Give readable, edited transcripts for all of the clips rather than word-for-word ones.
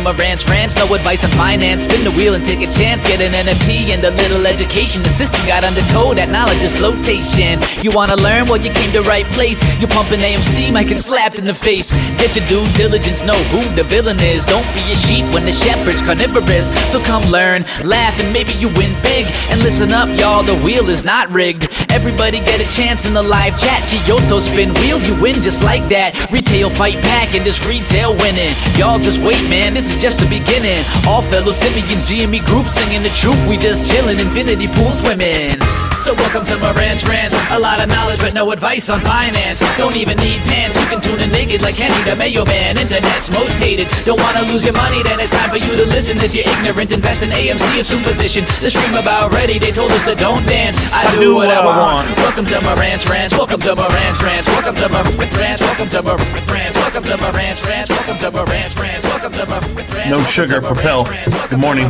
Marantz Rantz, no advice on finance. Spin the wheel and take a chance. Get an NFT and a little education. The system got undertow, that knowledge is flotation. You wanna learn? Well, you came to right place. You're pumping AMC, might get slapped in the face. Get your due diligence, know who the villain is. Don't be a sheep when the shepherd's carnivorous. So come learn, laugh, and maybe you win big. And listen up, y'all, the wheel is not rigged. Everybody get a chance in the live chat. Kyoto spin wheel, you win just like that. Retail fight back and this retail winning. Y'all just wait, man, this is just the beginning. All fellow simians, GME group singing the truth. We just chillin', infinity pool swimming. So welcome to Marantz Rantz. A lot of knowledge but no advice on finance. Don't even need pants, you can tune in naked like Henry the Mayo Man. Internet's most hated. Don't wanna lose your money, then it's time for you to listen. If you're ignorant, invest in AMC, a superposition. The stream about ready, they told us to don't dance. I do what I want. Welcome to Marantz Rantz. Welcome to Marantz Rantz. Welcome to Marantz Rantz. Welcome to Marantz Rantz. Welcome to Marantz Rantz. Welcome to Marantz Rantz. Welcome to Marantz Rantz. No sugar, Propel. Good morning.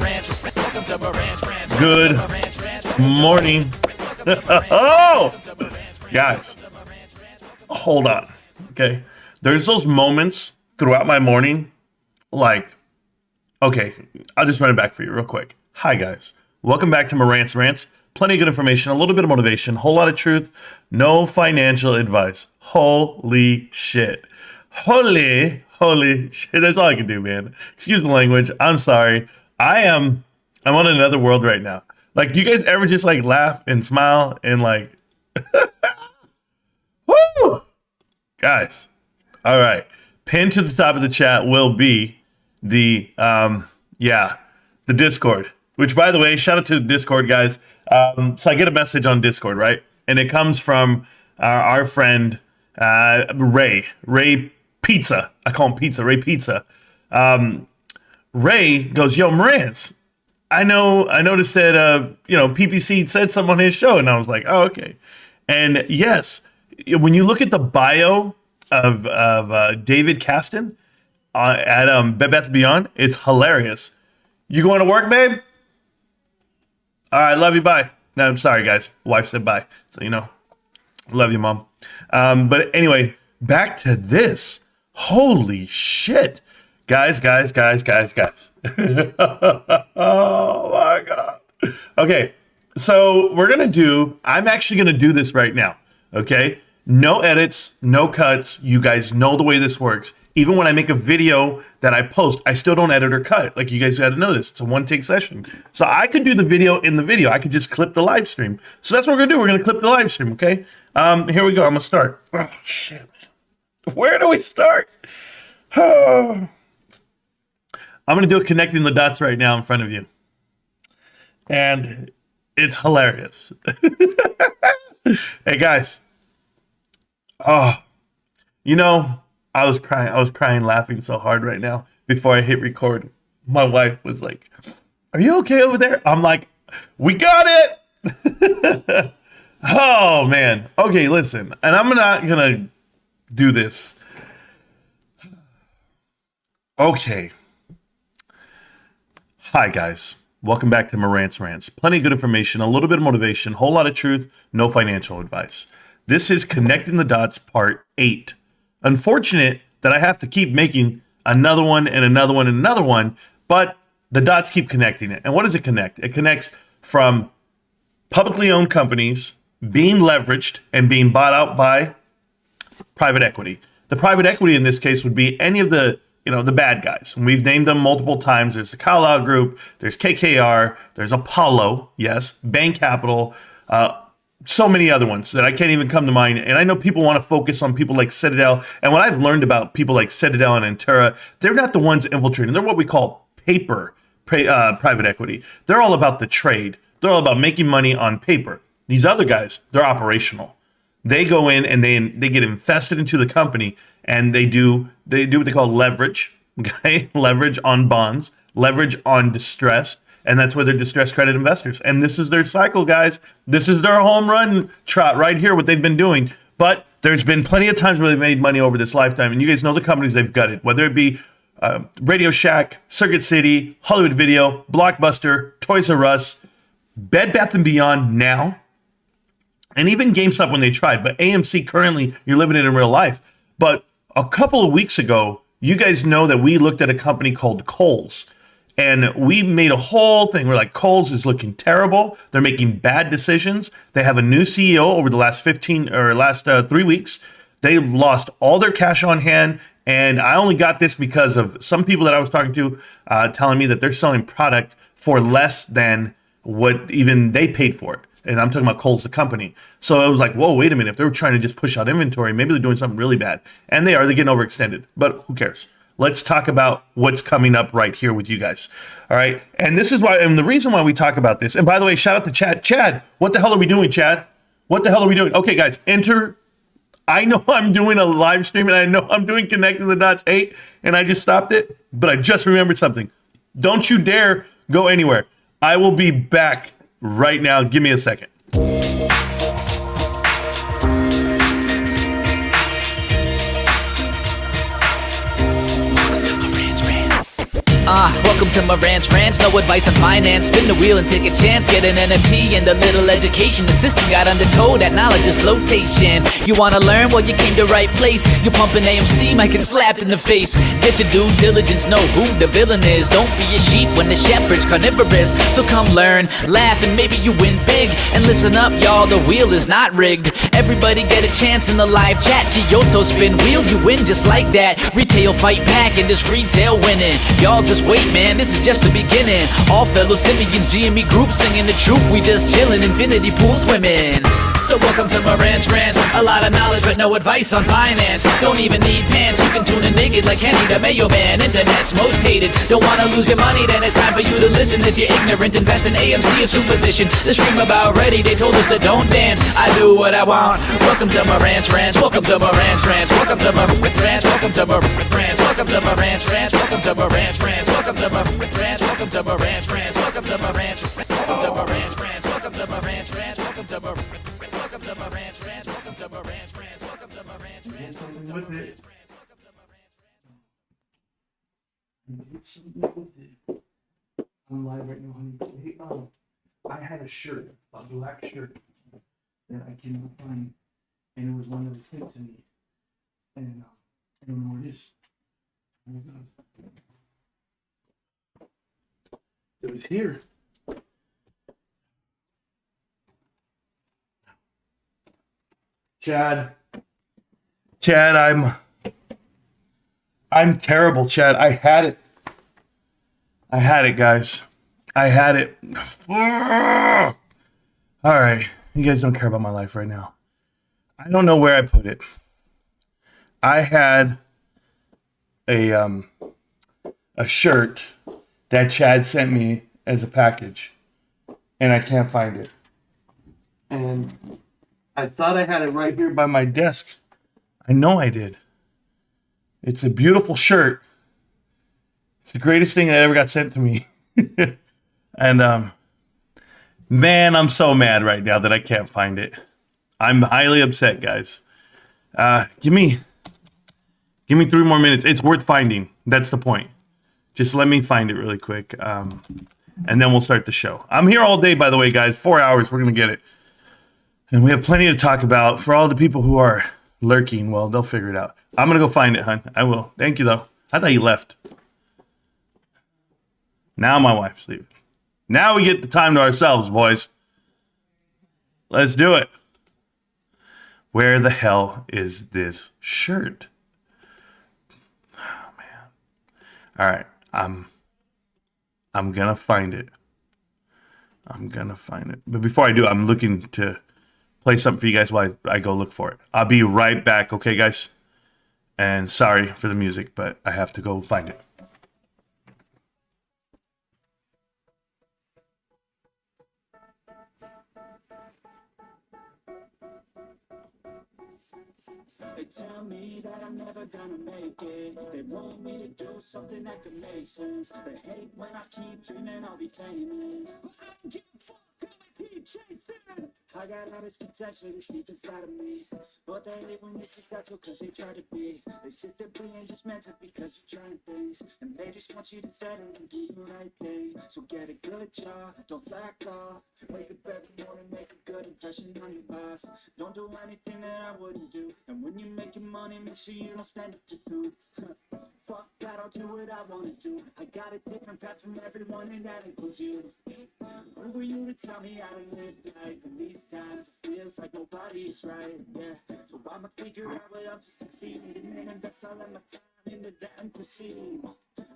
Good morning. Oh, guys, hold on. Okay, there's those moments throughout my morning, like, okay, I'll just run it back for you real quick. Hi, guys. Welcome back to Marantz Rantz. Plenty of good information, a little bit of motivation, whole lot of truth, no financial advice. Holy shit. Holy shit. That's all I can do, man. Excuse the language. I'm sorry. I'm on another world right now. Like, do you guys ever just like laugh and smile and like, woo, guys? All right. Pinned to the top of the chat will be the Discord, which, by the way, shout out to the Discord, guys. So I get a message on Discord, right? And it comes from our friend, Ray Pizza. I call him Pizza, Ray Pizza. Ray goes, yo, Marantz, I noticed that, PPC said something on his show, and I was like, oh, okay. And yes, when you look at the bio of David Caston at Bed Bath & Beyond, it's hilarious. You going to work, babe? All right, love you, bye. No, I'm sorry, guys. Wife said bye, so love you, mom. But anyway, back to this. Holy shit. Guys. Oh my God. Okay, so I'm actually going to do this right now, okay? No edits, no cuts. You guys know the way this works. Even when I make a video that I post, I still don't edit or cut. Like, you guys got to know this. It's a one-take session. So I could do the video in the video. I could just clip the live stream. So that's what we're going to do. We're going to clip the live stream, okay? Here we go. I'm going to start. Oh, shit. Where do we start? Oh. I'm going to do a connecting the dots right now in front of you. And it's hilarious. Hey, guys. Oh, I was crying, laughing so hard right now before I hit record. My wife was like, are you okay over there? I'm like, we got it. Oh, man. Okay, listen. And I'm not going to do this. Okay. Hi, guys. Welcome back to Marantz Rantz. Plenty of good information, a little bit of motivation, whole lot of truth, no financial advice. This is Connecting the Dots Part 8. Unfortunate that I have to keep making another one and another one and another one, but the dots keep connecting it. And what does it connect? It connects from publicly owned companies being leveraged and being bought out by private equity. The private equity in this case would be any of the bad guys. And we've named them multiple times. There's the Carlyle Group, there's KKR, there's Apollo, yes, Bain Capital, so many other ones that I can't even come to mind. And I know people want to focus on people like Citadel. And what I've learned about people like Citadel and Antura, they're not the ones infiltrating. They're what we call private equity. They're all about the trade. They're all about making money on paper. These other guys, they're operational. They go in and they get invested into the company, and they do what they call leverage, okay? Leverage on bonds, leverage on distress, and that's where they're distressed credit investors. And this is their cycle, guys. This is their home run trot right here, what they've been doing. But there's been plenty of times where they've made money over this lifetime, and you guys know the companies they've gutted, whether it be Radio Shack, Circuit City, Hollywood Video, Blockbuster, Toys R Us, Bed Bath & Beyond now, and even GameStop when they tried. But AMC currently, you're living it in real life. But a couple of weeks ago, You guys know that we looked at a company called Kohl's, and we made a whole thing. We're like, Kohl's is looking terrible. They're making bad decisions. They have a new CEO over the last 3 weeks. They lost all their cash on hand. And I only got this because of some people that I was talking to telling me that they're selling product for less than what even they paid for it. And I'm talking about Kohl's, the company. So I was like, whoa, wait a minute. If they were trying to just push out inventory, maybe they're doing something really bad. And they're getting overextended. But who cares? Let's talk about what's coming up right here with you guys. All right. And this is why, and the reason why we talk about this, and by the way, shout out to Chad. Chad, what the hell are we doing, Chad? What the hell are we doing? Okay, guys, enter. I know I'm doing a live stream and I know I'm doing Connecting the Dots 8 and I just stopped it, but I just remembered something. Don't you dare go anywhere. I will be back right now. Give me a second. Welcome to Marantz Rantz, no advice on finance. Spin the wheel and take a chance. Get an NFT and a little education. The system got undertow, that knowledge is flotation. You wanna learn? Well, you came to right place. You pumping AMC, might get slapped in the face. Get your due diligence, know who the villain is. Don't be a sheep when the shepherd's carnivorous. So come learn, laugh, and maybe you win big. And listen up, y'all, the wheel is not rigged. Everybody get a chance in the live chat. Kyoto spin wheel, you win just like that. Retail fight back and this retail winning. Y'all just wait, man, this is just the beginning. All fellow simians, GME group singing the truth. We just chillin', infinity pool swimming. So welcome to Marantz Rantz. A lot of knowledge but no advice on finance. Don't even need pants, you can tune in naked like Kenny the Mayo Man. Internet's most hated. Don't wanna lose your money, then it's time for you to listen. If you're ignorant, invest in AMC or Superposition. The stream about ready, they told us to don't dance. I do what I want. Welcome to Marantz Rantz. Welcome to Marantz Rantz. Welcome to Marantz Rantz. Welcome to Marantz Rantz. Welcome to Marantz Rantz. Welcome to Marantz Rantz. Welcome to Marantz Rantz. Welcome to Marantz Rantz. Welcome to Marantz Rantz. Welcome to Marantz Rantz. Welcome to Marantz Rantz. Welcome to Marantz Rantz. Welcome to Marantz Rantz. Welcome to Marantz Rantz. Welcome to Marantz Rantz. I'm live right now, honey. Hey, I had a shirt, a black shirt, that I cannot find, and it was one that was sent to me, and I don't know where it is. Oh my God. It was here. Chad, I'm terrible, Chad. I had it, guys. I had it. All right. You guys don't care about my life right now. I don't know where I put it. I had a shirt that Chad sent me as a package, and I can't find it. And I thought I had it right here by my desk. I know I did. It's a beautiful shirt. It's the greatest thing that ever got sent to me. And man, I'm so mad right now that I can't find it. I'm highly upset, guys. Give me 3 more minutes. It's worth finding. That's the point. Just let me find it really quick. And then we'll start the show. I'm here all day, by the way, guys. 4 hours. We're going to get it. And we have plenty to talk about. For all the people who are lurking, well, they'll figure it out. I'm going to go find it, hon. I will. Thank you, though. I thought you left. Now my wife's leaving. Now we get the time to ourselves, boys. Let's do it. Where the hell is this shirt? Oh, man. All right. I'm going to find it. But before I do, I'm looking to play something for you guys while I go look for it. I'll be right back, okay, guys? And sorry for the music, but I have to go find it. They tell me that I'm never gonna make it. They want me to do something that could make sense. They hate when I keep dreaming I'll be famous. But I don't give a fuck, I'm a keep chasing. I got all this potential that's deep inside of me. But they hate when you're successful cause they try to be. They sit there being just meant to because you're trying things. And they just want you to settle and do the right thing. So get a good job, don't slack off. Wake up every morning, make a good impression on your boss. Don't do anything that I wouldn't do. And when you make your money, make sure you don't spend it too soon. fuck that, I'll do what I wanna do. I got a different path from everyone and that includes you. Who were you to tell me how to live life? And these times it feels like nobody's right, yeah. So I'ma figure out what else to succeed and then invest all of my time into that and proceed.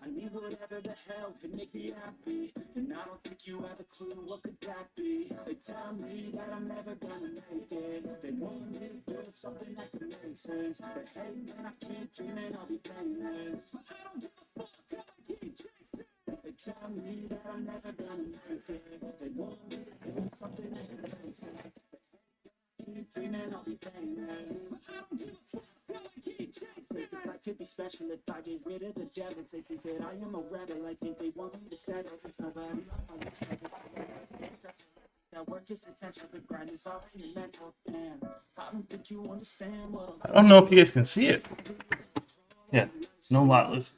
I need whatever the hell can make me happy, and I don't think you have a clue what could that be. They tell me that I'm never gonna make it. They want me to do something that could make sense, but hey man, I keep dreaming I'll be famous. But I don't give a fuck, I keep chasing. They tell me that I'm never gonna make it. They want me to do something that could make sense, but hey, I keep dreaming I'll be famous. But I don't give a fuck, I keep chasing. I could be special if I get rid of the devils. They think that I am a rebel. I think they want me to settle. There's nobody on the table. That work is essential. The grind is already mental. Damn, I don't think you understand what I don't know if you guys can see it. Yeah, no lot list.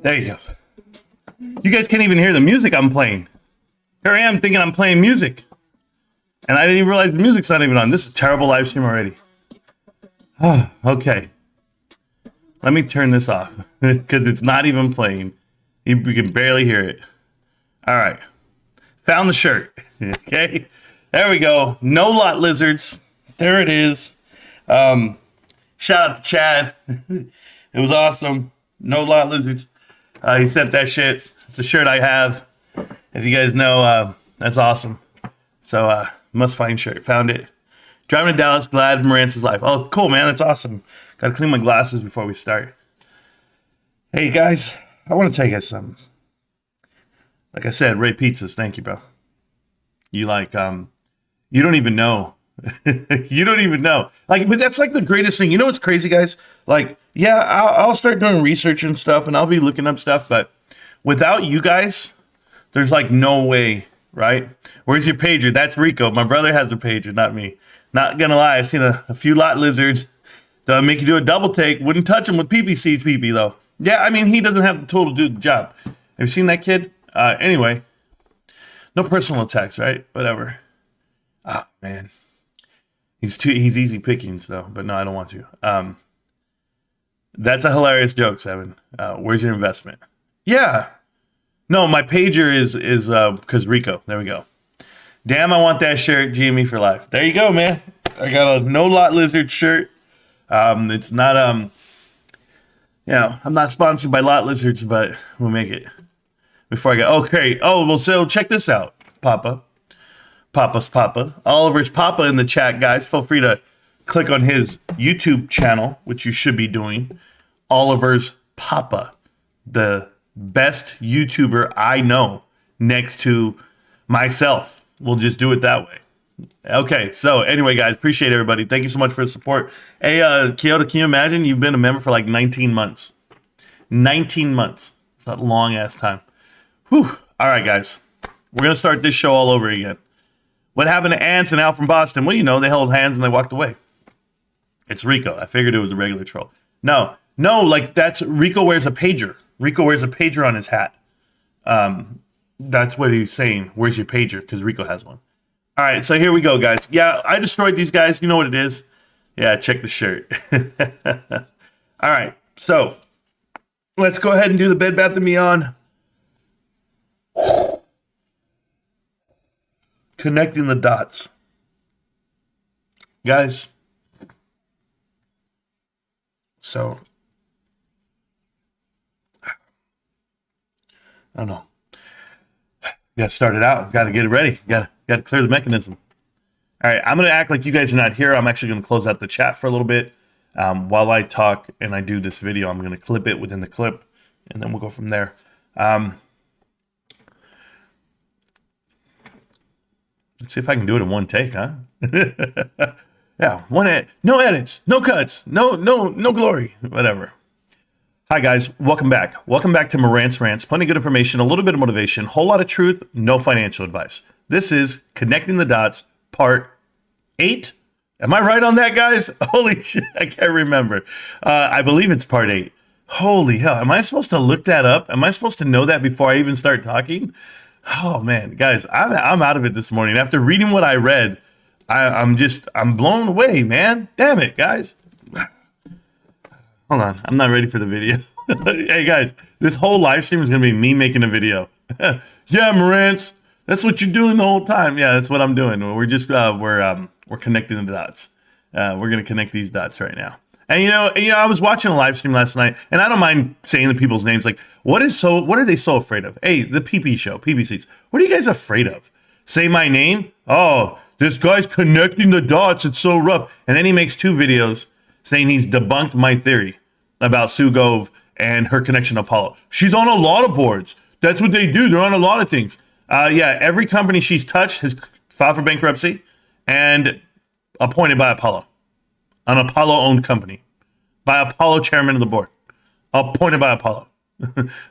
There you go. You guys can't even hear the music I'm playing. Here I am thinking I'm playing music. And I didn't even realize the music's not even on. This is a terrible live stream already. Okay. Let me turn this off because it's not even playing. You can barely hear it. All right. Found the shirt. Okay. There we go. No lot lizards. There it is. Shout out to Chad. It was awesome. No lot lizards. He sent that shit. It's a shirt I have. If you guys know, that's awesome. So, must find shirt. Found it. Driving to Dallas. Glad Marantz is live. Oh, cool, man. That's awesome. Got to clean my glasses before we start. Hey, guys. I want to tell you guys something. Like I said, Ray Pizzas. Thank you, bro. You you don't even know. You don't even know. But that's like the greatest thing. You know what's crazy, guys? Yeah, I'll start doing research and stuff, and I'll be looking up stuff. But without you guys, there's no way. Right? Where's your pager? That's Rico. My brother has a pager, not me. Not gonna lie, I've seen a few lot lizards that make you do a double take. Wouldn't touch him with PPC's PP though. Yeah, I mean he doesn't have the tool to do the job. Have you seen that kid? Anyway, no personal attacks, right? Whatever. Ah man, he's easy pickings though. But no, I don't want to. That's a hilarious joke, Seven. Where's your investment? Yeah. No, my pager is because Rico. There we go. Damn, I want that shirt. GME for life. There you go, man. I got a no lot lizard shirt. It's not I'm not sponsored by lot lizards, but we'll make it. Before I go, okay. Oh well, so check this out, Papa's Papa, Oliver's Papa in the chat, guys. Feel free to click on his YouTube channel, which you should be doing. Oliver's Papa, the best YouTuber I know next to myself. We'll just do it that way. Okay, so anyway, guys, appreciate everybody. Thank you so much for the support. Hey, Kyoto, can you imagine? You've been a member for 19 months. 19 months. It's a long-ass time. Whew. All right, guys. We're going to start this show all over again. What happened to Ants and Al from Boston? Well, they held hands and they walked away. It's Rico. I figured it was a regular troll. No, that's Rico wears a pager. Rico wears a pager on his hat. That's what he's saying. Where's your pager? Because Rico has one. All right, so here we go, guys. Yeah, I destroyed these guys. You know what it is. Yeah, check the shirt. All right, so let's go ahead and do the Bed Bath & Beyond. Connecting the dots. Guys, so I don't know. Got to start it out. Got to get it ready. Got to clear the mechanism. All right, I'm going to act like you guys are not here. I'm actually going to close out the chat for a little bit while I talk and I do this video. I'm going to clip it within the clip, and then we'll go from there. Let's see if I can do it in one take, huh? Yeah, no edits, no cuts, no glory, whatever. Hi guys, welcome back. Welcome back to Marantz Rantz. Plenty of good information, a little bit of motivation, whole lot of truth, no financial advice. This is Connecting the Dots, part 8. Am I right on that, guys? Holy shit, I can't remember. I believe it's part 8. Holy hell, am I supposed to look that up? Am I supposed to know that before I even start talking? Oh man, guys, I'm out of it this morning. After reading what I read, I'm blown away, man. Damn it, guys. Hold on, I'm not ready for the video. Hey guys, this whole live stream is gonna be me making a video. Yeah, Marantz, that's what you're doing the whole time. Yeah, that's what I'm doing. We're just we're connecting the dots. We're gonna connect these dots right now. And you know, I was watching a live stream last night, and I don't mind saying the people's names. Like, what are they so afraid of? Hey, the PP show, PPCs. What are you guys afraid of? Say my name? Oh, this guy's connecting the dots. It's so rough. And then he makes 2 videos saying he's debunked my theory about Sue Gove and her connection to Apollo. She's on a lot of boards. That's what they do. They're on a lot of things. Yeah, every company she's touched has filed for bankruptcy and appointed by Apollo. An Apollo-owned company. By Apollo chairman of the board. Appointed by Apollo.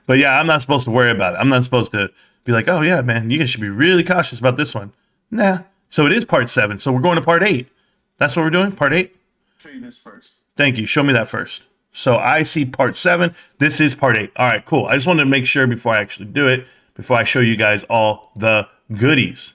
But yeah, I'm not supposed to worry about it. I'm not supposed to be like, oh yeah, man, you guys should be really cautious about this one. Nah. So it is part 7. So we're going to part 8. That's what we're doing? Part 8? Show you this first. Thank you. Show me that first. So I see part 7. This is part 8. All right, cool. I just wanted to make sure before I actually do it, before I show you guys all the goodies.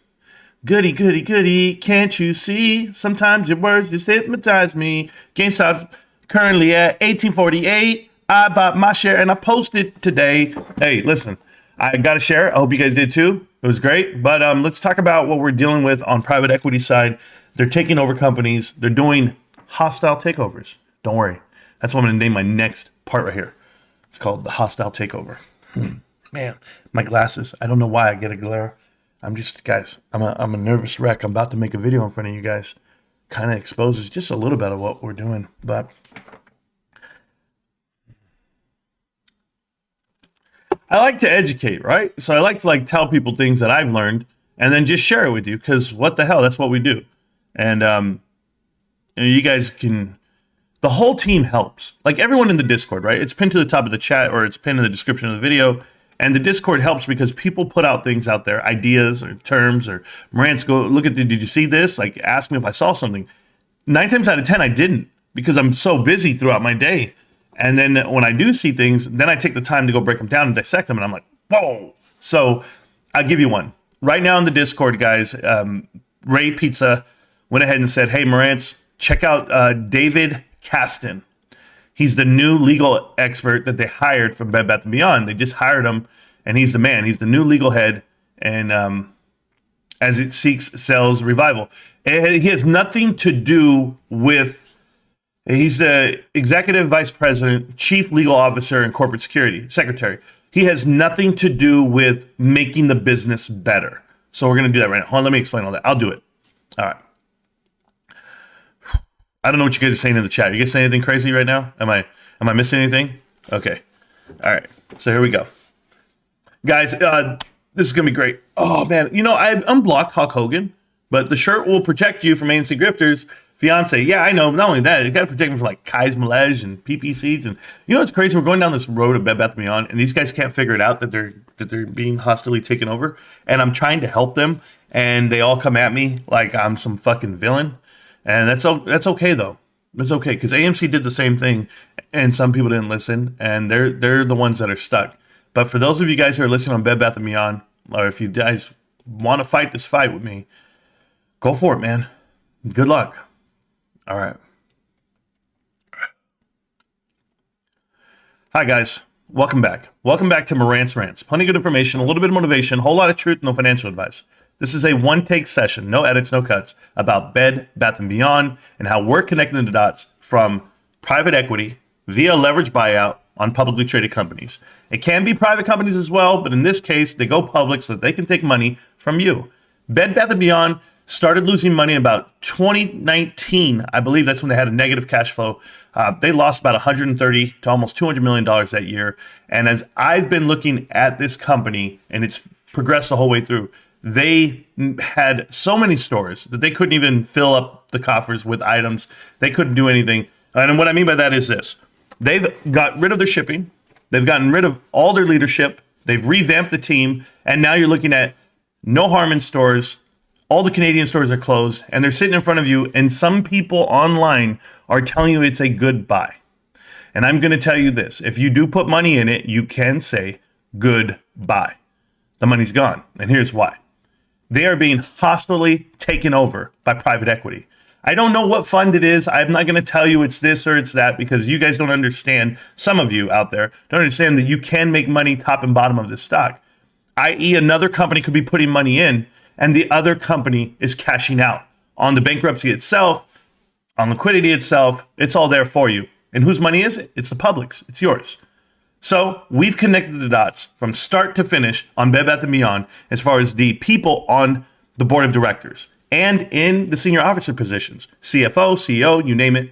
Goody, goody, goody. Can't you see? Sometimes your words just hypnotize me. GameStop currently at 1848. I bought my share and I posted today. Hey, listen, I got a share. I hope you guys did too. It was great. But let's talk about what we're dealing with on private equity side. They're taking over companies. They're doing hostile takeovers. Don't worry. That's what I'm going to name my next part right here. It's called the hostile takeover. Man, my glasses. I don't know why I get a glare. I'm just, guys, I'm a nervous wreck. I'm about to make a video in front of you guys. Kind of exposes just a little bit of what we're doing. But I like to educate, right? So I like to tell people things that I've learned and then just share it with you because what the hell, that's what we do. And you guys can, the whole team helps. Like everyone in the Discord, right? It's pinned to the top of the chat or it's pinned in the description of the video. And the Discord helps because people put out things out there, ideas or terms or Marantz, go look at, did you see this? Like ask me if I saw something. 9 times out of 10, I didn't because I'm so busy throughout my day. And then when I do see things, then I take the time to go break them down and dissect them. And I'm like, whoa. So I'll give you one. Right now in the Discord, guys, Ray Pizza went ahead and said, hey, Marantz, check out David Caston. He's the new legal expert that they hired from Bed Bath & Beyond. They just hired him, and he's the man. He's the new legal head, and as it seeks sales revival. And he has nothing to do with, he's the executive vice president, chief legal officer, and corporate security secretary. He has nothing to do with making the business better. So we're going to do that right now. Hold on, let me explain all that. I'll do it. All right. I don't know what you guys are saying in the chat. You guys saying anything crazy right now? Am I missing anything? Okay. All right. So here we go. Guys, this is going to be great. Oh, man. You know, I unblocked Hulk Hogan, but the shirt will protect you from AMC grifters. Fiance. Yeah, I know. Not only that, you got to protect me from like Kai's Malege and PP seeds. And you know, it's crazy. We're going down this road of Bed Bath & Beyond, and these guys can't figure it out that they're being hostilely taken over. And I'm trying to help them, and they all come at me like I'm some fucking villain. And that's okay though. It's okay because AMC did the same thing, and some people didn't listen, and they're the ones that are stuck. But for those of you guys who are listening on Bed Bath & Beyond, or if you guys want to fight this fight with me, go for it, man. Good luck. All right. Hi guys, welcome back. Welcome back to Marantz Rantz. Plenty of good information, a little bit of motivation, a whole lot of truth, no financial advice. This is a one-take session, no edits, no cuts, about Bed Bath & Beyond and how we're connecting the dots from private equity via leverage buyout on publicly traded companies. It can be private companies as well, but in this case, they go public so that they can take money from you. Bed Bath & Beyond started losing money in about 2019. I believe that's when they had a negative cash flow. They lost about $130 to almost $200 million that year. And as I've been looking at this company, and it's progressed the whole way through, they had so many stores that they couldn't even fill up the coffers with items. They couldn't do anything. And what I mean by that is this. They've got rid of their shipping. They've gotten rid of all their leadership. They've revamped the team. And now you're looking at no harm in stores. All the Canadian stores are closed. And they're sitting in front of you. And some people online are telling you it's a good buy. And I'm going to tell you this. If you do put money in it, you can say goodbye. The money's gone. And here's why. They are being hostilely taken over by private equity. I don't know what fund it is. I'm not going to tell you it's this or it's that because you guys don't understand. Some of you out there don't understand that you can make money top and bottom of this stock, i.e. another company could be putting money in and the other company is cashing out on the bankruptcy itself, on liquidity itself. It's all there for you. And whose money is it? It's the public's. It's yours. So we've connected the dots from start to finish on Bed Bath & Beyond as far as the people on the board of directors and in the senior officer positions, CFO, CEO, you name it.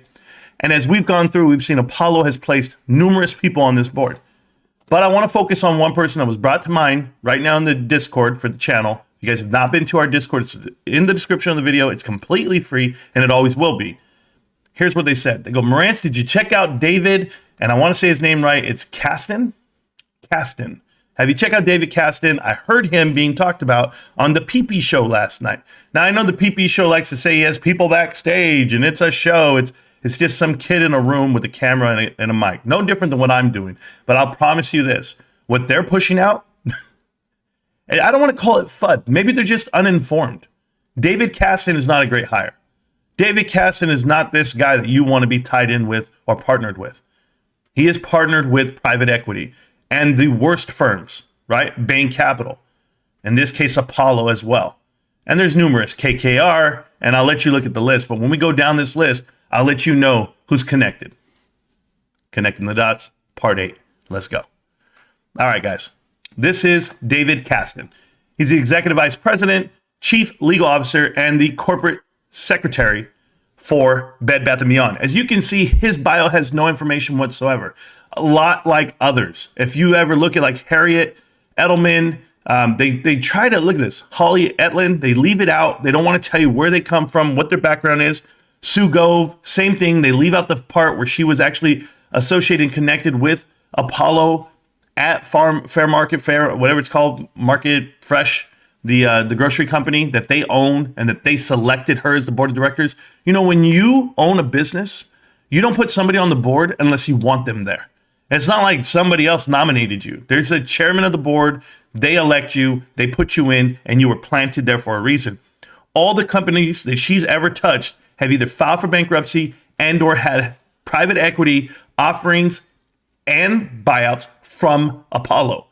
And as we've gone through, we've seen Apollo has placed numerous people on this board. But I want to focus on one person that was brought to mind right now in the Discord for the channel. If you guys have not been to our Discord, it's in the description of the video. It's completely free, and it always will be. Here's what they said. They go, Marantz, did you check out David? And I want to say his name right. It's Caston. Caston. Have you checked out David Caston? I heard him being talked about on the PP show last night. Now, I know the PP show likes to say he has people backstage and it's a show. It's just some kid in a room with a camera and a mic. No different than what I'm doing. But I'll promise you this. What they're pushing out, I don't want to call it FUD. Maybe they're just uninformed. David Caston is not a great hire. David Caston is not this guy that you want to be tied in with or partnered with. He is partnered with private equity and the worst firms, right? Bain Capital. In this case, Apollo as well. And there's numerous, KKR, and I'll let you look at the list. But when we go down this list, I'll let you know who's connected. Connecting the dots, part 8. Let's go. All right, guys. This is David Caston. He's the Executive Vice President, Chief Legal Officer, and the Corporate Secretary for Bed Bath & Beyond. As you can see, his bio has no information whatsoever. A lot like others. If you ever look at like Harriet Edelman, they try to look at this. Holly Etlin, they leave it out. They don't want to tell you where they come from, what their background is. Sue Gove, same thing. They leave out the part where she was actually associated and connected with Apollo at Fair Market Fair, whatever it's called, Market Fresh, the grocery company that they own and that they selected her as the board of directors. You know, when you own a business, you don't put somebody on the board unless you want them there. It's not like somebody else nominated you. There's a chairman of the board. They elect you. They put you in, and you were planted there for a reason. All the companies that she's ever touched have either filed for bankruptcy and or had private equity offerings and buyouts from Apollo.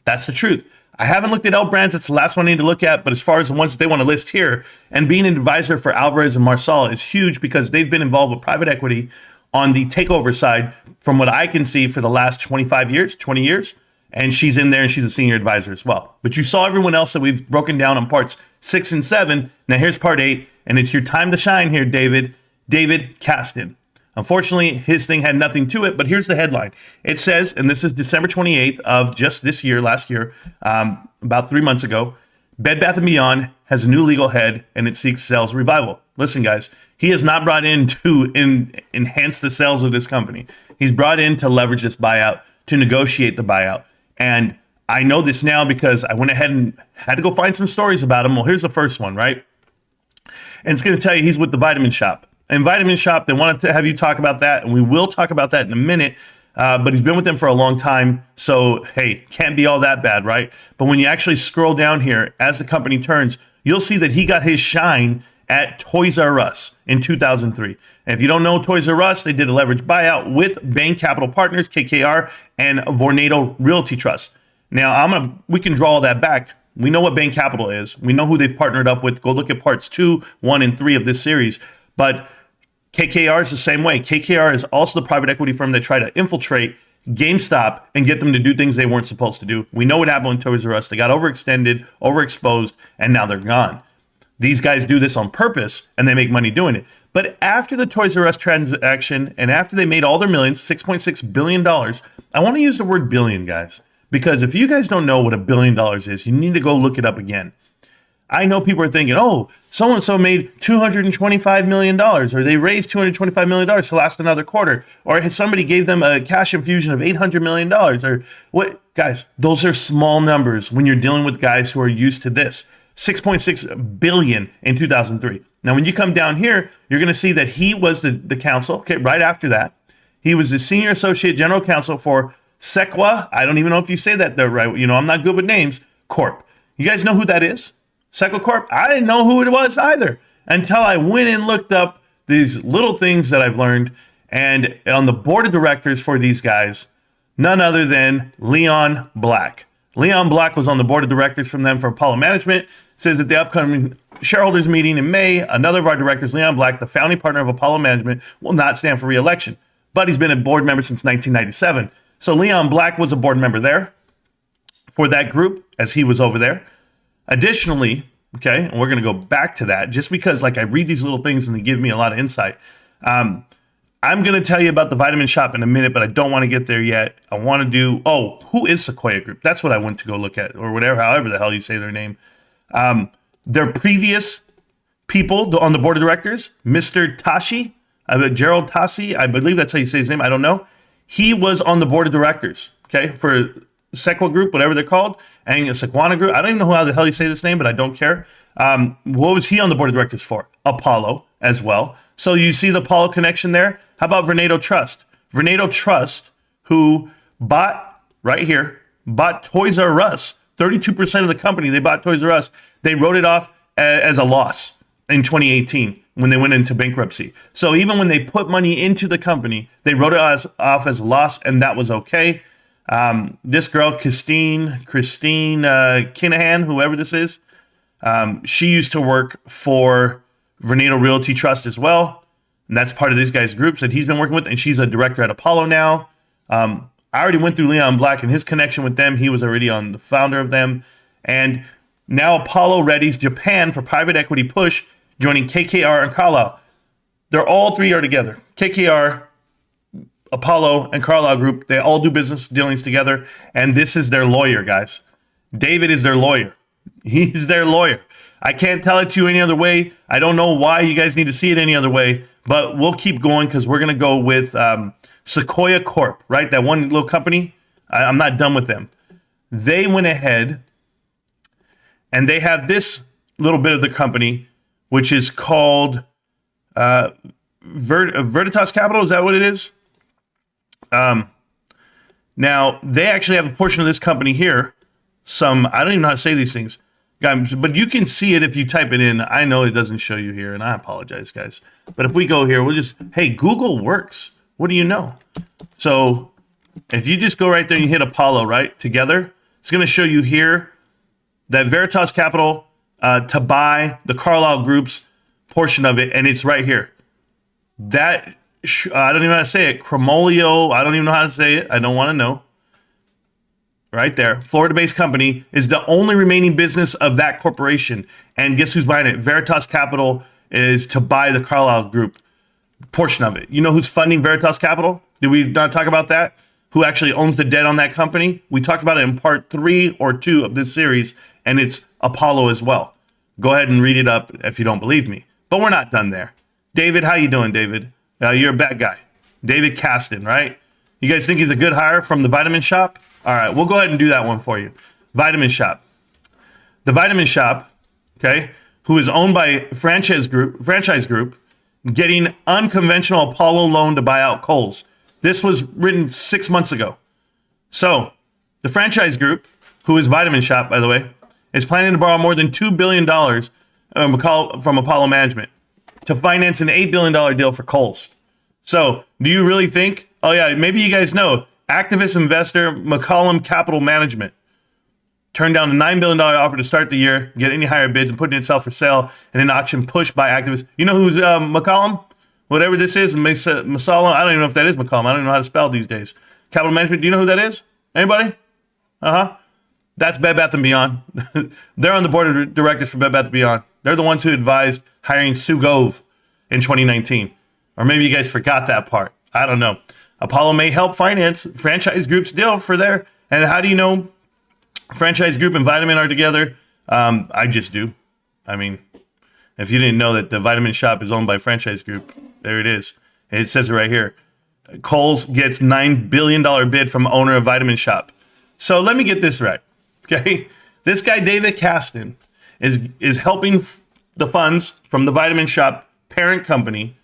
That's the truth. I haven't looked at L Brands. That's the last one I need to look at. But as far as the ones that they want to list here, and being an advisor for Alvarez and Marsal is huge because they've been involved with private equity on the takeover side from what I can see for the last 25 years, 20 years. And she's in there and she's a senior advisor as well. But you saw everyone else that we've broken down on parts 6 and 7. Now here's part 8. And it's your time to shine here, David. David Caston. Unfortunately, his thing had nothing to it, but here's the headline. It says, and this is December 28th of just this year, last year, about 3 months ago, Bed Bath & Beyond has a new legal head and it seeks sales revival. Listen, guys, he is not brought in to enhance the sales of this company. He's brought in to leverage this buyout, to negotiate the buyout. And I know this now because I went ahead and had to go find some stories about him. Well, here's the first one, right? And it's going to tell you he's with the Vitamin Shop. And Vitamin Shop, they wanted to have you talk about that, and we will talk about that in a minute. But he's been with them for a long time, so hey, can't be all that bad, right? But when you actually scroll down here, as the company turns, you'll see that he got his shine at Toys R Us in 2003. And if you don't know Toys R Us, they did a leverage buyout with Bain Capital Partners, KKR, and Vornado Realty Trust. Now, we can draw all that back. We know what Bain Capital is. We know who they've partnered up with. Go look at parts 2, 1, and 3 of this series. But KKR is the same way. KKR is also the private equity firm that tried to infiltrate GameStop and get them to do things they weren't supposed to do. We know what happened with Toys R Us. They got overextended, overexposed, and now they're gone. These guys do this on purpose, and they make money doing it. But after the Toys R Us transaction, and after they made all their millions, $6.6 billion, I want to use the word billion, guys, because if you guys don't know what $1 billion is, you need to go look it up again. I know people are thinking, oh, so-and-so made $225 million, or they raised $225 million to last another quarter, or somebody gave them a cash infusion of $800 million, or what? Guys, those are small numbers when you're dealing with guys who are used to this. $6.6 billion in 2003. Now, when you come down here, you're going to see that he was the counsel. Okay, right after that, he was the senior associate general counsel for Sequa. I don't even know if you say that right. You know, I'm not good with names. Corp. You guys know who that is? Sequel Corp, I didn't know who it was either until I went and looked up these little things that I've learned. And on the board of directors for these guys, none other than Leon Black. Leon Black was on the board of directors from them for Apollo Management. Says at the upcoming shareholders meeting in May, another of our directors, Leon Black, the founding partner of Apollo Management, will not stand for re-election. But he's been a board member since 1997. So Leon Black was a board member there for that group as he was over there. Additionally, okay, and we're going to go back to that just because like I read these little things and they give me a lot of insight. I'm going to tell you about the Vitamin Shop in a minute, but I don't want to get there yet. I want to do, who is Sequoia Group? That's what I went to go look at, or whatever, however the hell you say their name. Their previous people on the board of directors, Mr. Tashi, Gerald Tassi, I believe that's how you say his name. I don't know. He was on the board of directors, okay, for Sequoia Group, whatever they're called, and Sequana Group. I don't even know how the hell you say this name, but I don't care. What was he on the board of directors for? Apollo as well. So you see the Apollo connection there. How about Vornado Trust? Vornado Trust, who bought Toys R Us, 32% of the company, they bought Toys R Us. They wrote it off as a loss in 2018 when they went into bankruptcy. So even when they put money into the company, they wrote it off as a loss, and that was okay. This girl, Christine Kinahan, whoever this is, she used to work for Vornado Realty Trust as well. And that's part of this guy's groups that he's been working with. And she's a director at Apollo now. I already went through Leon Black and his connection with them. He was already on the founder of them. And now Apollo readies Japan for private equity push, joining KKR and Carlyle. They're all three are together. KKR, Apollo, and Carlyle Group, they all do business dealings together. And this is their lawyer, guys. David is their lawyer. He's their lawyer. I can't tell it to you any other way. I don't know why you guys need to see it any other way, but we'll keep going because we're going to go with Sequoia Corp, right? That one little company. I'm not done with them. They went ahead and they have this little bit of the company, which is called Veritas Capital. Is that what it is? Now, they actually have a portion of this company here. I don't even know how to say these things, guys, but you can see it if you type it in. I know it doesn't show you here, and I apologize, guys. But if we go here, hey, Google works. What do you know? So if you just go right there and you hit Apollo, right, together, it's going to show you here that Veritas Capital to buy the Carlyle Group's portion of it, and it's right here. That, I don't even know how to say it. Cromolio, I don't even know how to say it. I don't want to know. Right there, Florida-based company is the only remaining business of that corporation. And guess who's buying it? Veritas Capital is to buy the Carlyle Group portion of it. You know who's funding Veritas Capital? Did we not talk about that? Who actually owns the debt on that company? We talked about it in part 3 or 2 of this series, and it's Apollo as well. Go ahead and read it up if you don't believe me. But we're not done there. David, how you doing, David? You're a bad guy. David Caston, right? You guys think he's a good hire from the Vitamin Shop? All right, we'll go ahead and do that one for you. Vitamin Shop. The Vitamin Shop, okay, who is owned by Franchise Group, getting unconventional Apollo loan to buy out Kohl's. This was written 6 months ago. So the Franchise Group, who is Vitamin Shop, by the way, is planning to borrow more than $2 billion from Apollo Management to finance an $8 billion deal for Kohl's. So do you really think, oh yeah, maybe you guys know, activist investor McCollum Capital Management turned down a $9 billion offer to start the year, get any higher bids, and putting itself for sale in an auction pushed by activists. You know who's McCollum? Whatever this is, Masala. I don't even know if that is McCollum. I don't even know how to spell these days. Capital Management. Do you know who that is? Anybody? That's Bed Bath & Beyond. They're on the board of directors for Bed Bath & Beyond. They're the ones who advised hiring Sue Gove in 2019. Or maybe you guys forgot that part. I don't know. Apollo may help finance Franchise Group's deal for there. And how do you know Franchise Group and Vitamin are together? I just do. I mean, if you didn't know that the Vitamin Shop is owned by Franchise Group, there it is. It says it right here. Kohl's gets $9 billion bid from owner of Vitamin Shop. So let me get this right, okay? This guy, David Caston, is helping the funds from the Vitamin Shop parent company,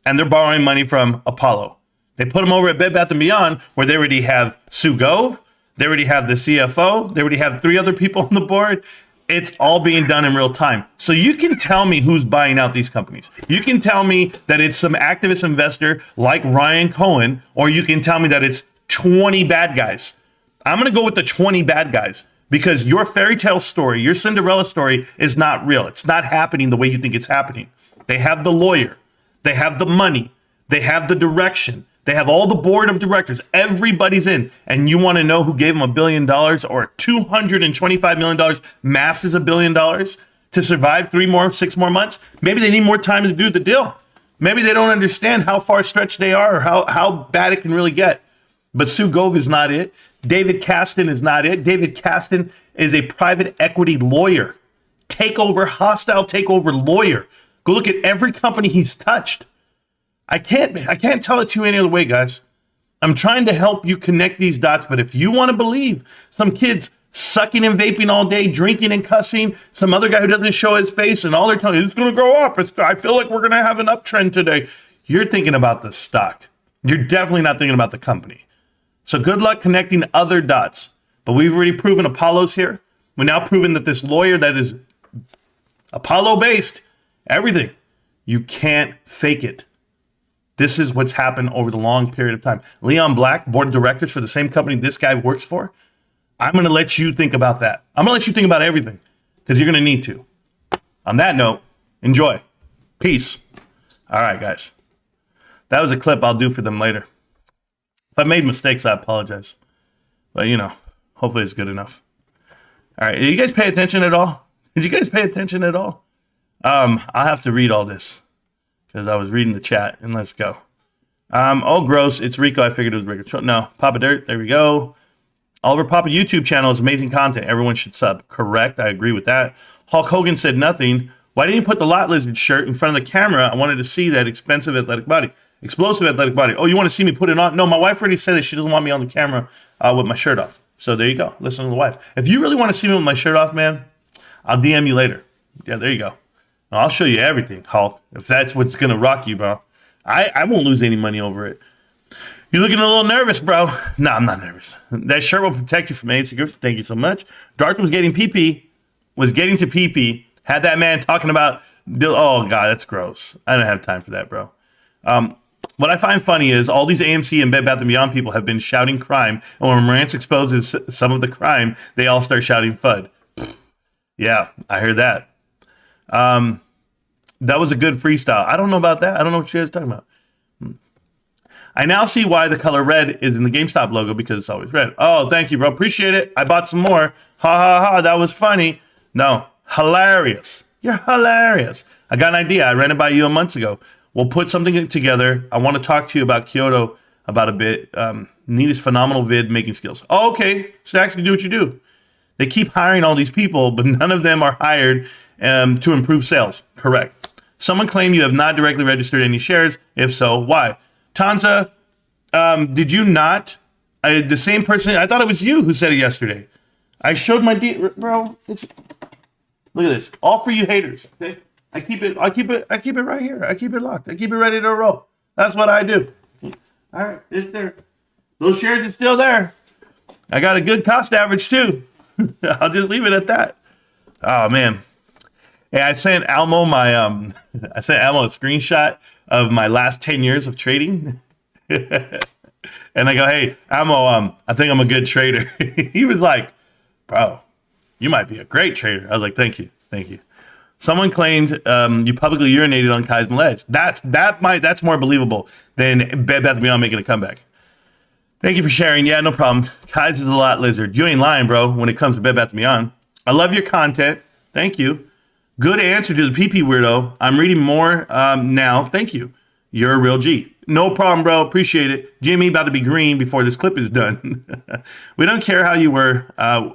and they're borrowing money from Apollo. They put them over at Bed Bath & Beyond, where they already have Sue Gove, they already have the CFO, they already have 3 other people on the board. It's all being done in real time. So you can tell me who's buying out these companies. You can tell me that it's some activist investor like Ryan Cohen, or you can tell me that it's 20 bad guys. I'm going to go with the 20 bad guys because your fairy tale story, your Cinderella story is not real. It's not happening the way you think it's happening. They have the lawyer. They have the money. They have the direction. They have all the board of directors. Everybody's in. And you want to know who gave them $1 billion or $225 million, masses $1 billion to survive 6 more months? Maybe they need more time to do the deal. Maybe they don't understand how far stretched they are or how bad it can really get. But Sue Gove is not it. David Kasten is not it. David Kasten is a private equity lawyer. Hostile takeover lawyer. Go look at every company he's touched. I can't tell it to you any other way, guys. I'm trying to help you connect these dots, but if you want to believe some kids sucking and vaping all day, drinking and cussing, some other guy who doesn't show his face, and all they're telling you, it's going to go up. I feel like we're going to have an uptrend today. You're thinking about the stock. You're definitely not thinking about the company. So good luck connecting other dots. But we've already proven Apollo's here. We're now proven that this lawyer that is Apollo-based, everything, you can't fake it. This is what's happened over the long period of time. Leon Black, board of directors for the same company this guy works for. I'm going to let you think about that. I'm going to let you think about everything because you're going to need to. On that note, enjoy. Peace. All right, guys. That was a clip I'll do for them later. If I made mistakes, I apologize. But, hopefully it's good enough. All right. Did you guys pay attention at all? I'll have to read all this because I was reading the chat, and let's go. Oh, gross. It's Rico. I figured it was Rico. No, Papa Dirt. There we go. Oliver Papa YouTube channel is amazing content. Everyone should sub. Correct. I agree with that. Hulk Hogan said nothing. Why didn't you put the Lot Lizard shirt in front of the camera? I wanted to see that explosive athletic body. Oh, you want to see me put it on? No, my wife already said that she doesn't want me on the camera with my shirt off. So there you go. Listen to the wife. If you really want to see me with my shirt off, man, I'll DM you later. Yeah, there you go. I'll show you everything, Hulk, if that's what's going to rock you, bro. I won't lose any money over it. You're looking a little nervous, bro. No, I'm not nervous. That shirt will protect you from AIDS. Thank you so much. Darth was getting to pee-pee, had that man talking about, oh, God, that's gross. I don't have time for that, bro. What I find funny is all these AMC and Bed Bath & Beyond people have been shouting crime, and when Marantz exposes some of the crime, they all start shouting FUD. Yeah, I heard that. That was a good freestyle. I don't know about that. I don't know what you guys are talking about. I now see why the color red is in the GameStop logo because it's always red. Oh, thank you, bro. Appreciate it. I bought some more. Ha, ha, ha. That was funny. No, hilarious. You're hilarious. I got an idea. I ran it by you a month ago. We'll put something together. I want to talk to you about Kyoto about a bit. Nina's phenomenal vid making skills. Oh, okay. So actually do what you do. They keep hiring all these people, but none of them are hired to improve sales. Correct. Someone claimed you have not directly registered any shares. If so, why? Tanza, did you not? The same person, I thought it was you who said it yesterday. I showed my bro. Look at this. All for you haters. Okay, I keep it right here. I keep it locked. I keep it ready to roll. That's what I do. All right, it's there. Those shares are still there. I got a good cost average too. I'll just leave it at that. Oh man. Hey, I sent Almo a screenshot of my last 10 years of trading. And I go, hey, Almo, I think I'm a good trader. He was like, bro, you might be a great trader. I was like, thank you. Someone claimed you publicly urinated on Kai's Ledge. That's more believable than Bed Bath & Beyond making a comeback. Thank you for sharing. Yeah, no problem. Kai's is a lot lizard. You ain't lying, bro, when it comes to Bed Bath & Beyond. I love your content. Thank you. Good answer to the PP weirdo. I'm reading more now. Thank you. You're a real G. No problem, bro. Appreciate it. GME about to be green before this clip is done. We don't care how you were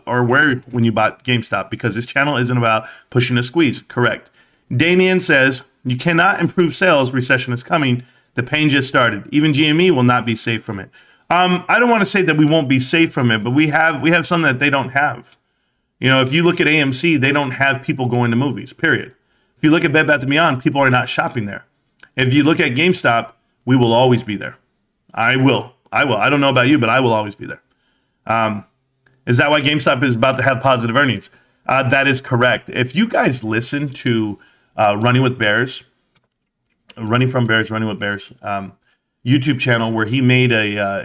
or where when you bought GameStop because this channel isn't about pushing a squeeze. Correct. Damien says, you cannot improve sales. Recession is coming. The pain just started. Even GME will not be safe from it. I don't want to say that we won't be safe from it, but we have something that they don't have. If you look at AMC, they don't have people going to movies, period. If you look at Bed Bath & Beyond, people are not shopping there. If you look at GameStop, we will always be there. I will. I don't know about you, but I will always be there. Is that why GameStop is about to have positive earnings? That is correct. If you guys listen to Running with Bears, Running from Bears, Running with Bears YouTube channel, where he made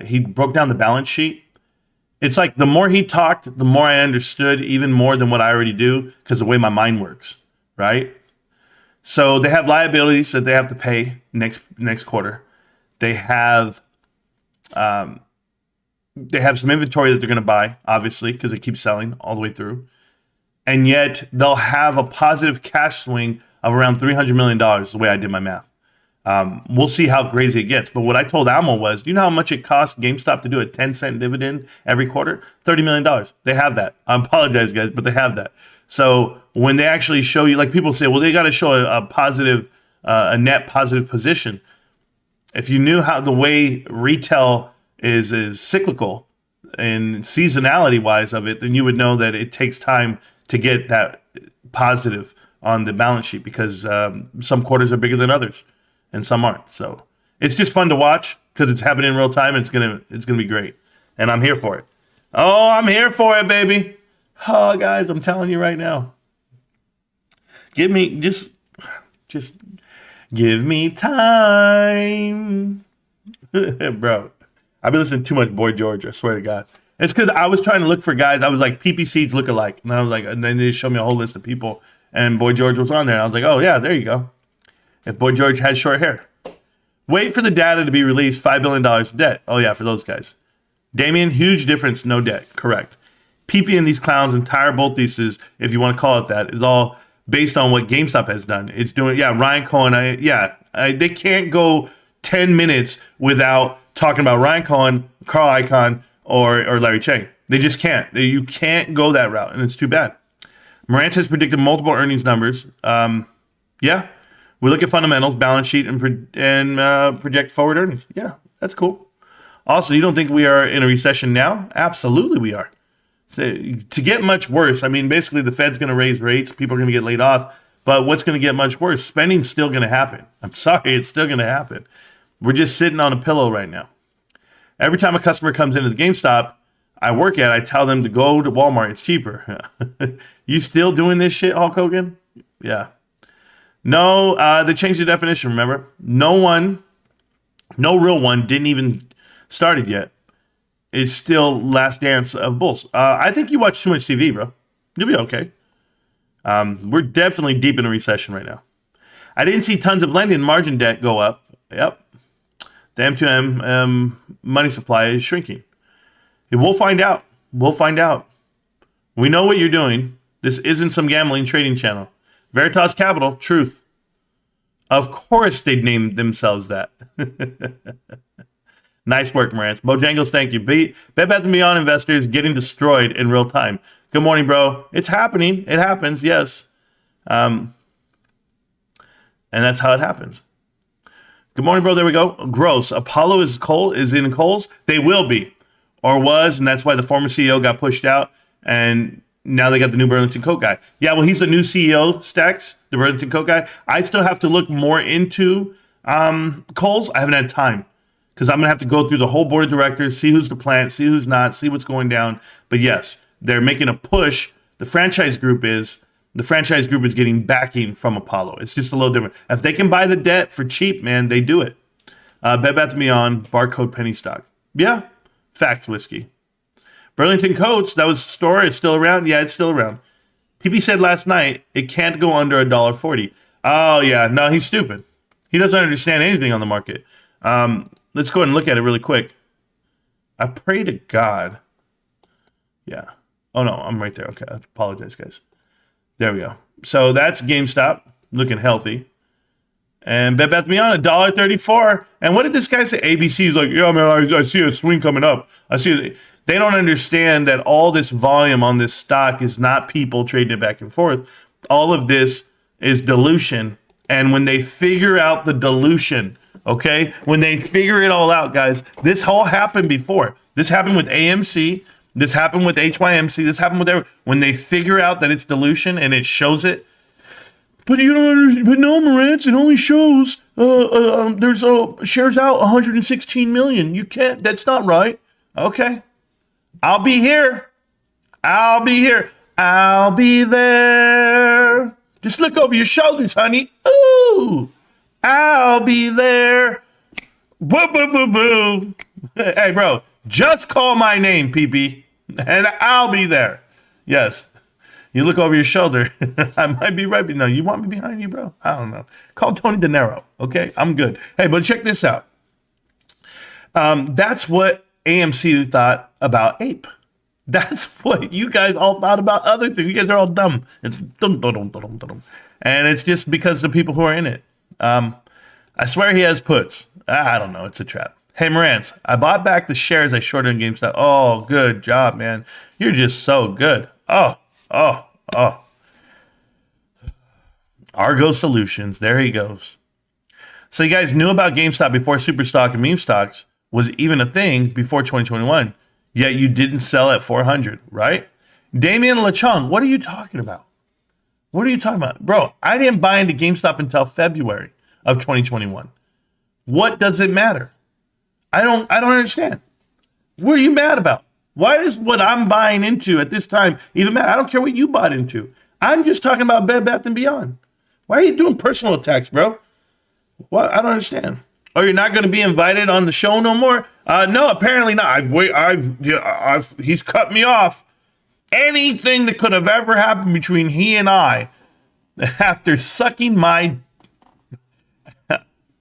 he broke down the balance sheet. It's like the more he talked, the more I understood, even more than what I already do, because the way my mind works, right? So they have liabilities that they have to pay next quarter. They have some inventory that they're going to buy, obviously, because they keep selling all the way through. And yet they'll have a positive cash swing of around $300 million, the way I did my math. We'll see how crazy it gets. But what I told Almo was, do you know how much it costs GameStop to do a 10-cent dividend every quarter? $30 million. They have that. I apologize, guys, but they have that. So when they actually show you, like people say, well, they got to show a positive, a net positive position. If you knew how the way retail is cyclical and seasonality wise of it, then you would know that it takes time to get that positive on the balance sheet, because some quarters are bigger than others and some aren't. So it's just fun to watch because it's happening in real time, and it's gonna be great. And I'm here for it. Oh, I'm here for it, baby. Oh, guys, I'm telling you right now. Give me just give me time. Bro, I've been listening to too much Boy George, I swear to God. It's because I was trying to look for guys. I was like, PPCs look alike. And I was like, and then they showed me a whole list of people, and Boy George was on there. And I was like, oh, yeah, there you go. If Boy George had short hair. Wait for the data to be released, $5 billion debt. Oh, yeah, for those guys. Damien, huge difference, no debt. Correct. PP and these clowns' entire bull thesis, if you want to call it that, is all based on what GameStop has done. It's doing, yeah, Ryan Cohen, they can't go 10 minutes without talking about Ryan Cohen, Carl Icahn, or Larry Chang. They just can't. You can't go that route, and it's too bad. Marantz has predicted multiple earnings numbers. Yeah, we look at fundamentals, balance sheet, and project forward earnings. Yeah, that's cool. Also, you don't think we are in a recession now? Absolutely we are. So, to get much worse, I mean, basically the Fed's going to raise rates, people are going to get laid off, but what's going to get much worse? Spending's still going to happen. I'm sorry, it's still going to happen. We're just sitting on a pillow right now. Every time a customer comes into the GameStop I work at, I tell them to go to Walmart. It's cheaper. You still doing this shit, Hulk Hogan? Yeah. No, they changed the definition, remember? No real one didn't even started yet. It's still last dance of bulls. I think you watch too much TV, bro. You'll be okay. We're definitely deep in a recession right now. I didn't see tons of lending margin debt go up. Yep. The M2M money supply is shrinking. We'll find out. We'll find out. We know what you're doing. This isn't some gambling trading channel. Veritas Capital, truth. Of course they'd name themselves that. Nice work, Marantz. Bojangles, thank you. Bed Bath & Beyond investors getting destroyed in real time. Good morning, bro. It's happening. It happens, yes. And that's how it happens. Good morning, bro. There we go. Gross. Apollo is in Kohl's. They will be. Or was, and that's why the former CEO got pushed out, and now they got the new Burlington Coat guy. Yeah, well, he's the new CEO, Stacks, the Burlington Coat guy. I still have to look more into Kohl's. I haven't had time because I'm going to have to go through the whole board of directors, see who's the plant, see who's not, see what's going down. But yes, they're making a push. The franchise group is getting backing from Apollo. It's just a little different. If they can buy the debt for cheap, man, they do it. Bed Bath & Beyond, barcode penny stock. Yeah. Facts whiskey. Burlington Coats, that was the store, is still around? Yeah, it's still around. PP said last night it can't go under $1.40. Oh, yeah. No, he's stupid. He doesn't understand anything on the market. Let's go ahead and look at it really quick. I pray to God. Yeah. Oh, no, I'm right there. Okay, I apologize, guys. There we go. So that's GameStop, looking healthy. And Bed Bath & Beyond, $1.34. And what did this guy say? ABC is like, yeah, man, I see a swing coming up. They don't understand that all this volume on this stock is not people trading it back and forth. All of this is dilution. And when they figure out the dilution, okay, when they figure it all out, guys, this all happened before. This happened with AMC. This happened with HYMC. This happened with everyone. When they figure out that it's dilution and it shows it, but you don't understand. But no, Marantz, it only shows there's shares out 116 million. You can't. That's not right. Okay, I'll be here. I'll be there. Just look over your shoulders, honey. Ooh, I'll be there. Boo, boo, boo, boo. Hey, bro, just call my name, PP, and I'll be there. Yes. You look over your shoulder. I might be right. No, you want me behind you, bro? I don't know. Call Tony De Niro. Okay, I'm good. Hey, but check this out. That's what AMC thought about Ape. That's what you guys all thought about other things. You guys are all dumb. It's dum dum dum dum dum, and it's just because of the people who are in it. I swear he has puts. I don't know. It's a trap. Hey, Marantz, I bought back the shares I shorted in GameStop. Oh, good job, man. You're just so good. Oh. Argo Solutions. There he goes. So you guys knew about GameStop before Superstock and meme stocks was even a thing before 2021. Yet you didn't sell at 400, right? Damian LeChong, what are you talking about? What are you talking about? Bro, I didn't buy into GameStop until February of 2021. What does it matter? I don't understand. What are you mad about? Why is what I'm buying into at this time even matter? I don't care what you bought into. I'm just talking about Bed Bath & Beyond. Why are you doing personal attacks, bro? What? I don't understand. Oh, you're not going to be invited on the show no more? No, apparently not. He's cut me off. Anything that could have ever happened between he and I after sucking my...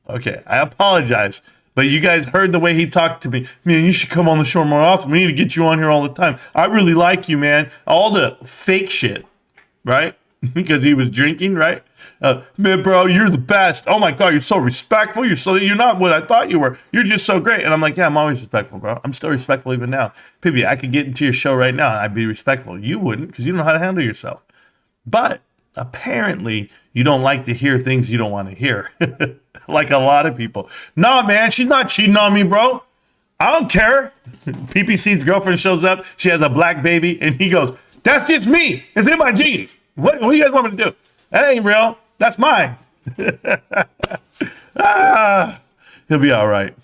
Okay, I apologize. But you guys heard the way he talked to me. Man, you should come on the show more often. We need to get you on here all the time. I really like you, man. All the fake shit, right? Because he was drinking, right? Man, bro, you're the best. Oh my God, you're so respectful. You're not what I thought you were. You're just so great. And I'm like, yeah, I'm always respectful, bro. I'm still respectful even now. Pibby, I could get into your show right now and I'd be respectful. You wouldn't because you don't know how to handle yourself. But apparently you don't like to hear things you don't want to hear. Like a lot of people. Nah, man, she's not cheating on me, bro. I don't care. PPC's girlfriend shows up. She has a black baby, and he goes, that's just me. It's in my jeans. What do you guys want me to do? That ain't real. That's mine. He'll be all right.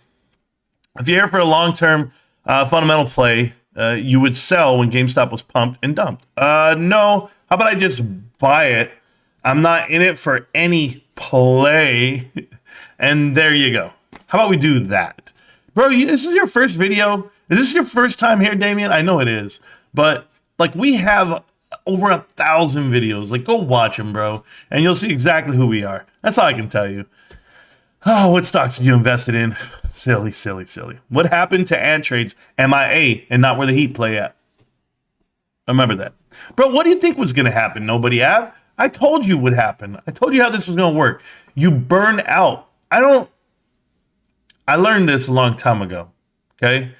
If you're here for a long-term fundamental play, you would sell when GameStop was pumped and dumped. No. How about I just buy it? I'm not in it for any play. And there you go. How about we do that? Bro, this is your first video? Is this your first time here, Damien? I know it is. But, like, we have over 1,000 videos. Like, go watch them, bro. And you'll see exactly who we are. That's all I can tell you. Oh, what stocks did you invested in? Silly, silly, silly. What happened to Antrade's MIA and not where the Heat play at? Remember that. Bro, what do you think was going to happen? Nobody have? I told you what happened. I told you how this was going to work. You burn out. I learned this a long time ago. Okay?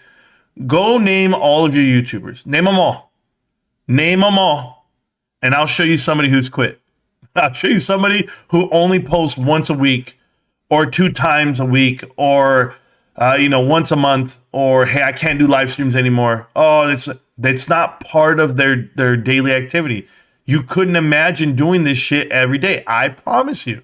Go name all of your YouTubers. Name them all. Name them all. And I'll show you somebody who's quit. I'll show you somebody who only posts once a week or 2 times a week or, once a month or, hey, I can't do live streams anymore. Oh, it's not part of their daily activity. You couldn't imagine doing this shit every day. I promise you.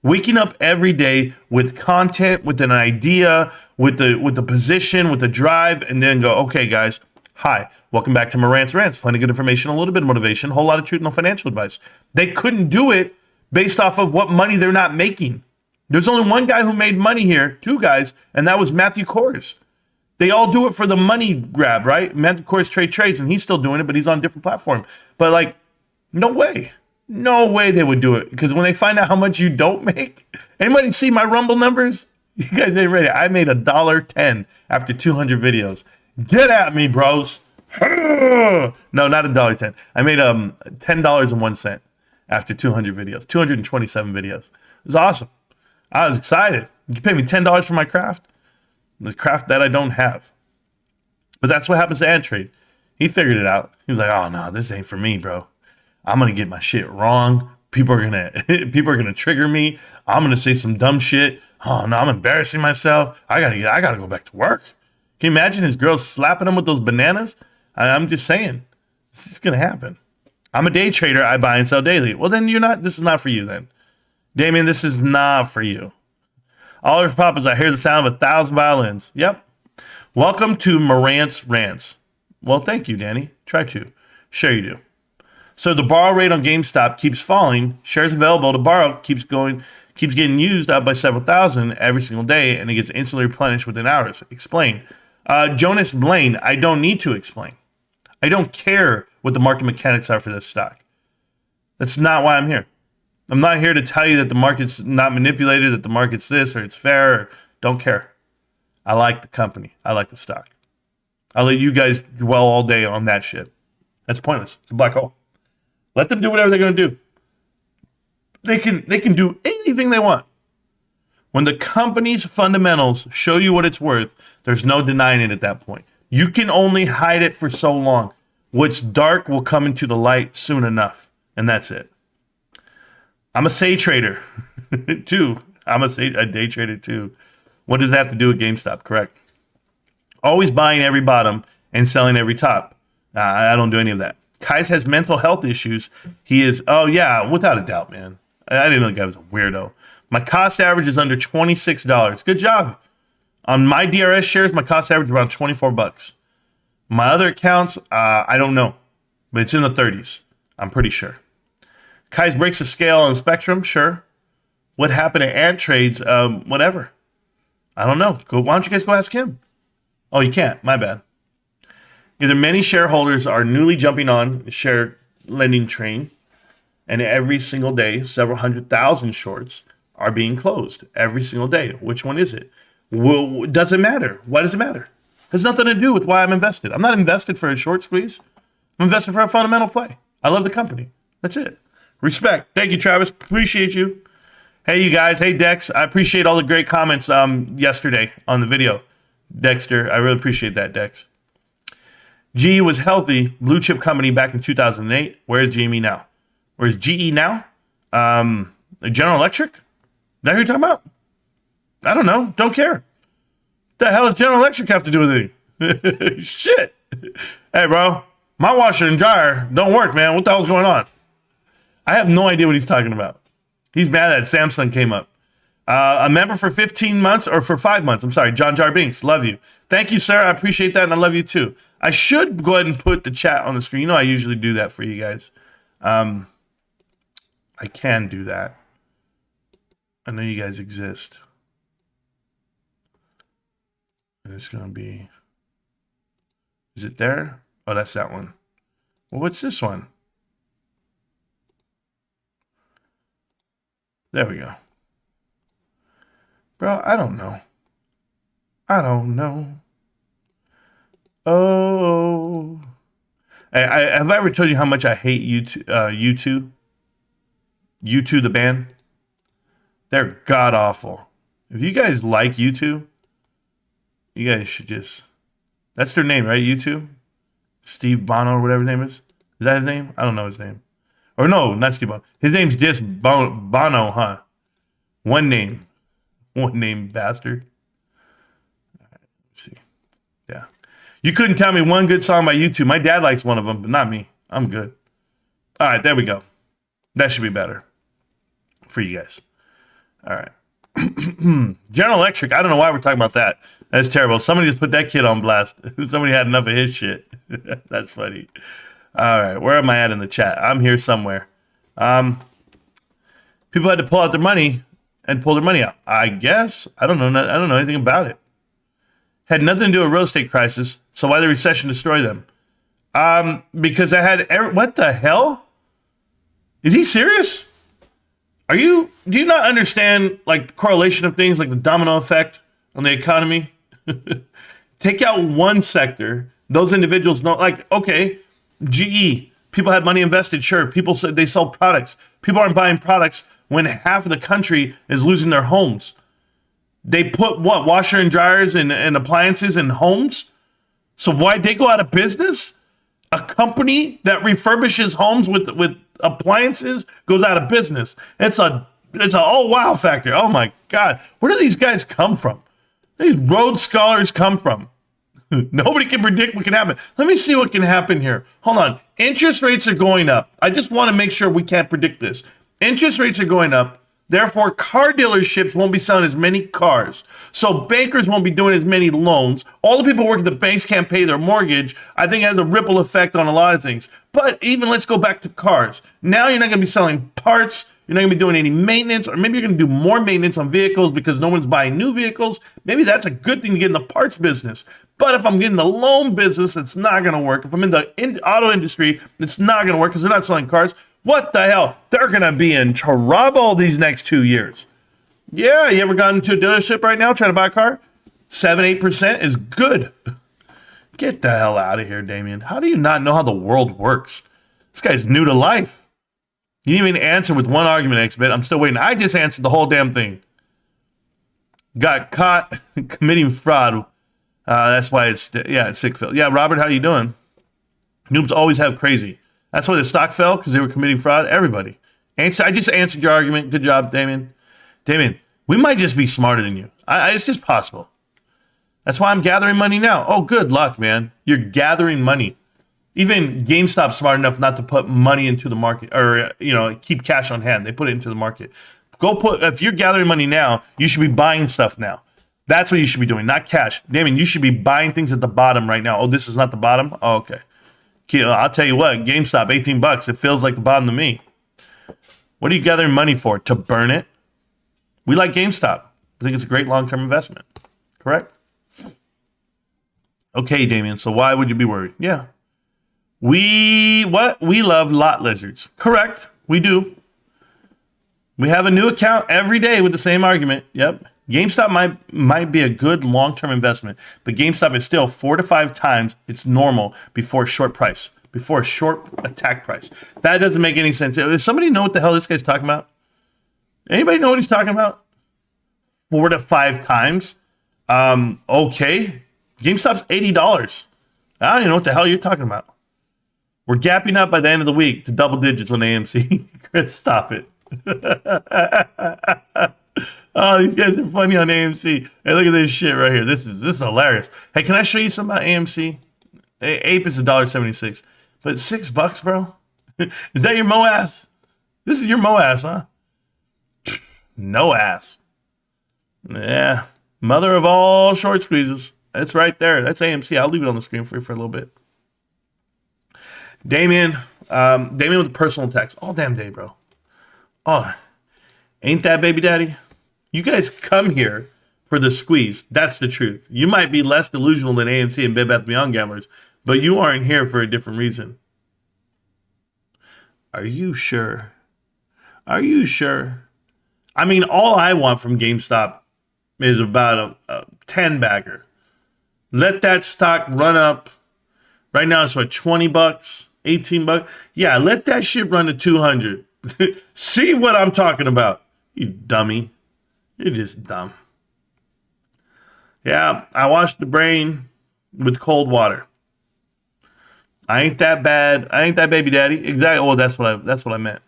Waking up every day with content, with an idea, with the position, with the drive, and then go, okay, guys, hi, welcome back to Marantz Rantz. Plenty of good information, a little bit of motivation, a whole lot of truth, no financial advice. They couldn't do it based off of what money they're not making. There's only one guy who made money here, 2 guys, and that was Matthew Kors. They all do it for the money grab, right? Matthew Kors trades, and he's still doing it, but he's on a different platform. But, like, no way. No way they would do it. Because when they find out how much you don't make, anybody see my Rumble numbers? You guys ain't ready. I made $1.10 after 200 videos. Get at me, bros. No, not $1.10. I made $10.01 after 200 videos, 227 videos. It was awesome. I was excited. You pay me $10 for my craft, the craft that I don't have. But that's what happens to Antrade. He figured it out. He was like, oh, no, this ain't for me, bro. I'm going to get my shit wrong. People are going to trigger me. I'm going to say some dumb shit. Oh, no, I'm embarrassing myself. I got to go back to work. Can you imagine his girls slapping him with those bananas? I'm just saying, this is going to happen. I'm a day trader. I buy and sell daily. Well, then this is not for you then. Damien, this is not for you. All over pop is I hear the sound of 1,000 violins. Yep. Welcome to Marantz Rantz. Well, thank you, Danny. Try to. Sure you do. So the borrow rate on GameStop keeps falling. Shares available to borrow keeps getting used up by several thousand every single day, and it gets instantly replenished within hours. Explain. Jonas Blaine, I don't need to explain. I don't care what the market mechanics are for this stock. That's not why I'm here. I'm not here to tell you that the market's not manipulated, that the market's this or it's fair. Or don't care. I like the company. I like the stock. I'll let you guys dwell all day on that shit. That's pointless. It's a black hole. Let them do whatever they're going to do. They can do anything they want. When the company's fundamentals show you what it's worth, there's no denying it at that point. You can only hide it for so long. What's dark will come into the light soon enough, and that's it. I'm a say trader, too. I'm a day trader, too. What does that have to do with GameStop? Correct. Always buying every bottom and selling every top. I don't do any of that. Kais has mental health issues. He is, oh, yeah, without a doubt, man. I didn't know the guy was a weirdo. My cost average is under $26. Good job. On my DRS shares, my cost average is around $24. My other accounts, I don't know, but it's in the 30s. I'm pretty sure. Kais breaks the scale on the spectrum, sure. What happened to Ant Trades? Whatever. I don't know. Why don't you guys go ask him? Oh, you can't. My bad. Either many shareholders are newly jumping on the share lending train, and every single day, several 100,000 shorts are being closed every single day. Which one is it? Well, does it matter? Why does it matter? It has nothing to do with why I'm invested. I'm not invested for a short squeeze. I'm invested for a fundamental play. I love the company. That's it. Respect. Thank you, Travis. Appreciate you. Hey, you guys. Hey, Dex. I appreciate all the great comments yesterday on the video. Dexter, I really appreciate that, Dex. GE was healthy, blue chip company back in 2008. Where's GME now? Where's GE now? General Electric? Is that who you're talking about? I don't know. Don't care. What the hell does General Electric have to do with it? Shit. Hey, bro. My washer and dryer don't work, man. What the hell's going on? I have no idea what he's talking about. He's mad that Samsung came up. A member for 15 months or for 5 months. I'm sorry. John Jarbinks. Love you. Thank you, sir. I appreciate that, and I love you, too. I should go ahead and put the chat on the screen. You know I usually do that for you guys. I can do that. I know you guys exist. And it's going to be... Is it there? Oh, that's that one. Well, what's this one? There we go. Bro, I don't know. I don't know. Oh. Have I ever told you how much I hate U2? U2, the band? They're god-awful. If you guys like U2, you guys should just... That's their name, right? U2? Steve Bono or whatever his name is? Is that his name? I don't know his name. Or no, not Steve Bono. His name's just Bono, huh? One name. One name, bastard. All right, let's see. Yeah. You couldn't tell me one good song by U2. My dad likes one of them, but not me. I'm good. All right, there we go. That should be better for you guys. All right. General Electric, I don't know why we're talking about that. That's terrible. Somebody just put that kid on blast. Somebody had enough of his shit. That's funny. All right, where am I at in the chat? I'm here somewhere. People had to pull out their money and pull their money out. I guess. I don't know. I don't know anything about it. Had nothing to do with real estate crisis. So why the recession destroy them? Because I had... What the hell? Is he serious? Do you not understand like the correlation of things, like the domino effect on the economy? Take out one sector, those individuals know, like, okay, GE, people had money invested, sure. People said they sell products. People aren't buying products when half of the country is losing their homes. They put what, washer and dryers and appliances in homes? So why'd they go out of business? A company that refurbishes homes with appliances goes out of business. It's a oh wow factor. Oh my God. Where do these guys come from? These Rhodes scholars come from. Nobody can predict what can happen. Let me see what can happen here. Hold on. Interest rates are going up. I just want to make sure we can't predict this. Interest rates are going up. Therefore, car dealerships won't be selling as many cars. So bankers won't be doing as many loans. All the people working at the banks can't pay their mortgage. I think it has a ripple effect on a lot of things. But even let's go back to cars. Now you're not going to be selling parts. You're not going to be doing any maintenance, or maybe you're going to do more maintenance on vehicles because no one's buying new vehicles. Maybe that's a good thing to get in the parts business. But if I'm getting the loan business, it's not going to work. If I'm in the auto industry, it's not going to work because they're not selling cars. What the hell? They're going to be in trouble these next 2 years. Yeah, you ever gone into a dealership right now trying to buy a car? 7-8% is good. Get the hell out of here, Damien. How do you not know how the world works? This guy's new to life. You didn't even answer with one argument, X-Bet. I'm still waiting. I just answered the whole damn thing. Got caught committing fraud. That's why it's sick, Phil. Yeah, Robert, how you doing? Noobs always have crazy. That's why the stock fell, because they were committing fraud. Everybody. I just answered your argument. Good job, Damien. Damien, we might just be smarter than you. It's just possible. That's why I'm gathering money now. Oh, good luck, man. You're gathering money. Even GameStop's smart enough not to put money into the market, or keep cash on hand. They put it into the market. If you're gathering money now, you should be buying stuff now. That's what you should be doing, not cash. Damien, you should be buying things at the bottom right now. Oh, this is not the bottom? Oh, okay. I'll tell you what, GameStop, $18. It feels like the bottom to me. What are you gathering money for? To burn it? We like GameStop. I think it's a great long-term investment. Correct? Okay, Damien, so why would you be worried? Yeah. We love lot lizards. Correct. We do. We have a new account every day with the same argument. Yep. GameStop might be a good long-term investment, but GameStop is still 4 to 5 times its normal before a short attack price. That doesn't make any sense. Does somebody know what the hell this guy's talking about? Anybody know what he's talking about? 4 to 5 times? Okay. GameStop's $80. I don't even know what the hell you're talking about. We're gapping up by the end of the week to double digits on AMC. Chris, stop it. Oh, these guys are funny on AMC. Hey, look at this shit right here. This is hilarious. Hey, can I show you something about AMC? Ape is $1.76, but $6, bro. Is that your MOAS? This is your MOAS, huh? No ass. Yeah, mother of all short squeezes. That's right there. That's AMC. I'll leave it on the screen for you for a little bit. Damien with the personal text all damn day, bro. Oh, ain't that baby daddy? You guys come here for the squeeze. That's the truth. You might be less delusional than AMC and Bed Bath & Beyond gamblers, but you aren't here for a different reason. Are you sure? Are you sure? I mean, all I want from GameStop is about a 10-bagger. Let that stock run up. Right now it's what, $20, $18? Yeah, let that shit run to 200. See what I'm talking about, you dummy. You're just dumb. Yeah, I washed the brain with cold water. I ain't that bad. I ain't that baby daddy. Exactly. Well, that's what I meant.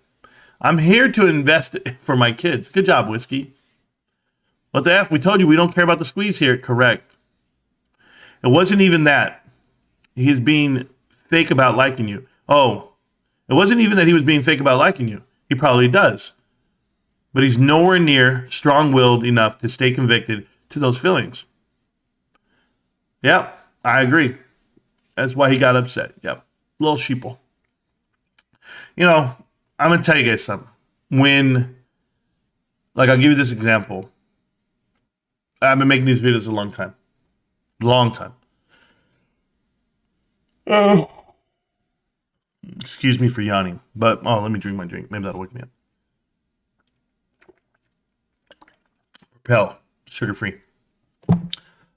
I'm here to invest for my kids. Good job, Whiskey. What the F? We told you we don't care about the squeeze here. Correct. It wasn't even that. He's being fake about liking you. Oh, it wasn't even that he was being fake about liking you. He probably does. But he's nowhere near strong-willed enough to stay convicted to those feelings. Yep, I agree. That's why he got upset. Yep, little sheeple. I'm going to tell you guys something. I'll give you this example. I've been making these videos a long time. Long time. Oh. Excuse me for yawning, but let me drink my drink. Maybe that'll wake me up. Propel, sugar-free.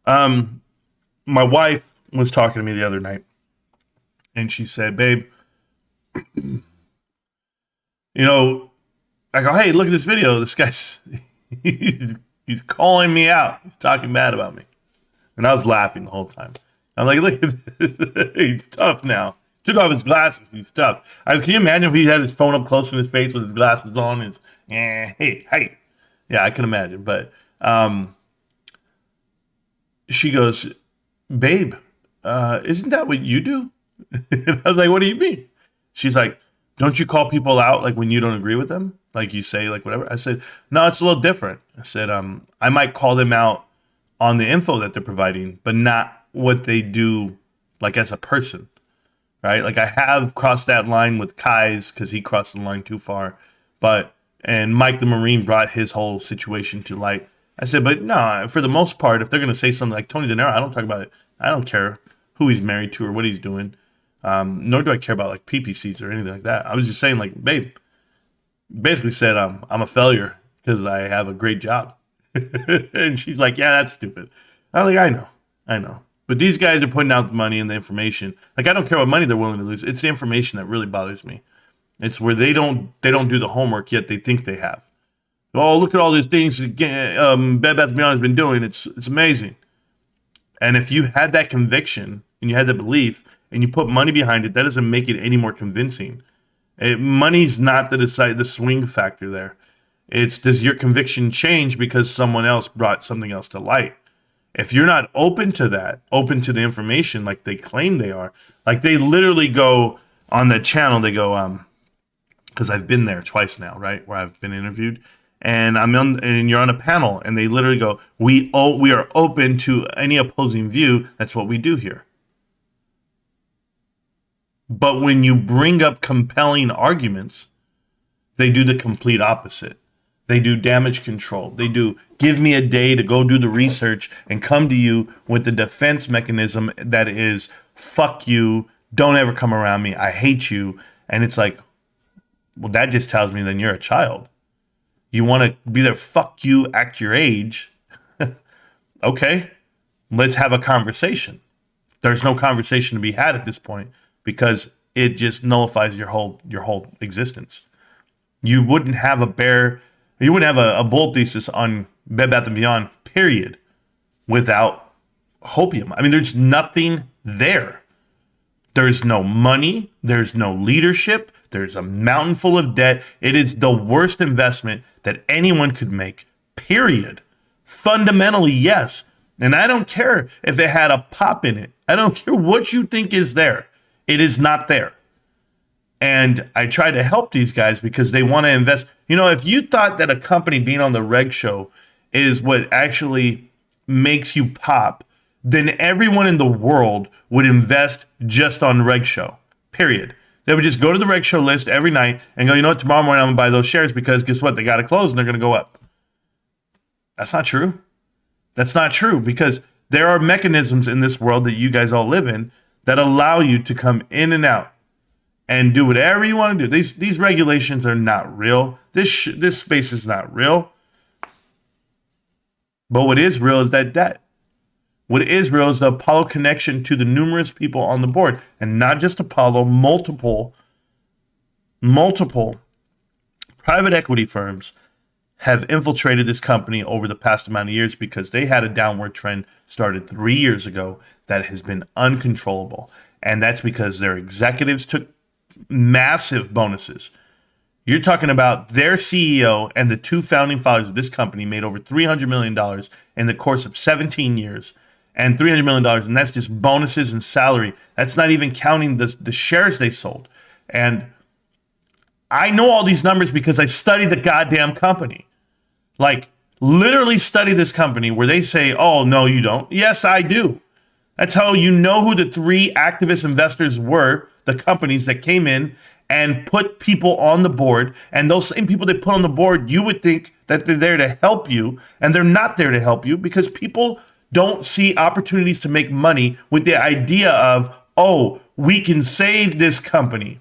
My wife was talking to me the other night, and she said, "Babe, I go, hey, look at this video. This guy's he's calling me out. He's talking bad about me," and I was laughing the whole time. I'm like, look at this. He's tough now. Took off his glasses. He's tough. Can you imagine if he had his phone up close to his face with his glasses on? Hey. Yeah, I can imagine. But she goes, "Babe, isn't that what you do?" And I was like, "What do you mean?" She's like, "Don't you call people out like when you don't agree with them?" like you say, like whatever. I said, no, it's a little different. I said, I might call them out on the info that they're providing, but not what they do, like as a person, right? Like I have crossed that line with Kai's because he crossed the line too far, and Mike the Marine brought his whole situation to light. I said, but no, for the most part, if they're going to say something like Tony De Niro, I don't talk about it. I don't care who he's married to or what he's doing. Nor do I care about like PPCs or anything like that. I was just saying, like, babe, basically said I'm a failure because I have a great job. And she's like, yeah, that's stupid. I'm like, I know. But these guys are putting out the money and the information. Like, I don't care what money they're willing to lose. It's the information that really bothers me. It's where they don't do the homework yet they think they have. Oh, look at all these things Bed Bath & Beyond has been doing. It's amazing. And if you had that conviction and you had the belief and you put money behind it, that doesn't make it any more convincing. Money's not the swing factor there. It's, does your conviction change because someone else brought something else to light? If you're not open to that, open to the information like they claim they are, like they literally go on the channel, they go, because I've been there twice now, right, where I've been interviewed, and and you're on a panel, and they literally go, we are open to any opposing view. That's what we do here. But when you bring up compelling arguments, they do the complete opposite. They do damage control. They do give me a day to go do the research and come to you with the defense mechanism that is, fuck you, don't ever come around me, I hate you. And it's like, well, that just tells me then you're a child. You want to be there, fuck you, act your age. Okay, let's have a conversation. There's no conversation to be had at this point because it just nullifies your whole existence. You wouldn't have a bull thesis on Bed Bath & Beyond, period, without hopium. I mean, there's nothing there. There's no money. There's no leadership. There's a mountain full of debt. It is the worst investment that anyone could make, period. Fundamentally, yes. And I don't care if it had a pop in it. I don't care what you think is there. It is not there. And I try to help these guys because they want to invest. You know, if you thought that a company being on the reg show is what actually makes you pop, then everyone in the world would invest just on reg show, period. They would just go to the reg show list every night and go, you know what, tomorrow morning I'm going to buy those shares because guess what? They got to close and they're going to go up. That's not true. That's not true because there are mechanisms in this world that you guys all live in that allow you to come in and out and do whatever you want to do. These regulations are not real. This space is not real. But what is real is that debt. What is real is the Apollo connection to the numerous people on the board, and not just Apollo, multiple private equity firms have infiltrated this company over the past amount of years because they had a downward trend started 3 years ago that has been uncontrollable. And that's because their executives took massive bonuses. You're talking about their CEO and the two founding fathers of this company made over $300 million in the course of 17 years. And $300 million, and that's just bonuses and salary. That's not even counting the shares they sold. And I know all these numbers because I studied the goddamn company. Like, literally study this company where they say, oh, no, you don't. Yes, I do. That's how you know who the three activist investors were, the companies that came in and put people on the board. And those same people they put on the board, you would think that they're there to help you, and they're not there to help you because people don't see opportunities to make money with the idea of, oh, we can save this company.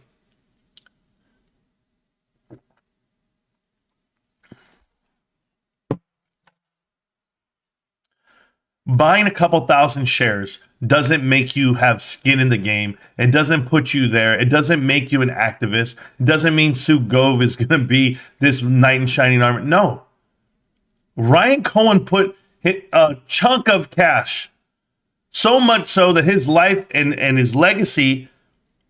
Buying a couple thousand shares doesn't make you have skin in the game. It doesn't put you there. It doesn't make you an activist. It doesn't mean Sue Gove is going to be this knight in shining armor. No. Ryan Cohen put a chunk of cash, so much so that his life and his legacy,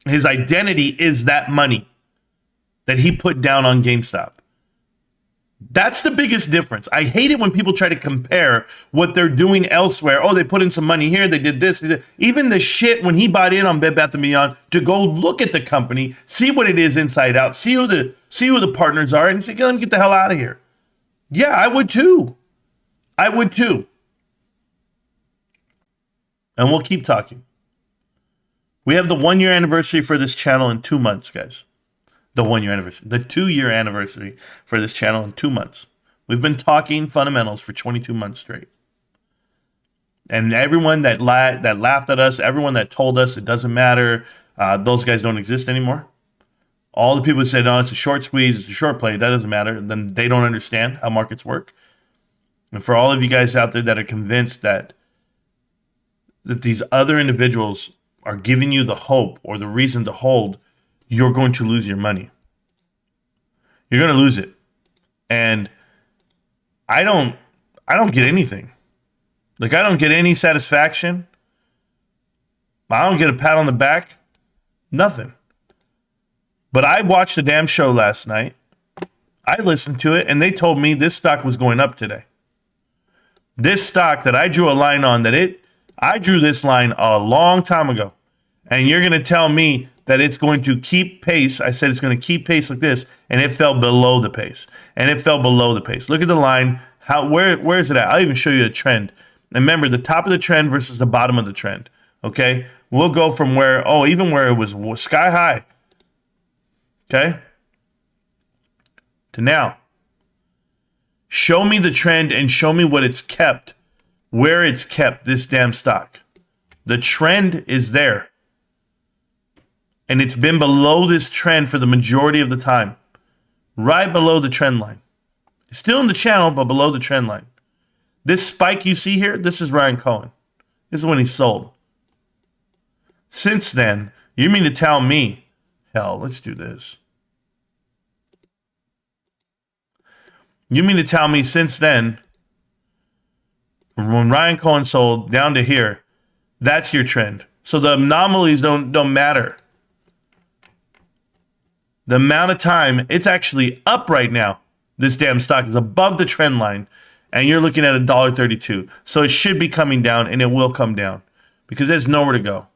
his identity is that money that he put down on GameStop. That's the biggest difference. I hate it when people try to compare what they're doing elsewhere. Oh, they put in some money here. They did this. They did. Even the shit when he bought in on Bed Bath & Beyond to go look at the company, see what it is inside out, see who the partners are, and say, let me get the hell out of here. Yeah, I would too. I would too. And we'll keep talking. We have the 1-year anniversary for this channel in 2 months, guys. The 1-year anniversary. The 2-year anniversary for this channel in 2 months. We've been talking fundamentals for 22 months straight. And everyone that laughed at us, everyone that told us it doesn't matter, those guys don't exist anymore. All the people who said, no, it's a short squeeze, it's a short play, that doesn't matter, then they don't understand how markets work. And for all of you guys out there that are convinced that these other individuals are giving you the hope or the reason to hold, you're going to lose your money. You're going to lose it. And I don't get anything. Like, I don't get any satisfaction. I don't get a pat on the back. Nothing. But I watched the damn show last night. I listened to it, and they told me this stock was going up today. This stock that I drew a line on, I drew this line a long time ago. And you're going to tell me that it's going to keep pace. I said it's going to keep pace like this, and it fell below the pace. And it fell below the pace. Look at the line. Where is it at? I'll even show you the trend. And remember, the top of the trend versus the bottom of the trend. Okay? We'll go from even where it was sky high. Okay? To now. Show me the trend and show me what it's kept. Where it's kept, this damn stock. The trend is there. And it's been below this trend for the majority of the time. Right below the trend line. It's still in the channel, but below the trend line. This spike you see here, this is Ryan Cohen. This is when he sold. Since then, you mean to tell me, hell, let's do this. You mean to tell me since then, from when Ryan Cohen sold down to here, that's your trend. So the anomalies don't matter. The amount of time, it's actually up right now. This damn stock is above the trend line, and you're looking at $1.32. So it should be coming down, and it will come down because there's nowhere to go.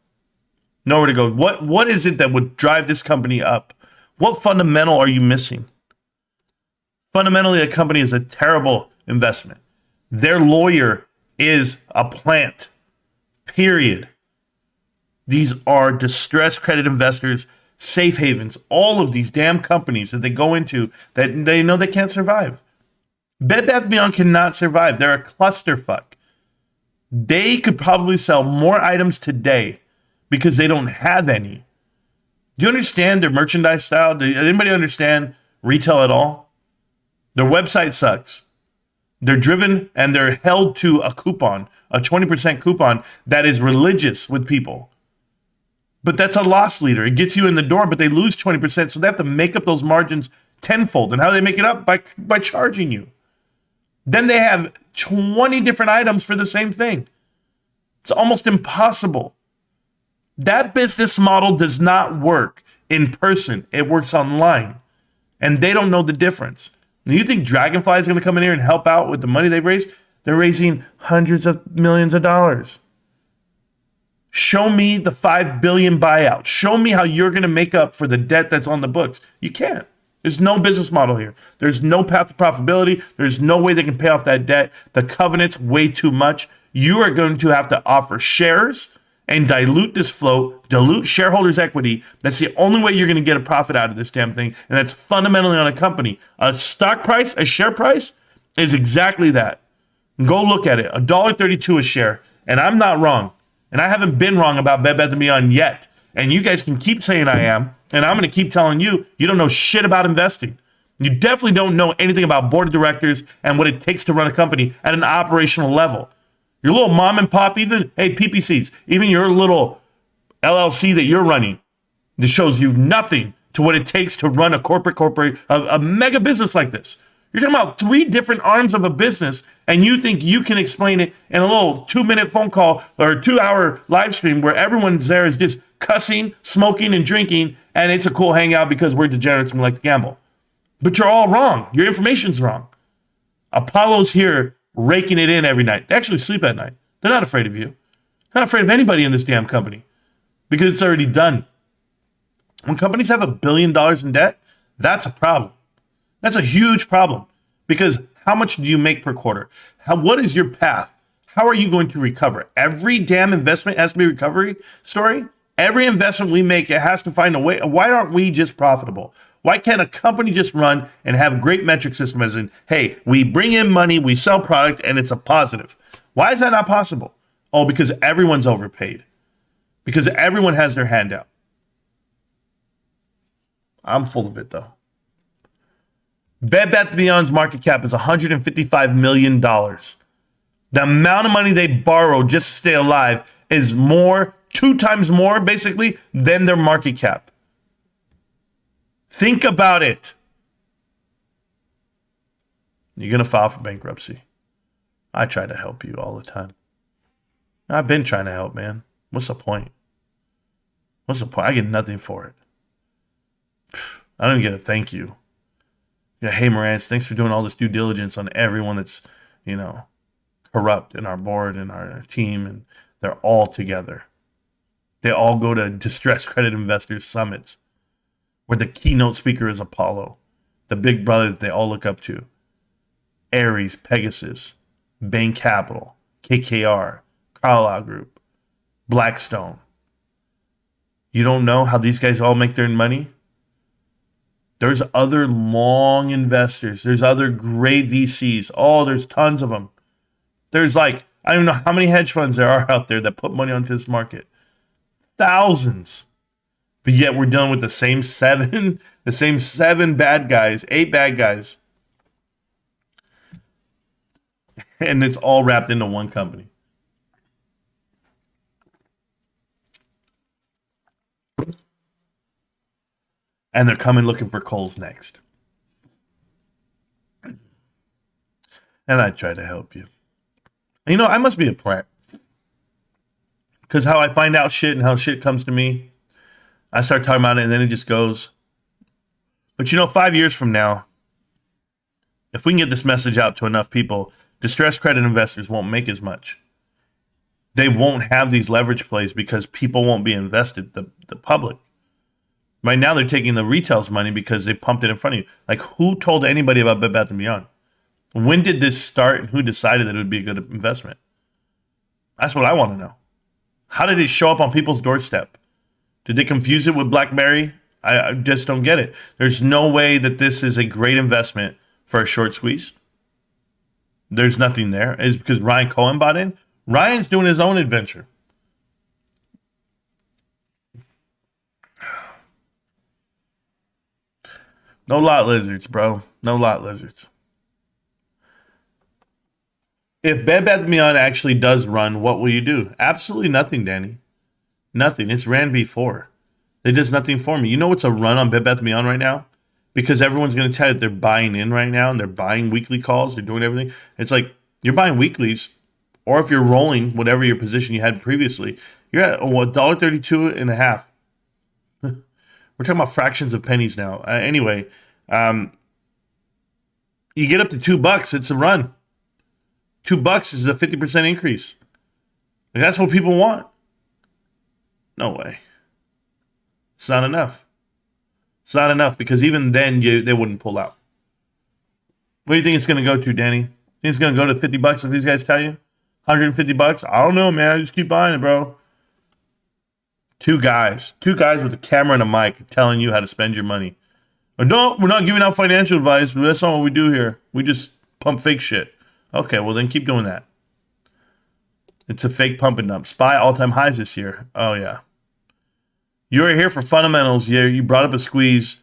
Nowhere to go. What is it that would drive this company up? What fundamental are you missing? Fundamentally, the company is a terrible investment. Their lawyer is a plant. Period. These are distressed credit investors, safe havens, all of these damn companies that they go into that they know they can't survive. Bed Bath & Beyond cannot survive. They're a clusterfuck. They could probably sell more items today because they don't have any. Do you understand their merchandise style? Does anybody understand retail at all? Their website sucks. They're driven and they're held to a coupon, a 20% coupon that is religious with people. But that's a loss leader. It gets you in the door, but they lose 20%, so they have to make up those margins tenfold. And how do they make it up? By charging you. Then they have 20 different items for the same thing. It's almost impossible. That business model does not work in person. It works online. And they don't know the difference. Do you think Dragonfly is going to come in here and help out with the money they've raised? They're raising hundreds of millions of dollars. Show me the $5 billion buyout. Show me how you're going to make up for the debt that's on the books. You can't. There's no business model here. There's no path to profitability. There's no way they can pay off that debt. The covenant's way too much. You are going to have to offer shares and dilute this float, dilute shareholders' equity. That's the only way you're going to get a profit out of this damn thing. And that's fundamentally on a company. A stock price, a share price is exactly that. Go look at it. $1.32 a share. And I'm not wrong. And I haven't been wrong about Bed Bath & Beyond yet. And you guys can keep saying I am. And I'm going to keep telling you, you don't know shit about investing. You definitely don't know anything about board of directors and what it takes to run a company at an operational level. Your little mom and pop, even, hey, PPCs, even your little LLC that you're running, that shows you nothing to what it takes to run a mega business like this. You're talking about 3 different arms of a business, and you think you can explain it in a little 2-minute phone call or 2-hour live stream where everyone's there is just cussing, smoking, and drinking, and it's a cool hangout because we're degenerates and we like to gamble. But you're all wrong. Your information's wrong. Apollo's here raking it in every night. They actually sleep at night. They're not afraid of you. They're not afraid of anybody in this damn company because it's already done. When companies have $1 billion in debt, that's a problem. That's a huge problem because how much do you make per quarter? What is your path? How are you going to recover? Every damn investment has to be a recovery story. Every investment we make, it has to find a way. Why aren't we just profitable? Why can't a company just run and have a great metric system as in, hey, we bring in money, we sell product, and it's a positive? Why is that not possible? Oh, because everyone's overpaid. Because everyone has their hand out. I'm full of it, though. Bed Bath & Beyond's market cap is $155 million. The amount of money they borrow just to stay alive is more, 2 times more, basically, than their market cap. Think about it. You're going to file for bankruptcy. I try to help you all the time. I've been trying to help, man. What's the point? What's the point? I get nothing for it. I don't even get a thank you. Yeah, hey, Marantz, thanks for doing all this due diligence on everyone that's, corrupt in our board and our team, and they're all together. They all go to distressed credit investors summits where the keynote speaker is Apollo, the big brother that they all look up to. Ares, Pegasus, Bain Capital, KKR, Carlyle Group, Blackstone. You don't know how these guys all make their money? There's other long investors. There's other great VCs. Oh, there's tons of them. There's I don't know how many hedge funds there are out there that put money onto this market. Thousands. But yet we're dealing with the same seven bad guys, 8 bad guys. And it's all wrapped into one company. And they're coming looking for coals next. And I try to help you. And I must be a plant. Because how I find out shit and how shit comes to me, I start talking about it and then it just goes. But 5 years from now, if we can get this message out to enough people, distressed credit investors won't make as much. They won't have these leverage plays because people won't be invested, the public. Right now, they're taking the retail's money because they pumped it in front of you. Who told anybody about Bed Bath & Beyond? When did this start and who decided that it would be a good investment? That's what I want to know. How did it show up on people's doorstep? Did they confuse it with BlackBerry? I just don't get it. There's no way that this is a great investment for a short squeeze. There's nothing there. It's because Ryan Cohen bought in. Ryan's doing his own adventure. No lot lizards, bro. No lot lizards. If Bed Bath & Beyond actually does run, what will you do? Absolutely nothing, Danny. Nothing. It's ran before. It does nothing for me. You know what's a run on Bed Bath & Beyond right now? Because everyone's going to tell you they're buying in right now and they're buying weekly calls. They're doing everything. It's you're buying weeklies, or if you're rolling whatever your position you had previously, you're at $1.32 and a half. We're talking about fractions of pennies now. Anyway, you get up to $2, it's a run. $2 is a 50% increase. That's what people want. No way. It's not enough. It's not enough because even then they wouldn't pull out. What do you think it's going to go to, Danny? Think it's going to go to $50 if these guys tell you? $150? I don't know, man. I just keep buying it, bro. Two guys with a camera and a mic telling you how to spend your money. No, we're not giving out financial advice. That's not what we do here. We just pump fake shit. Okay, well then keep doing that. It's a fake pump and dump. SPY all-time highs this year. Oh yeah. You're here for fundamentals. Yeah, you brought up a squeeze.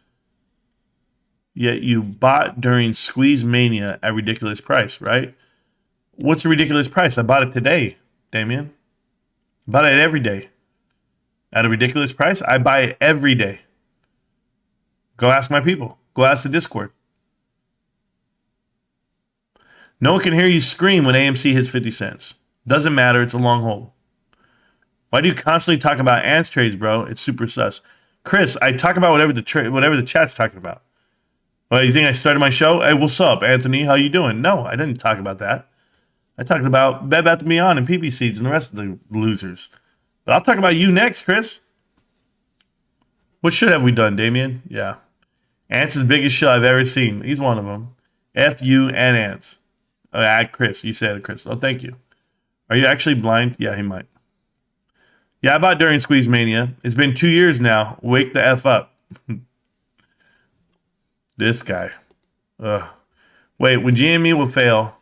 Yet you bought during squeeze mania at ridiculous price, right? What's a ridiculous price? I bought it today, Damien. Bought it every day. At a ridiculous price, I buy it every day. Go ask my people. Go ask the Discord. No one can hear you scream when AMC hits 50 cents. Doesn't matter. It's a long hold. Why do you constantly talk about ants trades, bro? It's super sus. Chris, I talk about whatever the chat's talking about. Oh, you think I started my show? Hey, what's up, Anthony? How you doing? No, I didn't talk about that. I talked about Bed Bath & Beyond and PP Seeds and the rest of the losers. But I'll talk about you next, Chris. What shit have we done, Damien? Yeah. Ants is the biggest show I've ever seen. He's one of them. F you and Ants. Chris. You said it, Chris. Oh, thank you. Are you actually blind? Yeah, he might. Yeah, I bought during Squeeze Mania. It's been 2 years now. Wake the F up. This guy. Ugh. Wait, when GME will fall?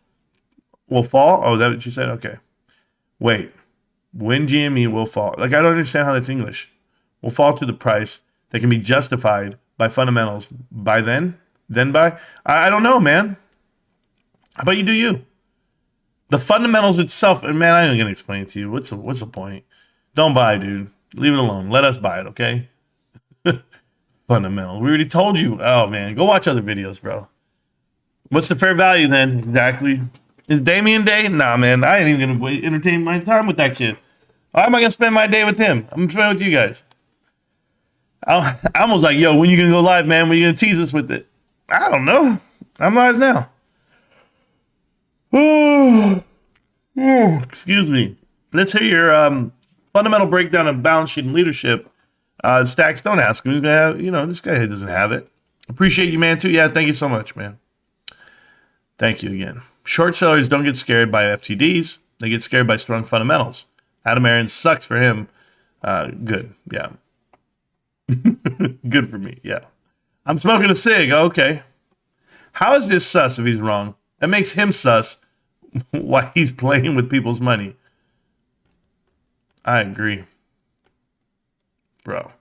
Oh, is that what you said? Okay. Wait. When GME will fall. Like, I don't understand how that's English. Will fall to the price that can be justified by fundamentals. By then? Then by? I don't know, man. How about you do you? The fundamentals itself, and man, I ain't going to explain it to you. What's the point? Don't buy, dude. Leave it alone. Let us buy it, okay? Fundamental. We already told you. Oh, man. Go watch other videos, bro. What's the fair value then? Exactly. Is Damien Day? Nah, man. I ain't even going to entertain my time with that kid. How am I going to spend my day with him? I'm going to spend it with you guys. I was like, yo, when you going to go live, man? When you going to tease us with it? I don't know. I'm live now. Oh, excuse me. Let's hear your fundamental breakdown of balance sheet and leadership. Stacks, don't ask me. This guy doesn't have it. Appreciate you, man, too. Yeah, thank you so much, man. Thank you again. Short sellers don't get scared by FTDs. They get scared by strong fundamentals. Adam Aaron sucks for him. Good. Yeah. Good for me. Yeah. I'm smoking a cig. Okay. How is this sus if he's wrong? That makes him sus why he's playing with people's money. I agree. Bro.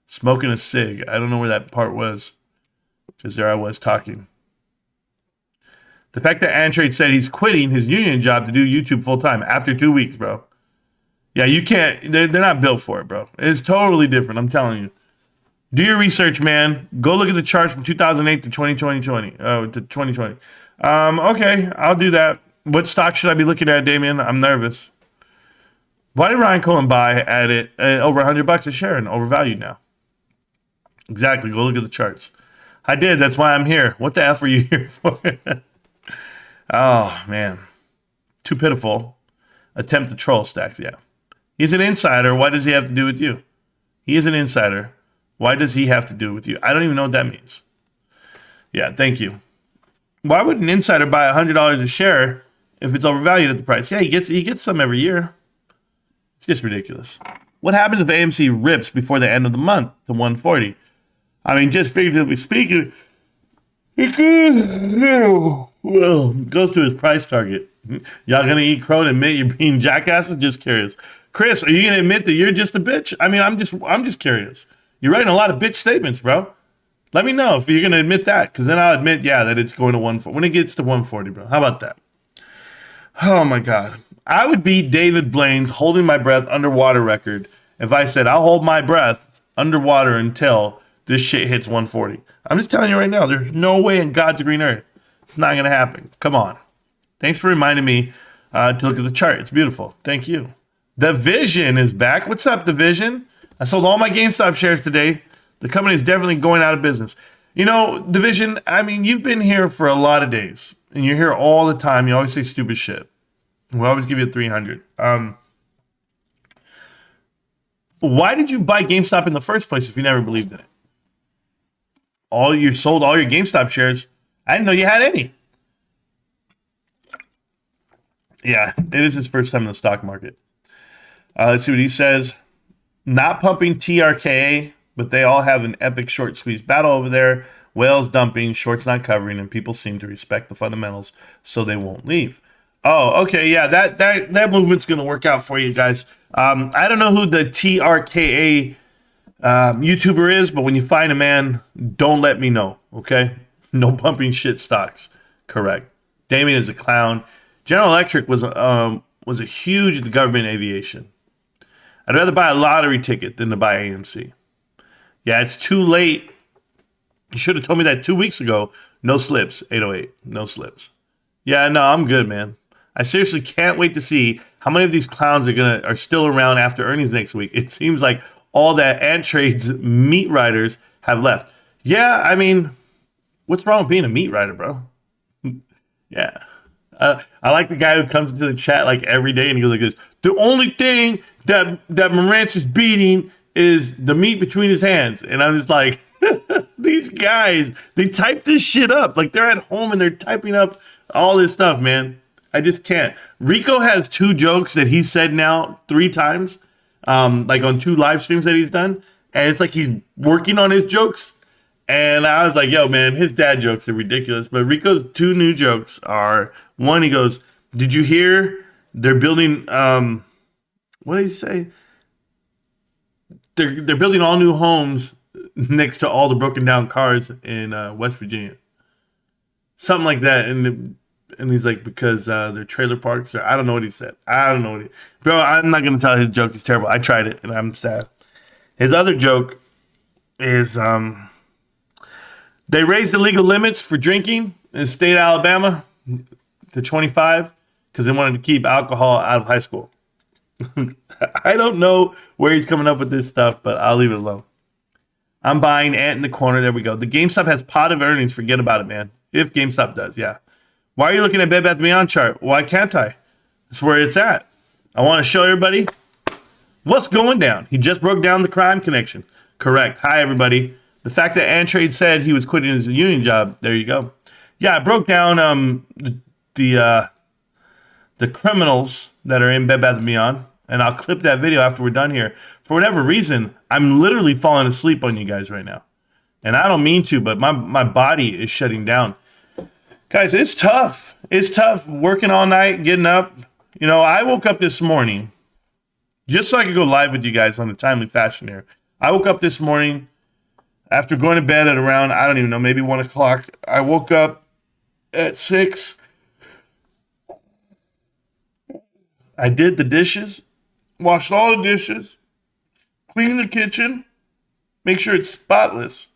Smoking a cig. I don't know where that part was. Because there I was talking. The fact that Antrade said he's quitting his union job to do YouTube full time after 2 weeks, bro. Yeah, you can't. They're not built for it, bro. It's totally different. I'm telling you. Do your research, man. Go look at the charts from 2008 to 2020. To 2020. Okay, I'll do that. What stock should I be looking at, Damien? I'm nervous. Why did Ryan Cohen buy at it over $100 a share and overvalued now? Exactly. Go look at the charts. I did. That's why I'm here. What the F are you here for? Oh, man. Too pitiful. Attempt to troll Stacks, yeah. He's an insider. Why does he have to do with you? He is an insider. Why does he have to do with you? I don't even know what that means. Yeah, thank you. Why would an insider buy $100 a share if it's overvalued at the price? Yeah, he gets some every year. It's just ridiculous. What happens if AMC rips before the end of the month to 140? I mean, just figuratively speaking, it goes to his price target. Y'all gonna eat crow and admit you're being jackasses? Just curious. Chris, are you gonna admit that you're just a bitch? I mean, I'm just curious. You're writing a lot of bitch statements, bro. Let me know if you're gonna admit that, because then I'll admit, yeah, that it's going to 140 when it gets to 140, bro. How about that? Oh my God, I would beat David Blaine's holding my breath underwater record if I said I'll hold my breath underwater until this shit hits 140. I'm just telling you right now, there's no way in God's green earth it's not gonna happen. Come on. Thanks for reminding me to look at the chart. It's beautiful. Thank you. The Vision is back. What's up, The Vision? I sold all my GameStop shares today. The company is definitely going out of business. You know, The Vision, I mean, you've been here for a lot of days, and you're here all the time. You always say stupid shit. We always give you a 300. Why did you buy GameStop in the first place if you never believed in it? You sold all your GameStop shares. I didn't know you had any. Yeah, it is his first time in the stock market. Let's see what he says. Not pumping TRKA, but they all have an epic short squeeze battle over there. Whales dumping, shorts not covering, and people seem to respect the fundamentals, so they won't leave. Oh, okay, yeah, that movement's going to work out for you guys. I don't know who the TRKA YouTuber is, but when you find a man, don't let me know, okay? No pumping shit stocks. Correct. Damien is a clown. General Electric was a huge government aviation. I'd rather buy a lottery ticket than to buy AMC. Yeah, it's too late. You should have told me that 2 weeks ago. No slips, 808. No slips. Yeah, no, I'm good, man. I seriously can't wait to see how many of these clowns are still around after earnings next week. It seems like all that Antrade's meat riders have left. Yeah, I mean, What's wrong with being a meat writer, bro? Yeah. I like the guy who comes into the chat like every day and he goes like this. The only thing that Marantz is beating is the meat between his hands. And I'm just like, these guys, they type this shit up. Like they're at home and they're typing up all this stuff, man. I just can't. Rico has 2 jokes that he said now 3 times, like on 2 live streams that he's done. And it's like he's working on his jokes. And I was like, yo, man, his dad jokes are ridiculous. But Rico's 2 new jokes are, one, he goes, did you hear they're building, what did he say? They're building all new homes next to all the broken down cars in West Virginia. Something like that. And he's like, because they're trailer parks. Or I don't know what he said. Bro, I'm not going to tell his joke. It's terrible. I tried it and I'm sad. His other joke is, they raised the legal limits for drinking in the state of Alabama to 25 because they wanted to keep alcohol out of high school. I don't know where he's coming up with this stuff, but I'll leave it alone. I'm buying Ant in the corner. There we go. The GameStop has positive earnings. Forget about it, man. If GameStop does, yeah. Why are you looking at Bed Bath & Beyond chart? Why can't I? That's where it's at. I want to show everybody what's going down. He just broke down the crime connection. Correct. Hi, everybody. The fact that Antrade said he was quitting his union job. There you go. Yeah, I broke down the criminals that are in Bed Bath & Beyond, and I'll clip that video after we're done here. For whatever reason, I'm literally falling asleep on you guys right now. And I don't mean to, but my body is shutting down. Guys, it's tough. It's tough working all night, getting up. You know, I woke up this morning just so I could go live with you guys on a timely fashion here. I woke up this morning after going to bed at around, I don't even know, maybe 1 o'clock. I woke up at 6. I did the dishes, washed all the dishes, cleaned the kitchen, make sure it's spotless.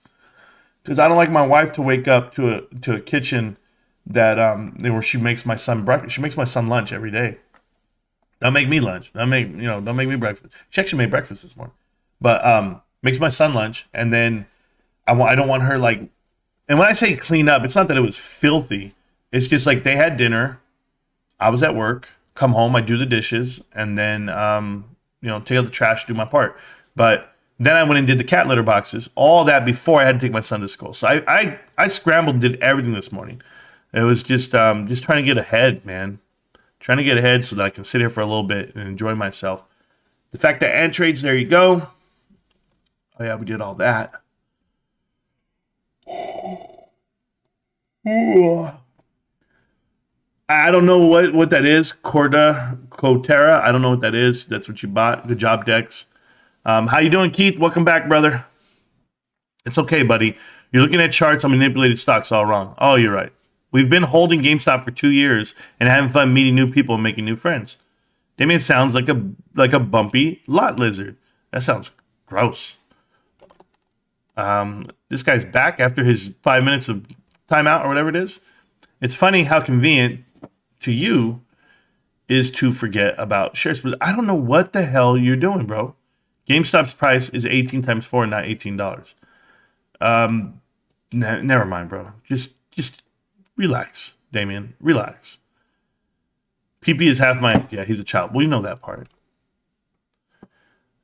Because I don't like my wife to wake up to a kitchen that where she makes my son breakfast. She makes my son lunch every day. Don't make me lunch. Don't make me breakfast. She actually made breakfast this morning. But makes my son lunch, and then I don't want her like, and when I say clean up, it's not that it was filthy. It's just like they had dinner. I was at work, come home, I do the dishes, and then, take out the trash, do my part. But then I went and did the cat litter boxes, all that before I had to take my son to school. So I scrambled and did everything this morning. It was just trying to get ahead, man. Trying to get ahead so that I can sit here for a little bit and enjoy myself. The fact that Antrade's, there you go. Oh yeah, we did all that. I don't know what that is. Cotera. I don't know what that is. That's what you bought. Good job, Dex. How you doing, Keith? Welcome back, brother. It's okay, buddy. You're looking at charts on manipulated stocks all wrong. Oh, you're right. We've been holding GameStop for 2 years and having fun meeting new people and making new friends. Damien sounds like a bumpy lot lizard. That sounds gross. This guy's back after his 5 minutes of timeout or whatever it is. It's funny how convenient to you is to forget about shares. But I don't know what the hell you're doing, bro. GameStop's price is 18 times 4, not $18. Never mind, bro. Just relax, Damien. Relax. PP is half my... Yeah, he's a child. Well, you know that part.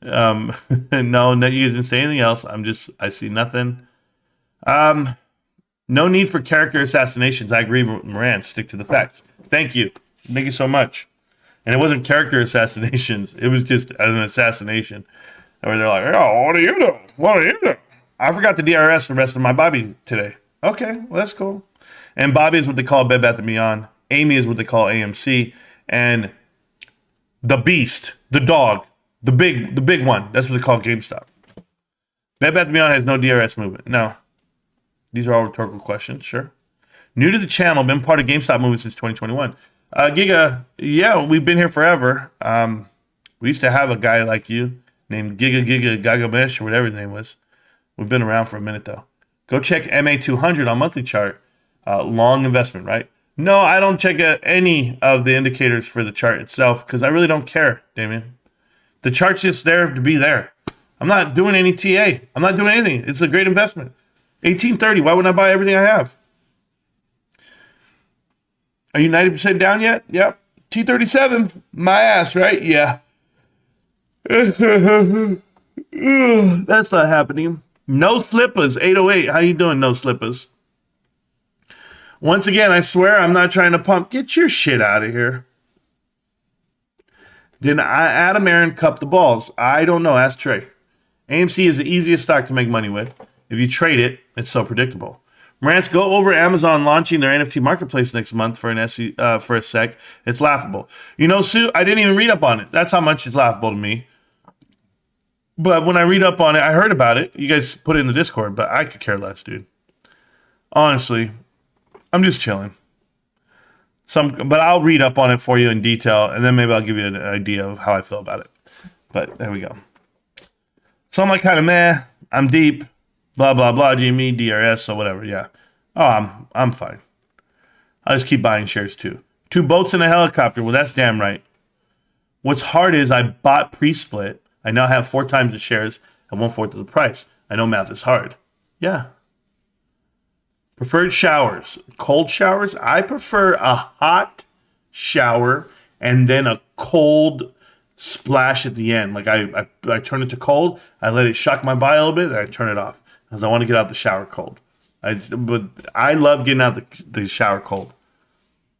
No, you guys didn't say anything else. I see nothing. No need for character assassinations. I agree with Marantz. Stick to the facts. Thank you so much. And it wasn't character assassinations. It was just an assassination. Where they're like, oh, what are you doing? What are you doing? I forgot the DRS the rest of my Bobby today. Okay, well, that's cool. And Bobby is what they call Bed Bath & Beyond. Amy is what they call AMC. And the beast, the dog, the big one, that's what they call GameStop. Bed Bath & Beyond has no DRS movement. No. These are all rhetorical questions, sure. New to the channel, been part of GameStop movement since 2021. Giga, yeah, we've been here forever. We used to have a guy like you named Giga Gagamesh or whatever his name was. We've been around for a minute, though. Go check MA200 on monthly chart. Long investment, right? No, I don't check any of the indicators for the chart itself because I really don't care, Damien. The chart's just there to be there. I'm not doing any TA. I'm not doing anything. It's a great investment. 1830, why wouldn't I buy everything I have? Are you 90% down yet? Yep. T37, my ass, right? Yeah. That's not happening. No slippers, 808. How you doing, no slippers? Once again, I swear I'm not trying to pump. Get your shit out of here. Did Adam Aaron cup the balls? I don't know. Ask Trey. AMC is the easiest stock to make money with. If you trade it, it's so predictable. Marantz, go over Amazon launching their NFT marketplace next month for for a sec. It's laughable. You know, Sue, I didn't even read up on it. That's how much it's laughable to me. But when I read up on it, I heard about it. You guys put it in the Discord, but I could care less, dude. Honestly, I'm just chilling. But I'll read up on it for you in detail, and then maybe I'll give you an idea of how I feel about it. But there we go. So I'm like kind of meh. I'm deep. Blah blah blah. GME, DRS, or whatever. Yeah. Oh, I'm fine. I'll just keep buying shares too. 2 boats and a helicopter. Well, that's damn right. What's hard is I bought pre-split. I now have 4 times the shares at 1/4 of the price. I know math is hard. Yeah. Preferred showers. Cold showers. I prefer a hot shower and then a cold splash at the end. Like I turn it to cold. I let it shock my body a little bit. And I turn it off because I want to get out the shower cold. But I love getting out the shower cold.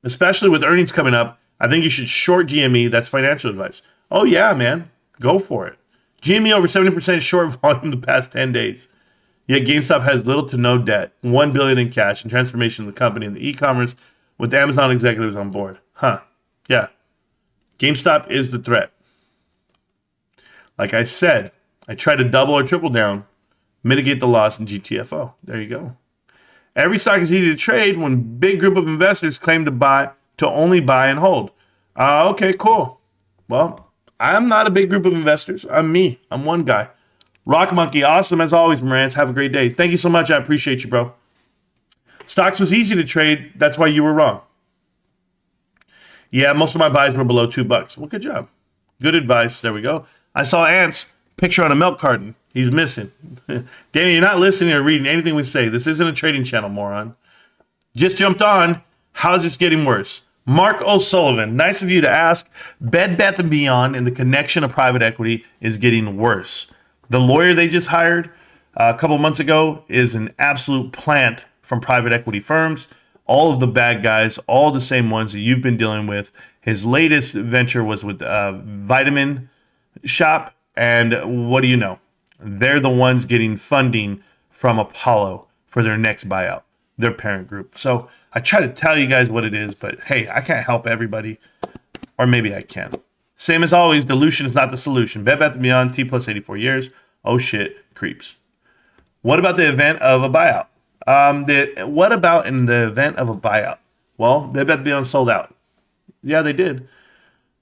Especially with earnings coming up. I think you should short GME. That's financial advice. Oh, yeah, man. Go for it. GME over 70% short volume the past 10 days. Yet GameStop has little to no debt, $1 billion in cash, and transformation of the company in the e-commerce with Amazon executives on board. Huh. Yeah. GameStop is the threat. Like I said, I try to double or triple down, mitigate the loss in GTFO. There you go. Every stock is easy to trade when big group of investors claim to only buy and hold. Okay, cool. Well, I'm not a big group of investors. I'm me. I'm one guy. Rock Monkey, awesome as always, Marantz. Have a great day. Thank you so much. I appreciate you, bro. Stocks was easy to trade. That's why you were wrong. Yeah, most of my buys were below $2. Well, good job. Good advice. There we go. I saw Ant's picture on a milk carton. He's missing. Danny, you're not listening or reading anything we say. This isn't a trading channel, moron. Just jumped on. How's this getting worse? Mark O'Sullivan, nice of you to ask. Bed Bath & Beyond and the connection of private equity is getting worse. The lawyer they just hired a couple months ago is an absolute plant from private equity firms. All of the bad guys, all the same ones that you've been dealing with. His latest venture was with Vitamin Shop. And what do you know? They're the ones getting funding from Apollo for their next buyout, their parent group. So I try to tell you guys what it is, but hey, I can't help everybody. Or maybe I can. Same as always, dilution is not the solution. Bed Bath & Beyond, T plus 84 years. Oh shit, creeps. What about the event of a buyout? What about in the event of a buyout? Well, Bed Bath & Beyond sold out. Yeah, they did.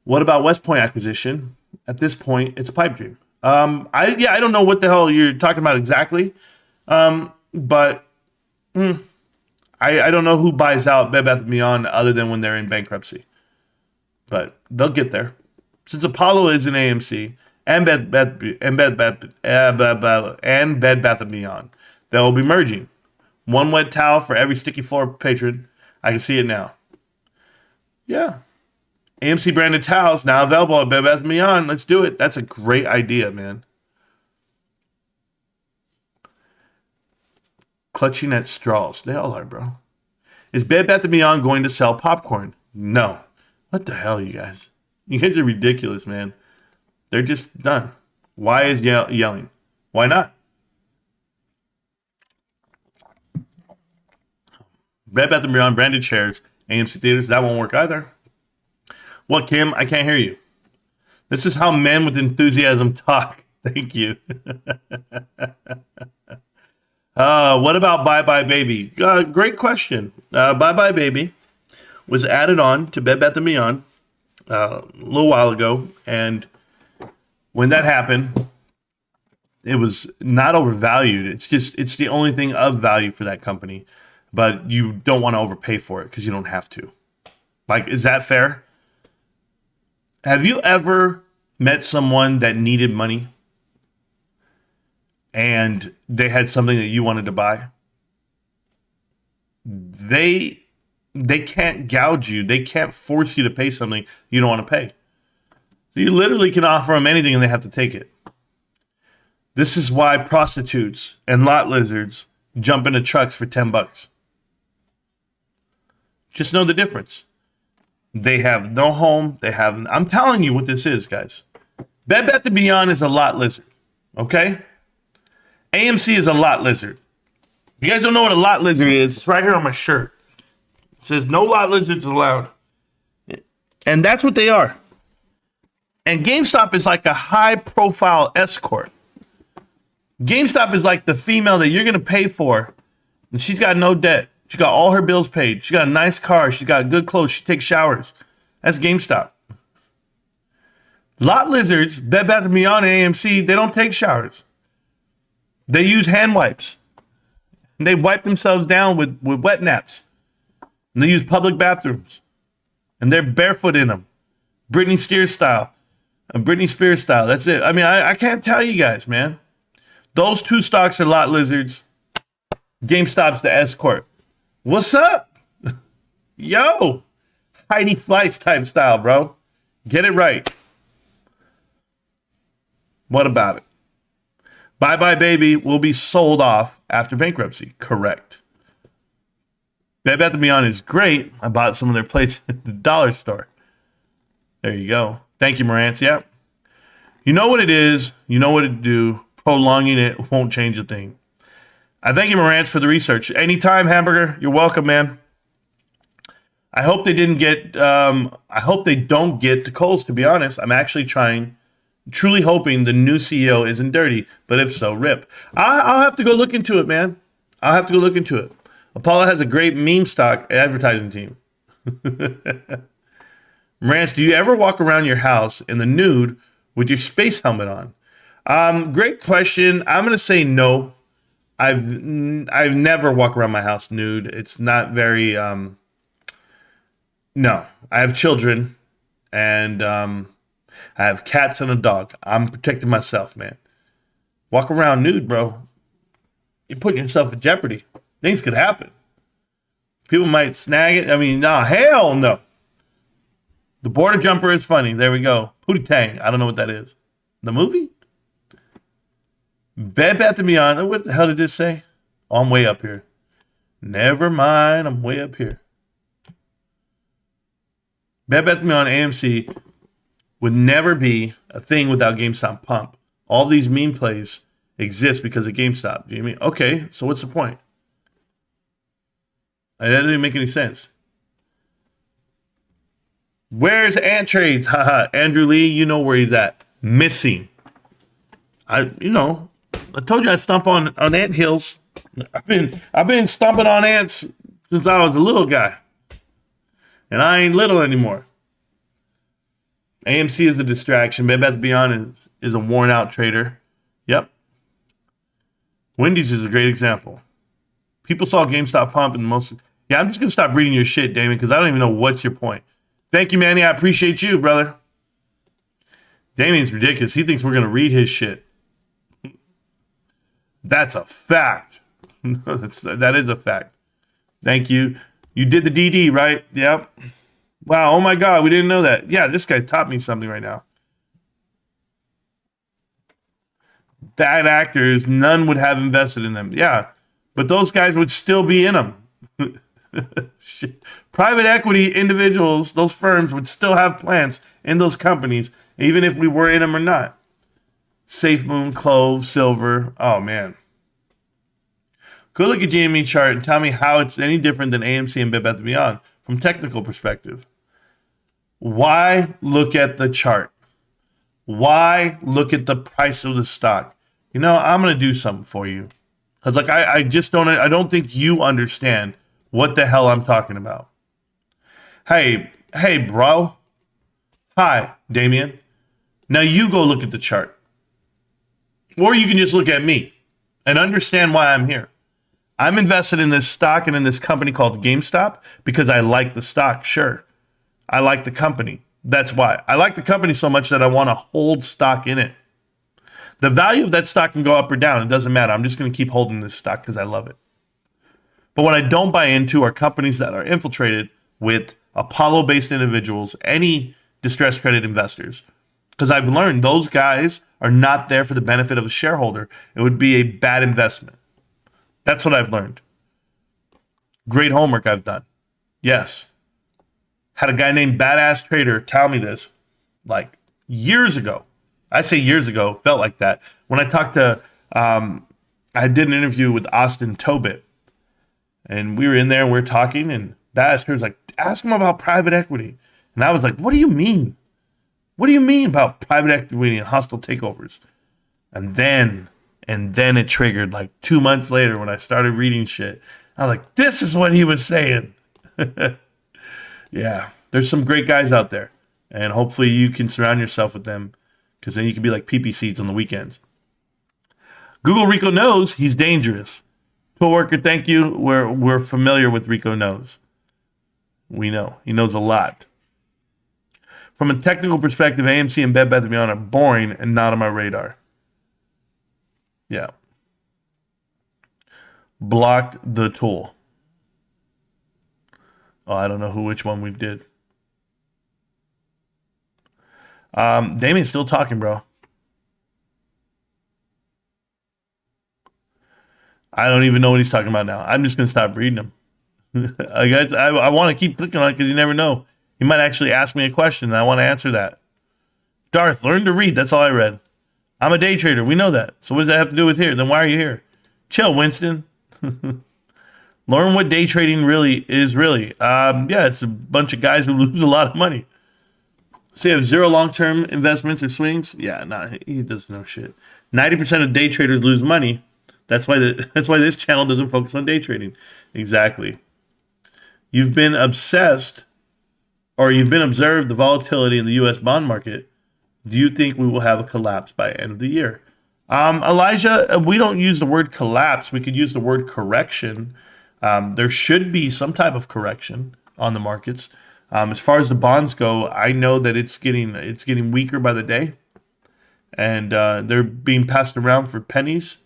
What about West Point acquisition? At this point, it's a pipe dream. I don't know what the hell you're talking about exactly. But I don't know who buys out Bed Bath & Beyond other than when they're in bankruptcy. But they'll get there. Since Apollo is an AMC and Bed Bath & Beyond, they'll be merging. One wet towel for every sticky floor patron. I can see it now. Yeah. AMC branded towels now available at Bed Bath & Beyond. Let's do it. That's a great idea, man. Clutching at straws. They all are, bro. Is Bed Bath & Beyond going to sell popcorn? No. What the hell, you guys? You guys are ridiculous, man. They're just done. Why is yelling? Why not? Bed Bath & Beyond branded chairs, AMC theaters. That won't work either. What, Kim? I can't hear you. This is how men with enthusiasm talk. Thank you. What about Bye Bye Baby? Great question. Bye Bye Baby was added on to Bed Bath & Beyond a little while ago, and when that happened, it was not overvalued. It's the only thing of value for that company, but you don't want to overpay for it because you don't have to. Like, is that fair? Have you ever met someone that needed money and they had something that you wanted to buy? They they can't gouge you. They can't force you to pay something you don't want to pay. So you literally can offer them anything and they have to take it. This is why prostitutes and lot lizards jump into trucks for $10. Just know the difference. They have no home. I'm telling you what this is, guys. Bed Bath & Beyond is a lot lizard. Okay? AMC is a lot lizard. If you guys don't know what a lot lizard is, it's right here on my shirt. It says no lot lizards allowed. And that's what they are. And GameStop is like a high-profile escort. GameStop is like the female that you're going to pay for, and she's got no debt. She got all her bills paid. She got a nice car. She got good clothes. She takes showers. That's GameStop. Lot lizards, Bed Bath & Beyond and AMC, they don't take showers. They use hand wipes. And they wipe themselves down with wet naps. And they use public bathrooms. And they're barefoot in them. Britney Spears style. That's it. I mean, I can't tell you guys, man. Those two stocks are lot lizards. GameStop's the escort. What's up? Yo. Heidi Fleiss type style, bro. Get it right. What about it? Bye Bye Baby will be sold off after bankruptcy. Correct. Bed Bath & Beyond is great. I bought some of their plates at the dollar store. There you go. Thank you, Marantz. Yep. You know what it is. You know what to do. Prolonging it won't change a thing. I thank you, Marantz, for the research. Anytime, Hamburger. You're welcome, man. I hope they don't get to Kohl's, to be honest. I'm actually truly hoping the new CEO isn't dirty, but if so, rip. I'll have to go look into it, man. I'll have to go look into it. Apollo has a great meme stock advertising team. Marantz, do you ever walk around your house in the nude with your space helmet on? Great question. I'm going to say no. I've never walked around my house nude. It's not very, no. I have children and I have cats and a dog. I'm protecting myself, man. Walk around nude, bro. You're putting yourself in jeopardy. Things could happen. People might snag it. I mean, no, hell no. The border jumper is funny. There we go. Pootie Tang. I don't know what that is. The movie? Bed Bath & Beyond. What the hell did this say? Oh, I'm way up here. Never mind. I'm way up here. Bed Bath & Beyond AMC would never be a thing without GameStop Pump. All these meme plays exist because of GameStop. Do you mean? Okay, so what's the point? That didn't make any sense. Where's Ant Trades? Haha, Andrew Lee, you know where he's at. Missing. I told you I stomp on ant hills. I've been stomping on ants since I was a little guy. And I ain't little anymore. AMC is a distraction. Bed Bath & Beyond is a worn out trader. Yep. Wendy's is a great example. People saw GameStop pump and most. Yeah, I'm just going to stop reading your shit, Damon, because I don't even know what's your point. Thank you, Manny. I appreciate you, brother. Damien's ridiculous. He thinks we're going to read his shit. That's a fact. That is a fact. Thank you. You did the DD, right? Yep. Wow. Oh, my God. We didn't know that. Yeah, this guy taught me something right now. Bad actors, none would have invested in them. Yeah, but those guys would still be in them. Private equity individuals, those firms would still have plants in those companies, even if we were in them or not. Safe Moon, Clove, Silver. Oh, man. Go look at GME chart and tell me how it's any different than AMC and Bed Bath & Beyond from technical perspective. Why look at the chart? Why look at the price of the stock? You know, I'm going to do something for you. Because I don't think you understand what the hell I'm talking about. Hey, bro. Hi, Damien. Now you go look at the chart. Or you can just look at me and understand why I'm here. I'm invested in this stock and in this company called GameStop because I like the stock, sure. I like the company. That's why. I like the company so much that I want to hold stock in it. The value of that stock can go up or down. It doesn't matter. I'm just going to keep holding this stock because I love it. But what I don't buy into are companies that are infiltrated with Apollo-based individuals, any distressed credit investors. Because I've learned those guys are not there for the benefit of the shareholder. It would be a bad investment. That's what I've learned. Great homework I've done. Yes. Had a guy named Badass Trader tell me this like years ago. I say years ago, felt like that. When I talked to, I did an interview with Austin Tobit. And we were in there and we were talking, and Badass Trader was like, ask him about private equity. And I was like, what do you mean? What do you mean about private equity and hostile takeovers? And then it triggered like 2 months later when I started reading shit. I was like, this is what he was saying. Yeah, there's some great guys out there. And hopefully you can surround yourself with them, because then you can be like PP seeds on the weekends. Google Rico knows he's dangerous. Co-worker, thank you. We're familiar with Rico knows. We know. He knows a lot. From a technical perspective, AMC and Bed Bath & Beyond are boring and not on my radar. Yeah. Blocked the tool. Oh, I don't know which one we did. Damien's still talking, bro. I don't even know what he's talking about now. I'm just going to stop reading him. I want to keep clicking on it because you never know. He might actually ask me a question, and I want to answer that. Darth, learn to read. That's all I read. I'm a day trader. We know that. So what does that have to do with here? Then why are you here? Chill, Winston. Learn what day trading really is. Yeah, it's a bunch of guys who lose a lot of money. So you have zero long-term investments or swings? Yeah, nah, he does no shit. 90% of day traders lose money. That's why this channel doesn't focus on day trading. Exactly. You've been obsessed, or you've been observed the volatility in the U.S. bond market. Do you think we will have a collapse by end of the year? Elijah, we don't use the word collapse. We could use the word correction. There should be some type of correction on the markets. As far as the bonds go, I know that it's getting weaker by the day, and they're being passed around for pennies.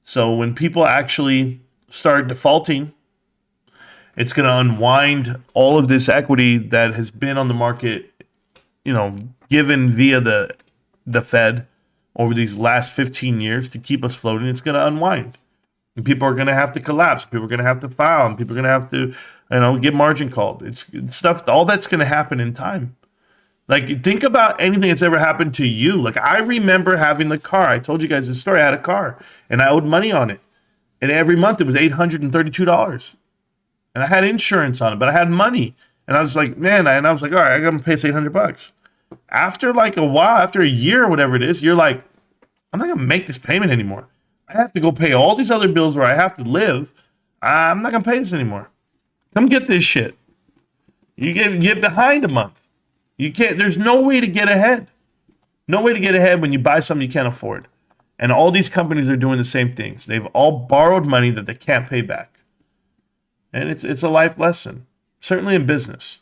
So when people actually start defaulting, it's going to unwind all of this equity that has been on the market, given via the Fed over these last 15 years to keep us floating. It's going to unwind. And people are going to have to collapse. People are going to have to file. And people are going to have to, get margin called. It's stuff. All that's going to happen in time. Like, think about anything that's ever happened to you. Like, I remember having the car. I told you guys this story. I had a car, and I owed money on it. And every month it was $832. And I had insurance on it, but I had money. And I was like, man, and I was like, all right, I got to pay $800. After like a while, after a year or whatever it is, you're like, I'm not going to make this payment anymore. I have to go pay all these other bills where I have to live. I'm not going to pay this anymore. Come get this shit. You get behind a month. You can't, there's no way to get ahead. No way to get ahead when you buy something you can't afford. And all these companies are doing the same things. They've all borrowed money that they can't pay back. And it's a life lesson, certainly in business.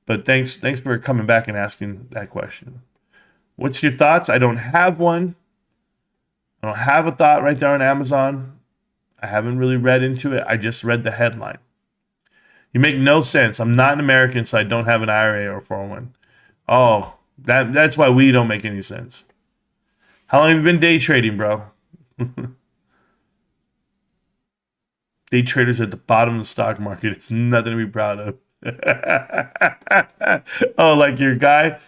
But thanks for coming back and asking that question. What's your thoughts? I don't have one. I don't have a thought right there on Amazon. I haven't really read into it. I just read the headline. You make no sense. I'm not an American, so I don't have an IRA or 401. Oh, that's why we don't make any sense. How long have you been day trading, bro? Day traders at the bottom of the stock market. It's nothing to be proud of. Oh, like your guy.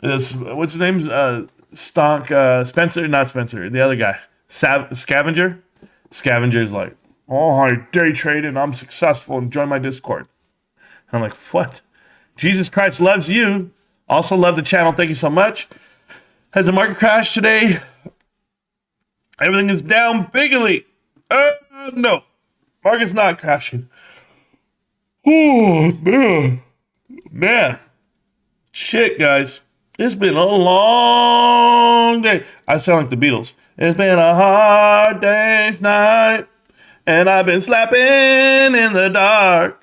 What's his name? Spencer, not Spencer. The other guy. Scavenger. Scavenger's like, oh, I day trade and I'm successful and join my Discord. I'm like, what? Jesus Christ loves you. Also love the channel. Thank you so much. Has the market crashed today? Everything is down bigly. No. Market's not crashing. Oh, man. Shit, guys. It's been a long day. I sound like the Beatles. It's been a hard day's night, and I've been slapping in the dark.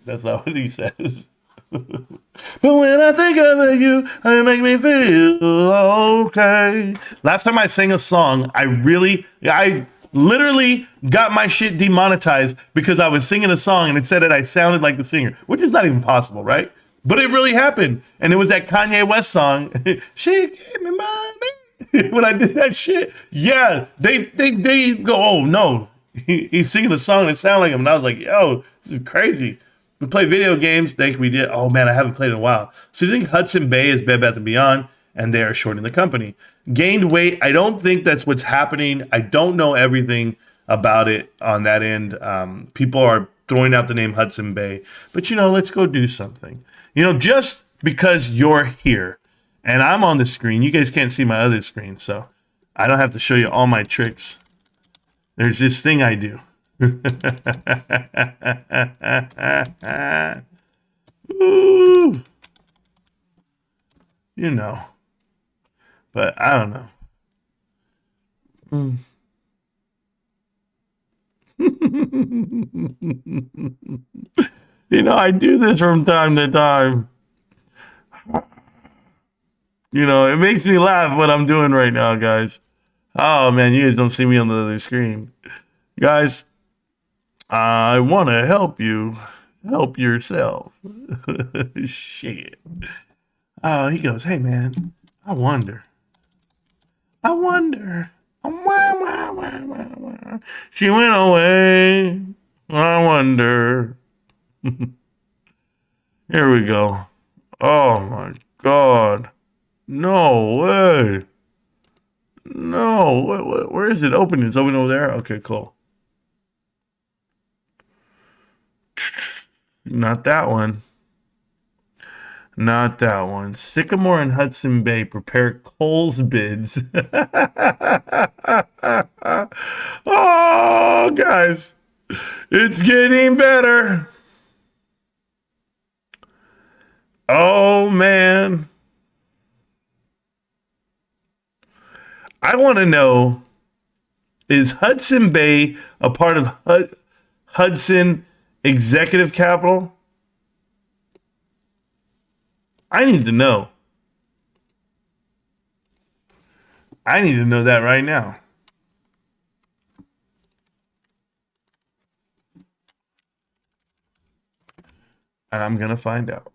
That's not what he says. But when I think of you, it makes me feel okay. Last time I sang a song, I literally got my shit demonetized because I was singing a song and it said that I sounded like the singer, which is not even possible, right? But it really happened. And it was that Kanye West song, She Gave Me Money. When I did that shit, yeah, they go, oh no, he's singing a song that sounded like him. And I was like, yo, this is crazy. We play video games. Think we did. Oh man, I haven't played in a while. So you think Hudson Bay is Bed Bath & Beyond, and they are shorting the company. Gained weight. I don't think that's what's happening. I don't know everything about it on that end. People are throwing out the name Hudson Bay. But, let's go do something. Just because you're here and I'm on the screen, you guys can't see my other screen, so I don't have to show you all my tricks. There's this thing I do. Ooh. But I don't know. I do this from time to time. It makes me laugh what I'm doing right now, guys. Oh man, you guys don't see me on the other screen. Guys, I want to help you help yourself. Shit. Oh, he goes, hey man, I wonder. She went away. I wonder. Here we go. Oh my God. No way. No. Where is it open? It's open over there? Okay, cool. Not that one. Not that one. Sycamore and Hudson Bay prepare Coles bids. Oh, guys. It's getting better. Oh, man. I want to know, is Hudson Bay a part of Hudson Executive Capital? I need to know. I need to know that right now. And I'm going to find out.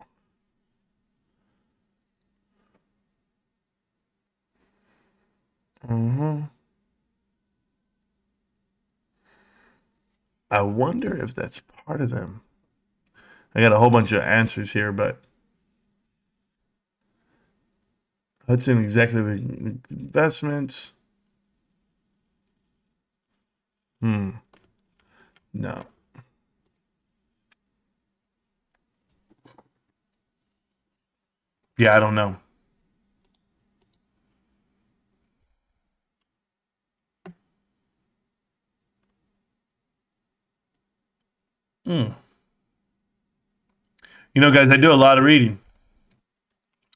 I wonder if that's part of them. I got a whole bunch of answers here, but Hudson Executive Investments. No. Yeah, I don't know. Guys, I do a lot of reading.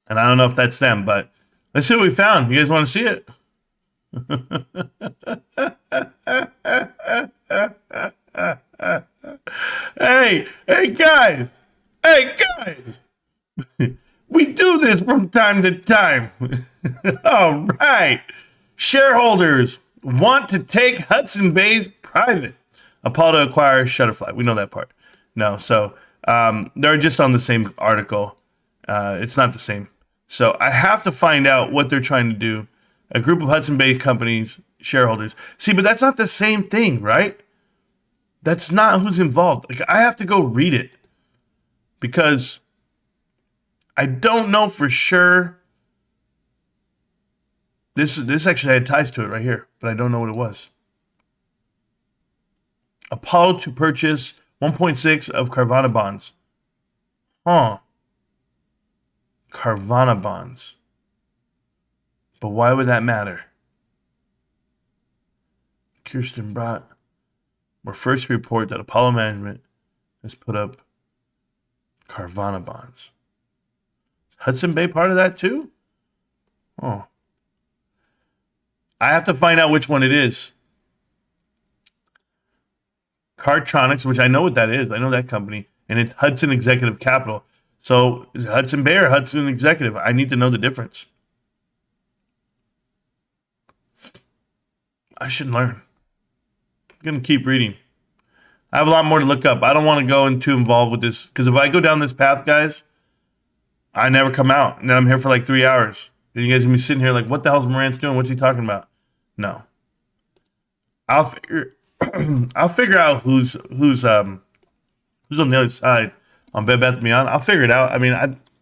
And I don't know if that's them, but let's see what we found. You guys want to see it? Hey, guys. We do this from time to time. All right. Shareholders want to take Hudson Bay's private. Apollo to acquire Shutterfly. We know that part. No, so they're just on the same article. It's not the same. So I have to find out what they're trying to do. A group of Hudson Bay companies, shareholders. See, but that's not the same thing, right? That's not who's involved. Like, I have to go read it because I don't know for sure. This actually had ties to it right here, but I don't know what it was. Apollo to purchase 1.6 of Carvana bonds. Carvana bonds. But why would that matter? Kirsten brought our first report that Apollo Management has put up Carvana bonds. Hudson Bay part of that too? I have to find out which one it is. Cardtronics, which I know what that is. I know that company. And it's Hudson Executive Capital. So is it Hudson Bay or Hudson Executive? I need to know the difference. I should learn. going to keep reading. I have a lot more to look up. I don't want to go too involved with this because if I go down this path, guys, I never come out. And then I'm here for like 3 hours. And you guys going to be sitting here like, what the hell's Marantz doing? What's he talking about? No. I'll figure out who's on the other side on Bed Bath & Beyond. I'll figure it out. I mean,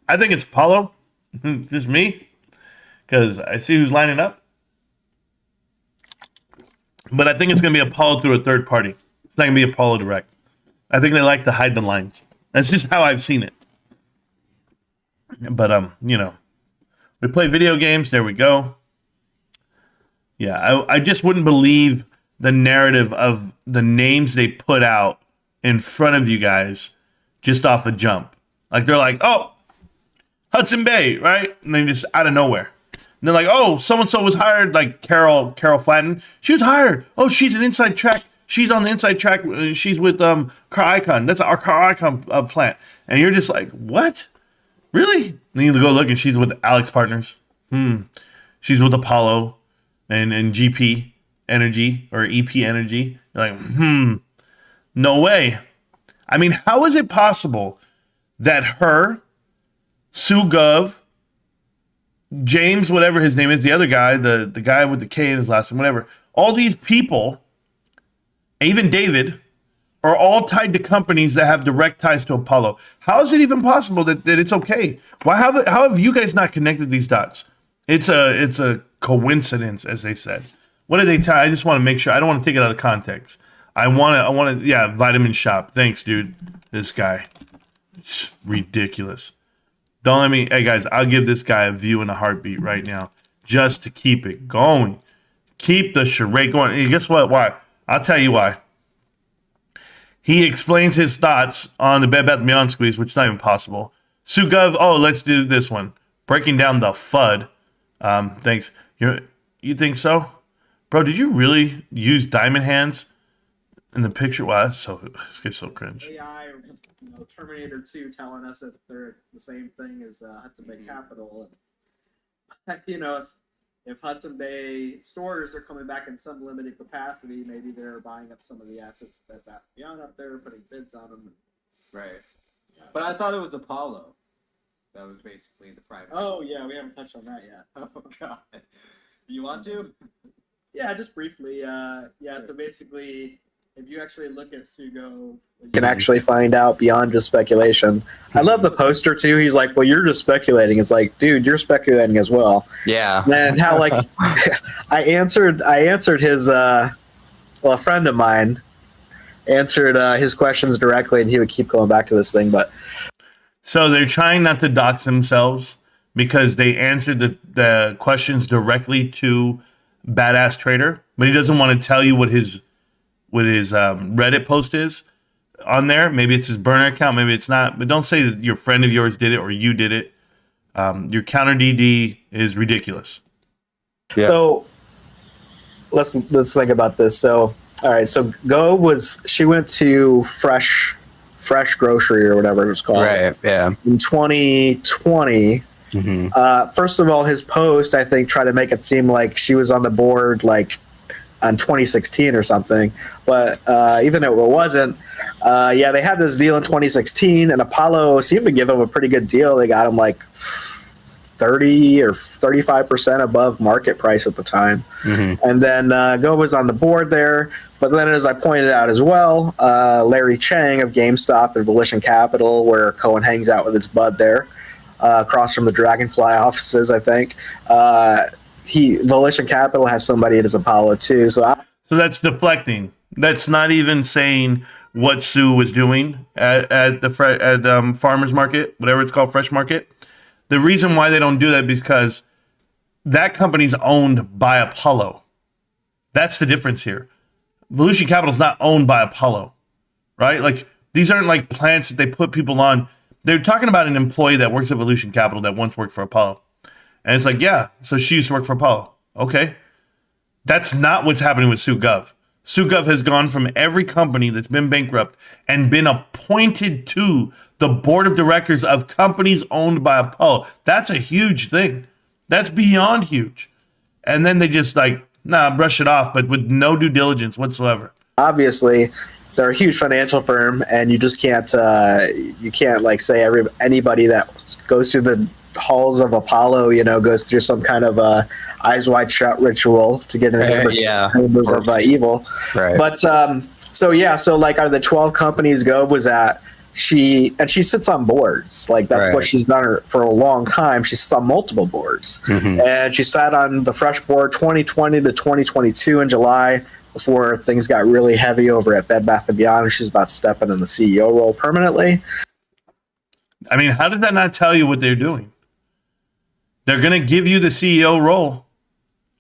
I think it's Paulo. Just me. Because I see who's lining up. But I think it's going to be Apollo through a third party. It's not going to be Apollo direct. I think they like to hide the lines. That's just how I've seen it. But, we play video games. There we go. Yeah, I just wouldn't believe the narrative of the names they put out in front of you guys just off a jump. Like, they're like, oh, Hudson Bay, right? And then just out of nowhere. And they're like, oh, so-and-so was hired, like Carol Flatton. She was hired. Oh, she's an inside track. She's on the inside track. She's with Car Icon. That's our Car Icon plant. And you're just like, what? Really? And then you go look, and she's with Alex Partners. She's with Apollo and GP Energy or EP Energy. You're like, no way. I mean, how is it possible that her, Sue Gov, James, whatever his name is, the other guy, the guy with the K in his last name, whatever, all these people, even David, are all tied to companies that have direct ties to Apollo. How is it even possible that it's okay? How have you guys not connected these dots? It's a coincidence, as they said. What did they tie? I just want to make sure. I don't want to take it out of context. I want to, yeah, Vitamin Shop. Thanks, dude. This guy. It's ridiculous. Don't let me, hey guys, I'll give this guy a view and a heartbeat right now just to keep it going. Keep the charade going. And guess what? Why? I'll tell you why. He explains his thoughts on the Bed Bath & Beyond squeeze, which is not even possible. Sue Gov, oh, let's do this one. Breaking down the FUD. Thanks. You think so? Bro, did you really use diamond hands in the picture? Wow, this guy's so cringe. AI, Terminator 2 telling us that they're the same thing as Hudson Bay Capital. And, if Hudson Bay stores are coming back in some limited capacity, maybe they're buying up some of the assets that Beyond up there, putting bids on them. Right. Yeah. But I thought it was Apollo. That was basically the private. Oh, yeah, we haven't touched on that yet. Oh, God. You want to? Yeah, just briefly. So basically, if you actually look at Sugo, You can actually find out beyond just speculation. I love the poster too. He's like, "Well, you're just speculating." It's like, dude, you're speculating as well. Yeah. And how like I answered his a friend of mine answered his questions directly, and he would keep going back to this thing. But so they're trying not to dox themselves because they answered the questions directly to Badass Trader, but he doesn't want to tell you what his Reddit post is on there. Maybe it's his burner account, maybe it's not. But don't say that your friend of yours did it or you did it. Your counter DD is ridiculous. Yeah. So let's think about this. So all right, so she went to Fresh Grocery or whatever it was called. Right. Yeah. In 2020. Mm-hmm. First of all, his post, I think, tried to make it seem like she was on the board like on 2016 or something. But even though it wasn't, they had this deal in 2016, and Apollo seemed to give him a pretty good deal. They got him like 30 or 35% above market price at the time. Mm-hmm. And then Go was on the board there. But then, as I pointed out as well, Larry Chang of GameStop and Volition Capital, where Cohen hangs out with his bud there, across from the Dragonfly offices, I think. Volition Capital has somebody at his Apollo too. So that's deflecting. That's not even saying what Sue was doing at the farmers market, whatever it's called, fresh market. The reason why they don't do that is because that company's owned by Apollo. That's the difference here. Volition Capital is not owned by Apollo, right? Like, these aren't like plants that they put people on. They're talking about an employee that works at Volition Capital that once worked for Apollo. And it's like, yeah, so she used to work for Apollo. Okay. That's not what's happening with Sue Gov. Sue Gov has gone from every company that's been bankrupt and been appointed to the board of directors of companies owned by Apollo. That's a huge thing. That's beyond huge. And then they just brush it off, but with no due diligence whatsoever. obviously they're a huge financial firm, and you just can't like say anybody that goes through the halls of Apollo, goes through some kind of eyes wide shut ritual to get in the chambers of evil. Right. But so like, are the 12 companies Gove was at? She sits on boards. Like, that's what she's done for a long time. She sits on multiple boards, and she sat on the fresh board 2020 to 2022 in July, before things got really heavy over at Bed Bath & Beyond, and she's about to step into the CEO role permanently. I mean, how does that not tell you what they're doing? They're going to give you the CEO role.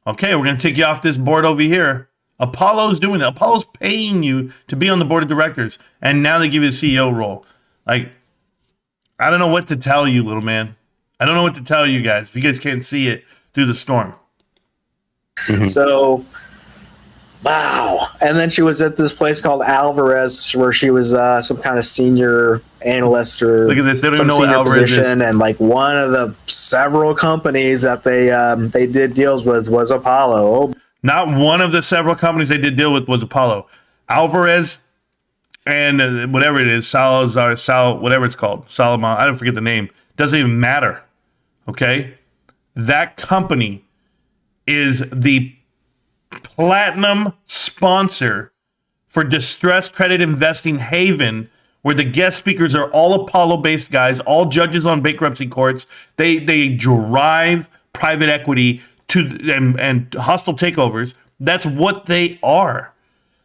Okay, we're going to take you off this board over here. Apollo's doing it. Apollo's paying you to be on the board of directors, and now they give you the CEO role. Like, I don't know what to tell you, little man. I don't know what to tell you guys if you guys can't see it through the storm. So, wow. And then she was at this place called Alvarez, where she was some kind of senior analyst or look at this. They don't some even know what senior Alvarez position. is. And like, one of the several companies that they did deals with was Apollo. Oh, Not one of the several companies they did deal with was Apollo. Alvarez and whatever it is, Salazar, whatever it's called, Solomon, I don't forget the name. Doesn't even matter. Okay? That company is the platinum sponsor for distressed credit investing haven, where the guest speakers are all Apollo-based guys, all judges on bankruptcy courts. They drive private equity and hostile takeovers. That's what they are.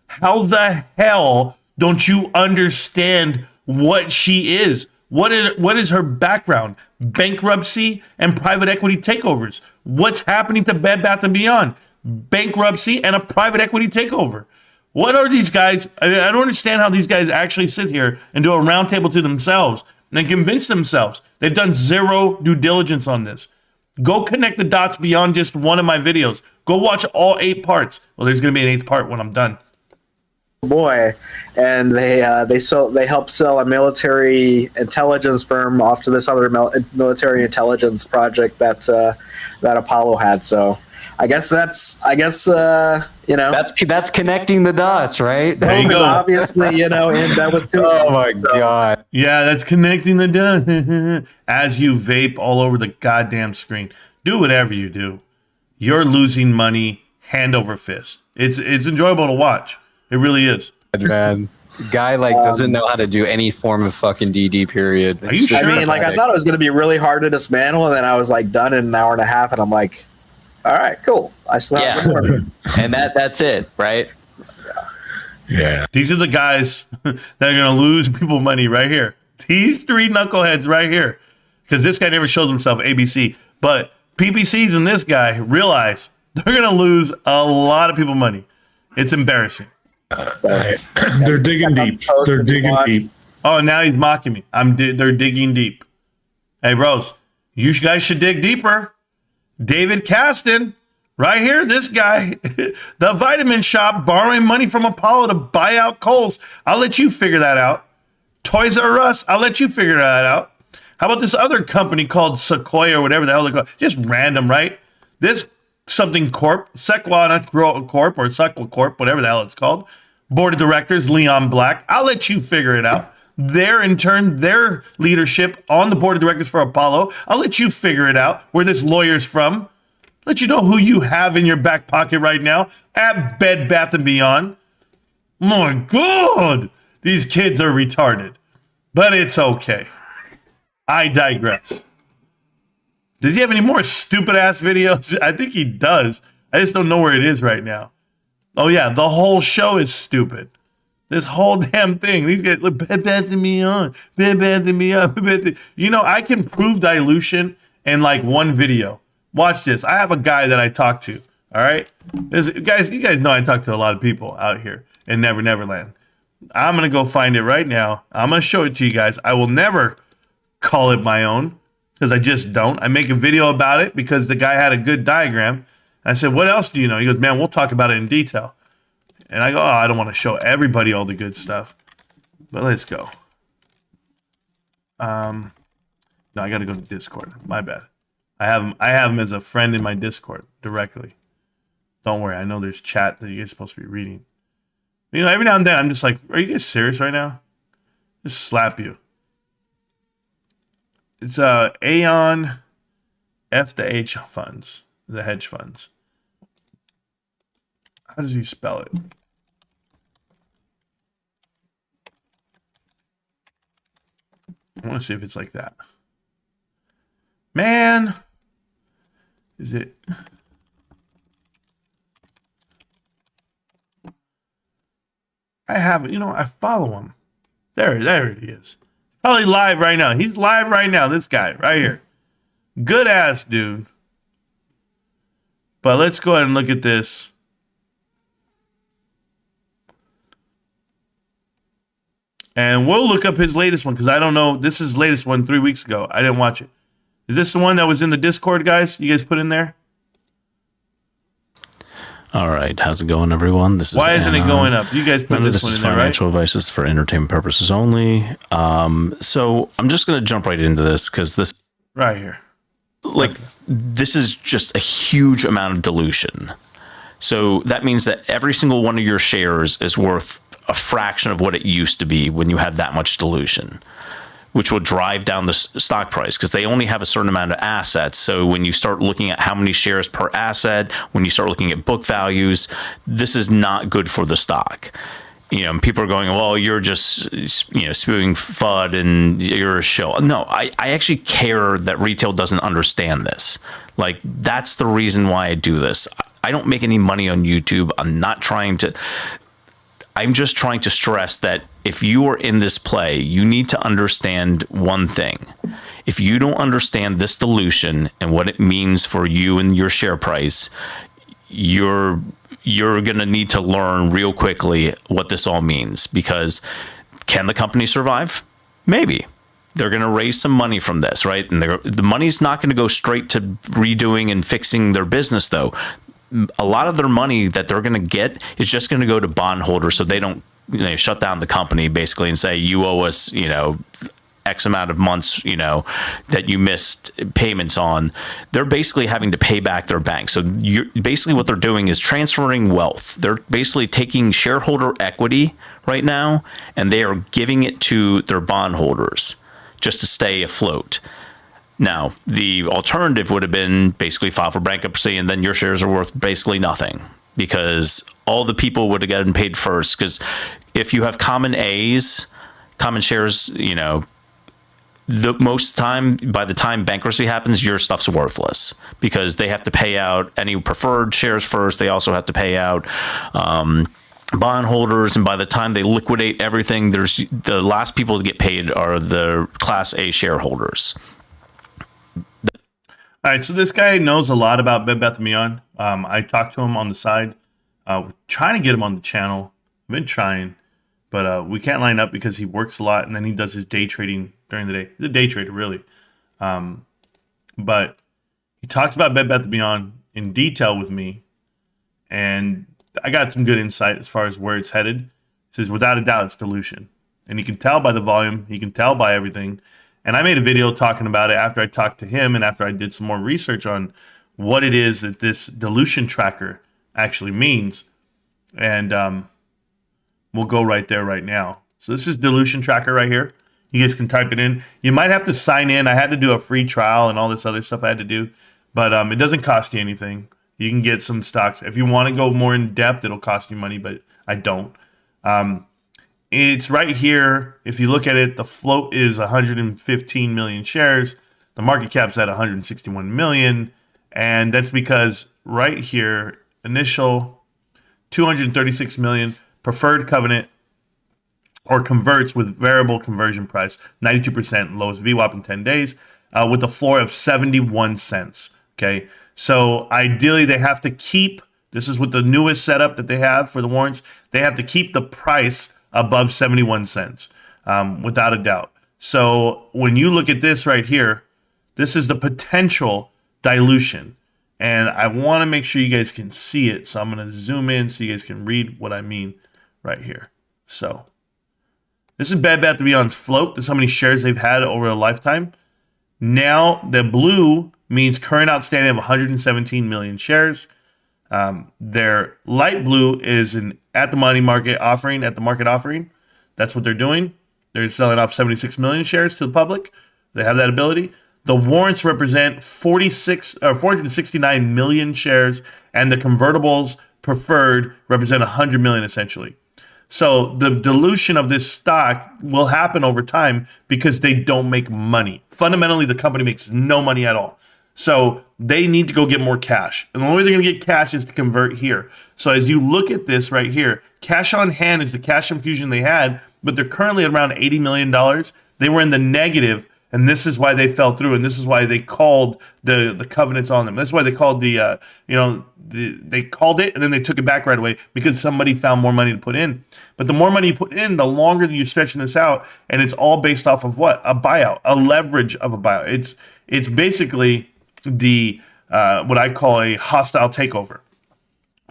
How the hell don't you understand what she is? What is her background? Bankruptcy and private equity takeovers. What's happening to Bed Bath & Beyond? Bankruptcy and a private equity takeover. What are these guys? I don't understand how these guys actually sit here and do a roundtable to themselves and convince themselves. They've done zero due diligence on this. Go connect the dots beyond just one of my videos. Go watch all 8 parts. Well, there's going to be an 8th part when I'm done. boy. And they helped sell a military intelligence firm off to this other military intelligence project that Apollo had. So I guess that's that's connecting the dots, right? There you go. Obviously, in bed with two. Oh my god. Yeah, that's connecting the dots. As you vape all over the goddamn screen. Do whatever you do. You're losing money hand over fist. It's enjoyable to watch. It really is. Man, guy doesn't know how to do any form of fucking DD period. Are you sure? I mean, I thought it was going to be really hard to dismantle, and then I was done in an hour and a half, and I'm like, all right, cool. I still have more. And that's it, right? Yeah. These are the guys that are going to lose people money right here. These 3 knuckleheads right here. Because this guy never shows himself ABC. But PPCs and this guy realize they're going to lose a lot of people money. It's embarrassing. They're digging deep. They're digging deep. Oh, now he's mocking me. They're digging deep. Hey, bros, you guys should dig deeper. David Caston, right here, this guy, the vitamin shop borrowing money from Apollo to buy out Kohl's. I'll let you figure that out. Toys R Us, I'll let you figure that out. How about this other company called Sequoia or whatever the hell they're called? Just random, right? This something corp, Sequana Corp or Sequa Corp, whatever the hell it's called. Board of directors, Leon Black. I'll let you figure it out. In turn, their leadership on the board of directors for Apollo. I'll let you figure it out where this lawyer's from. Let you know who you have in your back pocket right now at Bed Bath & Beyond. My God, these kids are retarded. But it's okay. I digress. Does he have any more stupid-ass videos? I think he does. I just don't know where it is right now. Oh, yeah, the whole show is stupid. This whole damn thing. These guys, look, Bed Bath & Beyond, Bed Bath & Beyond, Bed Bath & You know, I can prove dilution in one video. Watch this. I have a guy that I talk to, all right? You guys know I talk to a lot of people out here in Never Neverland. I'm going to go find it right now. I'm going to show it to you guys. I will never call it my own because I just don't. I make a video about it because the guy had a good diagram. I said, what else do you know? He goes, man, we'll talk about it in detail. And I go, oh, I don't want to show everybody all the good stuff. But let's go. No, I got to go to Discord. My bad. I have him as a friend in my Discord directly. Don't worry. I know there's chat that you're supposed to be reading. You know, every now and then I'm just like, are you guys serious right now? Just slap you. It's Aon F the H funds, the hedge funds. How does he spell it? I want to see if it's like that. Man, is it? I have, you know, I follow him. There he is. Probably live right now. He's live right now. This guy right here. Good ass dude. But let's go ahead and look at this. And we'll look up his latest one because I don't know. This is his latest one 3 weeks ago. I didn't watch it. Is this the one that was in the Discord, guys? You guys put in there? All right, how's it going, everyone? This is Why isn't it going up? You guys put Remember, this one is in there, right? financial advice is for entertainment purposes only. So I'm just going to jump right into this because this, Right here. like, this is just a huge amount of dilution. So that means that every single one of your shares is worth a fraction of what it used to be when you had that much dilution, which will drive down the stock price because they only have a certain amount of assets. So when you start looking at how many shares per asset, when you start looking at book values, this is not good for the stock. You know, people are going, well, you're just, you know, spewing FUD and you're a shill. No, I actually care that retail doesn't understand this. Like, that's the reason why I do this. I don't make any money on YouTube. I'm just trying to stress that if you are in this play, you need to understand one thing. If you don't understand this dilution and what it means for you and your share price, you're going to need to learn real quickly what this all means. Because can the company survive? Maybe. They're going to raise some money from this, right? And the money's not going to go straight to redoing and fixing their business, though. A lot of their money that they're going to get is just going to go to bondholders so they don't, you know, shut down the company basically and say, you owe us, you know, X amount of months, you know, that you missed payments on. They're basically having to pay back their bank. So basically what they're doing is transferring wealth. They're basically taking shareholder equity right now and they are giving it to their bondholders just to stay afloat. Now, the alternative would have been basically file for bankruptcy and then your shares are worth basically nothing because all the people would have gotten paid first. Because if you have common shares, you know, the most time, by the time bankruptcy happens, your stuff's worthless because they have to pay out any preferred shares first. They also have to pay out bondholders. And by the time they liquidate everything, the last people to get paid are the Class A shareholders. All right, so this guy knows a lot about Bed Bath & Beyond. I talked to him on the side. We're trying to get him on the channel. I've been trying, but we can't line up because he works a lot and then he does his day trading during the day. He's a day trader, really. But he talks about Bed Bath & Beyond in detail with me, and I got some good insight as far as where it's headed. He says, without a doubt, it's dilution. And you can tell by the volume. You can tell by everything. And I made a video talking about it after I talked to him and after I did some more research on what it is that this dilution tracker actually means. And we'll go right there right now. So this is dilution tracker right here. You guys can type it in. You might have to sign in. I had to do a free trial and all this other stuff I had to do. But it doesn't cost you anything. You can get some stocks. If you want to go more in depth, it'll cost you money, but I don't. It's right here. If you look at it, the float is 115 million shares. The market cap's at 161 million. And that's because right here, initial 236 million, preferred covenant, or converts with variable conversion price, 92%, lowest VWAP in 10 days, with a floor of 71 cents. Okay. So ideally they have to keep, this is with the newest setup that they have for the warrants, they have to keep the price above 71 cents, without a doubt. So when you look at this right here, this is the potential dilution. And I want to make sure you guys can see it. So I'm going to zoom in so you guys can read what I mean right here. So this is Bed Bath & Beyond's float. This is how many shares they've had over a lifetime. Now the blue means current outstanding of 117 million shares. Their light blue is an at the market offering. That's what they're doing. They're selling off 76 million shares to the public. They have that ability. The warrants represent 469 million shares, and the convertibles preferred represent 100 million essentially. So the dilution of this stock will happen over time because they don't make money. Fundamentally, the company makes no money at all. So they need to go get more cash. And the only way they're going to get cash is to convert here. So as you look at this right here, cash on hand is the cash infusion they had, but they're currently at around $80 million. They were in the negative, and this is why they fell through, and this is why they called the covenants on them. That's why they called they called it, and then they took it back right away because somebody found more money to put in. But the more money you put in, the longer that you're stretching this out, and it's all based off of what? A buyout, a leverage of a buyout. It's basically the what I call a hostile takeover.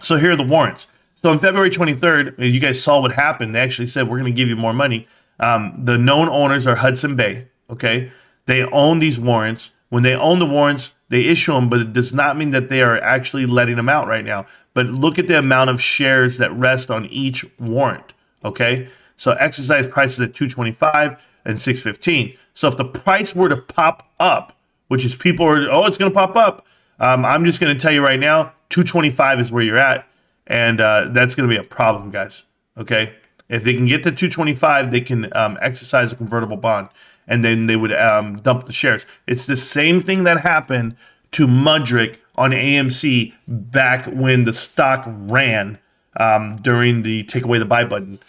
So here are the warrants. So on February 23rd, you guys saw what happened. They actually said, we're going to give you more money. The known owners are Hudson Bay. Okay, they own these warrants. When they own the warrants, they issue them, but it does not mean that they are actually letting them out right now. But look at the amount of shares that rest on each warrant. Okay, so exercise prices at 225 and 615. So if the price were to pop up, which is people are, it's going to pop up. I'm just going to tell you right now, 225 is where you're at, and that's going to be a problem, guys. Okay, if they can get to 225, they can exercise a convertible bond, and then they would dump the shares. It's the same thing that happened to Mudrick on AMC back when the stock ran during the take away the buy button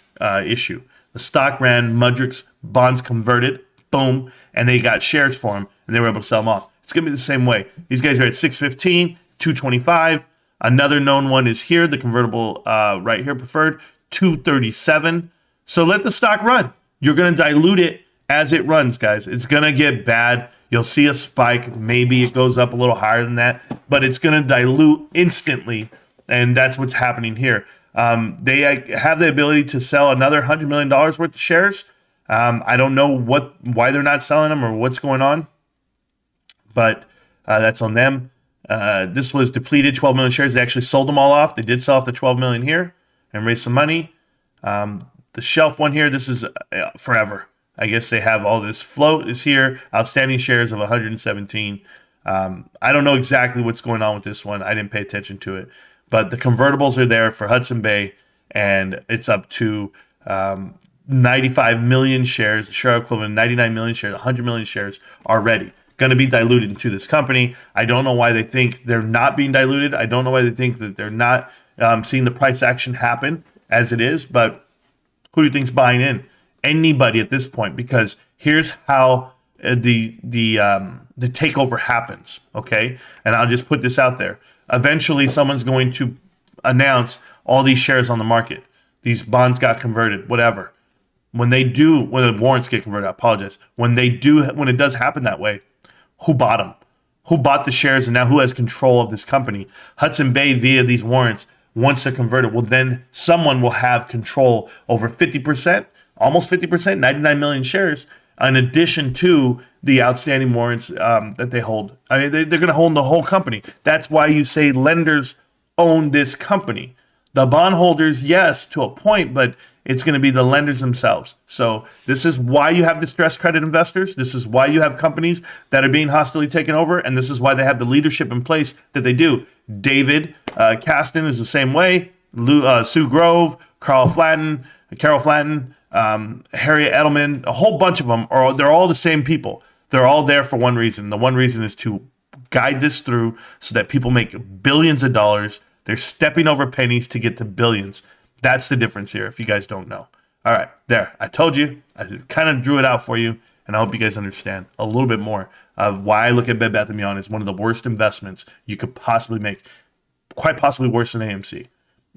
issue. The stock ran, Mudrick's bonds converted, boom, and they got shares for him, and they were able to sell them off. It's going to be the same way. These guys are at 615, 225. Another known one is here, the convertible right here, preferred, 237. So let the stock run. You're going to dilute it as it runs, guys. It's going to get bad. You'll see a spike. Maybe it goes up a little higher than that, but it's going to dilute instantly, and that's what's happening here. They have the ability to sell another $100 million worth of shares. I don't know why they're not selling them or what's going on, but that's on them. This was depleted, 12 million shares. They actually sold them all off. They did sell off the 12 million here and raise some money. The shelf one here, this is forever. I guess they have all this float is here, outstanding shares of 117. I don't know exactly what's going on with this one. I didn't pay attention to it, but the convertibles are there for Hudson Bay, and it's up to 95 million shares, the share equivalent, 99 million shares, 100 million shares already going to be diluted into this company. I don't know why they think they're not being diluted. I don't know why they think that they're not seeing the price action happen as it is, but who do you think's buying in? Anybody at this point, because here's how the takeover happens, okay? And I'll just put this out there. Eventually, someone's going to announce all these shares on the market. These bonds got converted, whatever. When the warrants get converted, I apologize. When it does happen that way, who bought them? Who bought the shares, and now who has control of this company? Hudson Bay, via these warrants, once they're converted, well, then someone will have control over 50%, almost 50%, 99 million shares, in addition to the outstanding warrants that they hold. I mean, they're going to hold the whole company. That's why you say lenders own this company. The bondholders, yes, to a point, but it's going to be the lenders themselves. So this is why you have distressed credit investors. This is why you have companies that are being hostilely taken over, and this is why they have the leadership in place that they do. David Caston is the same way. Sue Grove, Carol Flatten, Harriet Edelman, a whole bunch of them they're all the same people. They're all there for one reason. The one reason is to guide this through so that people make billions of dollars. They're stepping over pennies to get to billions. That's the difference here, if you guys don't know. All right, there. I told you. I kind of drew it out for you, and I hope you guys understand a little bit more of why I look at Bed Bath & Beyond as one of the worst investments you could possibly make, quite possibly worse than AMC.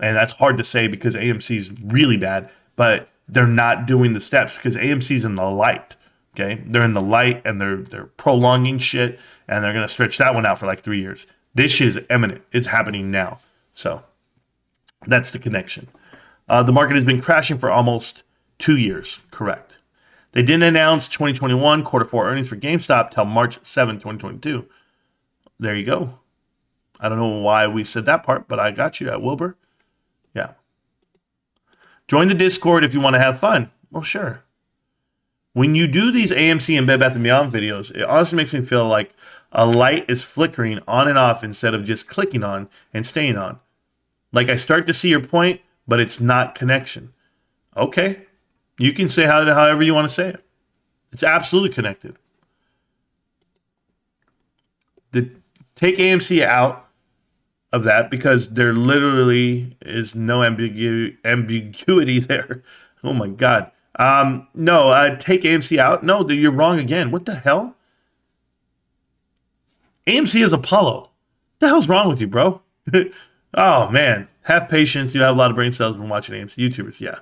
And that's hard to say because AMC is really bad, but they're not doing the steps because AMC's in the light. Okay, they're in the light, and they're prolonging shit, and they're gonna stretch that one out for like 3 years. This shit is imminent. It's happening now. So that's the connection. The market has been crashing for almost 2 years. Correct. They didn't announce 2021 quarter four earnings for GameStop till March 7, 2022. There you go. I don't know why we said that part, but I got you at Wilbur. Yeah. Join the Discord if you want to have fun. Well, sure. When you do these AMC and Bed Bath & Beyond videos, it honestly makes me feel like a light is flickering on and off instead of just clicking on and staying on. Like I start to see your point, but it's not connection. Okay. You can say however you want to say it. It's absolutely connected. Take AMC out of that because there literally is no ambiguity there. Oh my God. No, take AMC out. No, you're wrong again. What the hell? AMC is Apollo. What the hell's wrong with you, bro? Oh man, have patience. You have a lot of brain cells from watching AMC YouTubers. Yeah.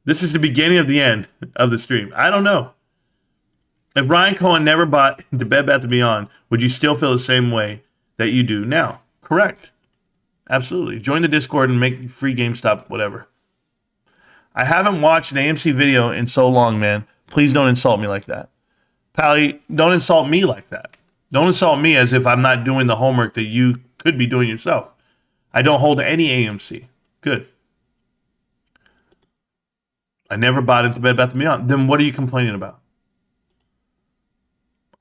This is the beginning of the end of the stream. I don't know. If Ryan Cohen never bought into Bed Bath & Beyond, would you still feel the same way that you do now? Correct. Absolutely. Join the Discord and make free GameStop, whatever. I haven't watched an AMC video in so long, man. Please don't insult me like that. Pally, don't insult me like that. Don't insult me as if I'm not doing the homework that you could be doing yourself. I don't hold any AMC. Good. I never bought into Bed Bath & Beyond. Then what are you complaining about?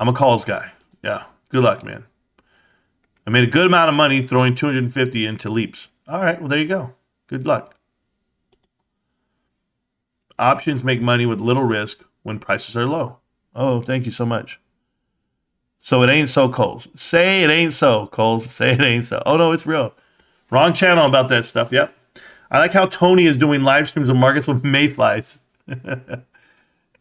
I'm a calls guy. Yeah. Good luck, man. I made a good amount of money throwing 250 into leaps. All right. Well, there you go. Good luck. Options make money with little risk when prices are low. Oh, thank you so much. So it ain't so, Coles. Say it ain't so, Coles. Say it ain't so. Oh, no, it's real. Wrong channel about that stuff. Yep. I like how Tony is doing live streams of markets with mayflies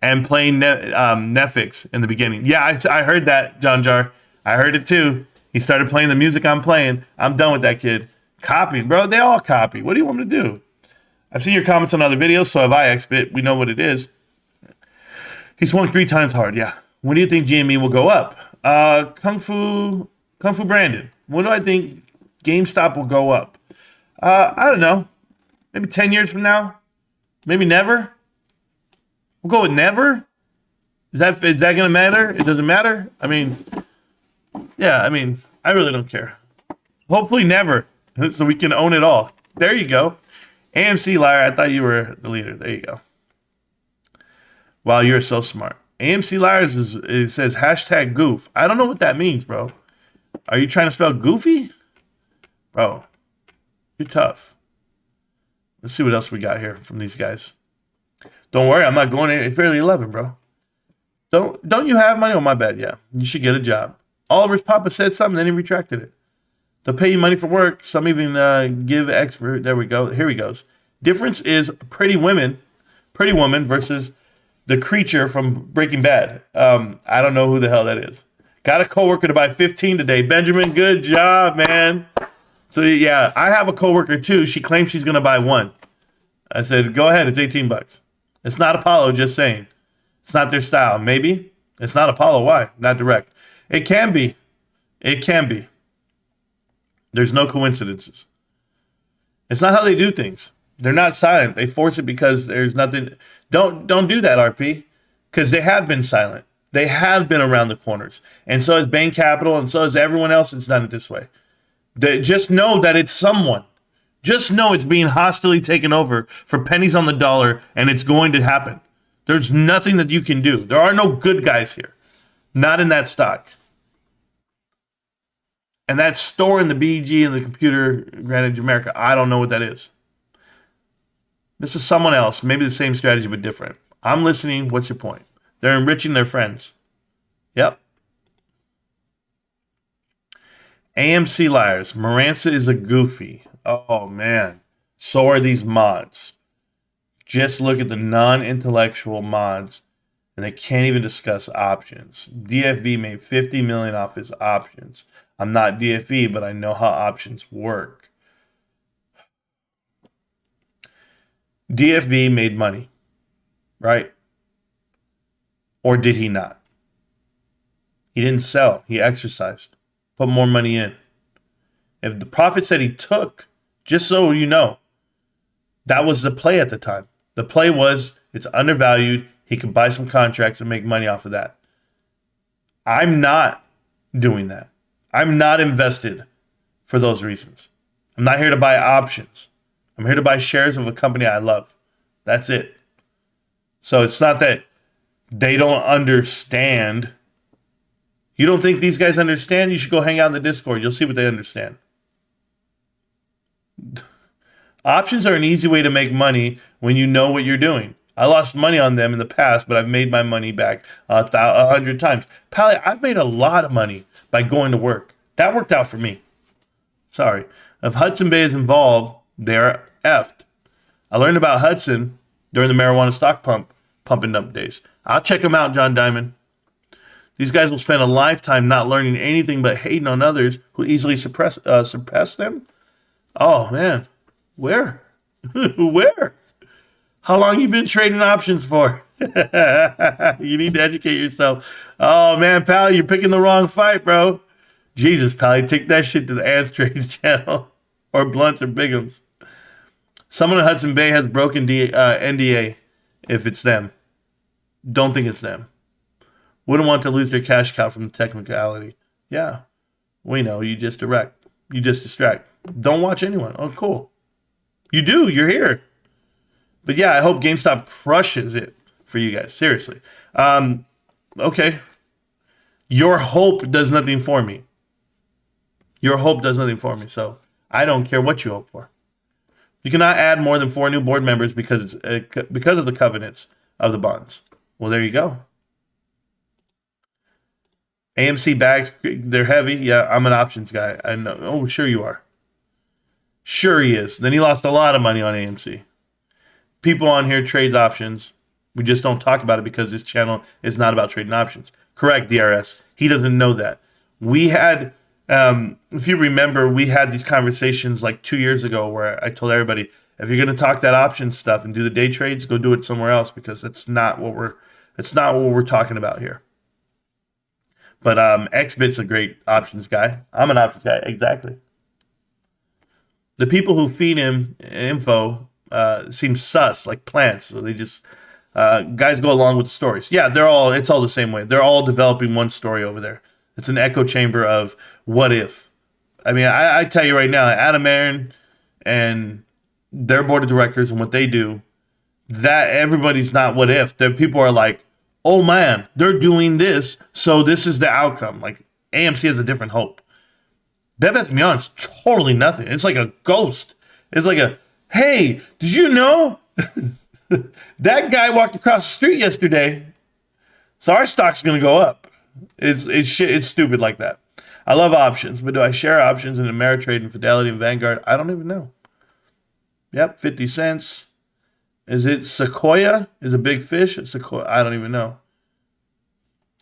and playing Netflix in the beginning. Yeah, I heard that, John Jar. I heard it too. He started playing the music I'm playing. I'm done with that kid. Copying, bro. They all copy. What do you want me to do? I've seen your comments on other videos, so have I, XBit. We know what it is. He swung 3 times hard, yeah. When do you think GME will go up? Kung Fu Brandon. When do I think GameStop will go up? I don't know. Maybe 10 years from now? Maybe never? We'll go with never? Is that going to matter? It doesn't matter? I mean, yeah, I really don't care. Hopefully never, so we can own it all. There you go. AMC liar, I thought you were the leader. There you go. Wow, you're so smart. AMC liars it says hashtag goof. I don't know what that means, bro. Are you trying to spell goofy? Bro, you're tough. Let's see what else we got here from these guys. Don't worry, I'm not going in. It's barely 11, bro. Don't you have money? Oh, my bad. Yeah, you should get a job. Oliver's papa said something, then he retracted it. They'll pay you money for work. Some even give expert. There we go. Here he goes. Difference is Pretty Woman versus the creature from Breaking Bad. I don't know who the hell that is. Got a coworker to buy 15 today. Benjamin, good job, man. So yeah, I have a coworker too. She claims she's gonna buy 1. I said, go ahead. It's $18. It's not Apollo. Just saying. It's not their style. Maybe it's not Apollo. Why? Not direct. It can be. It can be. There's no coincidences. It's not how they do things. They're not silent. They force it because there's nothing. Don't do that, RP, because they have been silent. They have been around the corners, and so has Bain Capital, and so has everyone else that's done it this way. Just know that it's someone. Just know it's being hostilely taken over for pennies on the dollar, and it's going to happen. There's nothing that you can do. There are no good guys here. Not in that stock. And that store in the BG and the Computer Advantage America, I don't know what that is. This is someone else. Maybe the same strategy, but different. I'm listening. What's your point? They're enriching their friends. Yep. AMC liars. Marantz is a goofy. Oh, man. So are these mods. Just look at the non-intellectual mods, and they can't even discuss options. DFV made $50 million off his options. I'm not DFV, but I know how options work. DFV made money, right? Or did he not? He didn't sell. He exercised. Put more money in. If the prophet said he took, just so you know, that was the play at the time. The play was it's undervalued. He could buy some contracts and make money off of that. I'm not doing that. I'm not invested for those reasons. I'm not here to buy options. I'm here to buy shares of a company I love. That's it. So it's not that they don't understand. You don't think these guys understand? You should go hang out in the Discord. You'll see what they understand. Options are an easy way to make money when you know what you're doing. I lost money on them in the past, but I've made my money back 100 times. Pally, I've made a lot of money by going to work. That worked out for me. Sorry. If Hudson Bay is involved, they're effed. I learned about Hudson during the marijuana stock pumping up days. I'll check them out, John Diamond. These guys will spend a lifetime not learning anything but hating on others who easily surpass them. Oh, man. Where? Where? How long you been trading options for? You need to educate yourself. Oh, man, pal, you're picking the wrong fight, bro. Jesus, pal, take that shit to the Ants Trades channel. Or Blunts or Bigums. Someone in Hudson Bay has broken NDA if it's them. Don't think it's them. Wouldn't want to lose their cash cow from the technicality. Yeah, we know. You just direct. You just distract. Don't watch anyone. Oh, cool. You do. You're here. But yeah, I hope GameStop crushes it for you guys. Seriously. Okay. Your hope does nothing for me. Your hope does nothing for me. So I don't care what you hope for. You cannot add more than 4 new board members because of the covenants of the bonds. Well, there you go. AMC bags, they're heavy. Yeah, I'm an options guy. I know. Oh, sure you are. Sure he is. Then he lost a lot of money on AMC. People on here trades options. We just don't talk about it because this channel is not about trading options. Correct, DRS. He doesn't know that. We had, if you remember, we had these conversations like 2 years ago where I told everybody, if you're going to talk that option stuff and do the day trades, go do it somewhere else because that's not what we're talking about here. But XBit's a great options guy. I'm an options guy, exactly. The people who feed him info seem sus, like plants. So they just guys go along with the stories. Yeah, it's all the same way. They're all developing one story over there. It's an echo chamber of what if. I mean, I tell you right now, Adam Aaron and their board of directors and what they do, that everybody's not what if. People are like, oh man, they're doing this, so this is the outcome. Like AMC has a different hope. Bebeth Mion's totally nothing. It's like a ghost. It's like hey, did you know that guy walked across the street yesterday? So our stock's gonna go up. It's stupid like that. I love options, but do I share options in Ameritrade and Fidelity and Vanguard? I don't even know. Yep, 50 cents. Is it Sequoia? Is a big fish? Sequoia? I don't even know.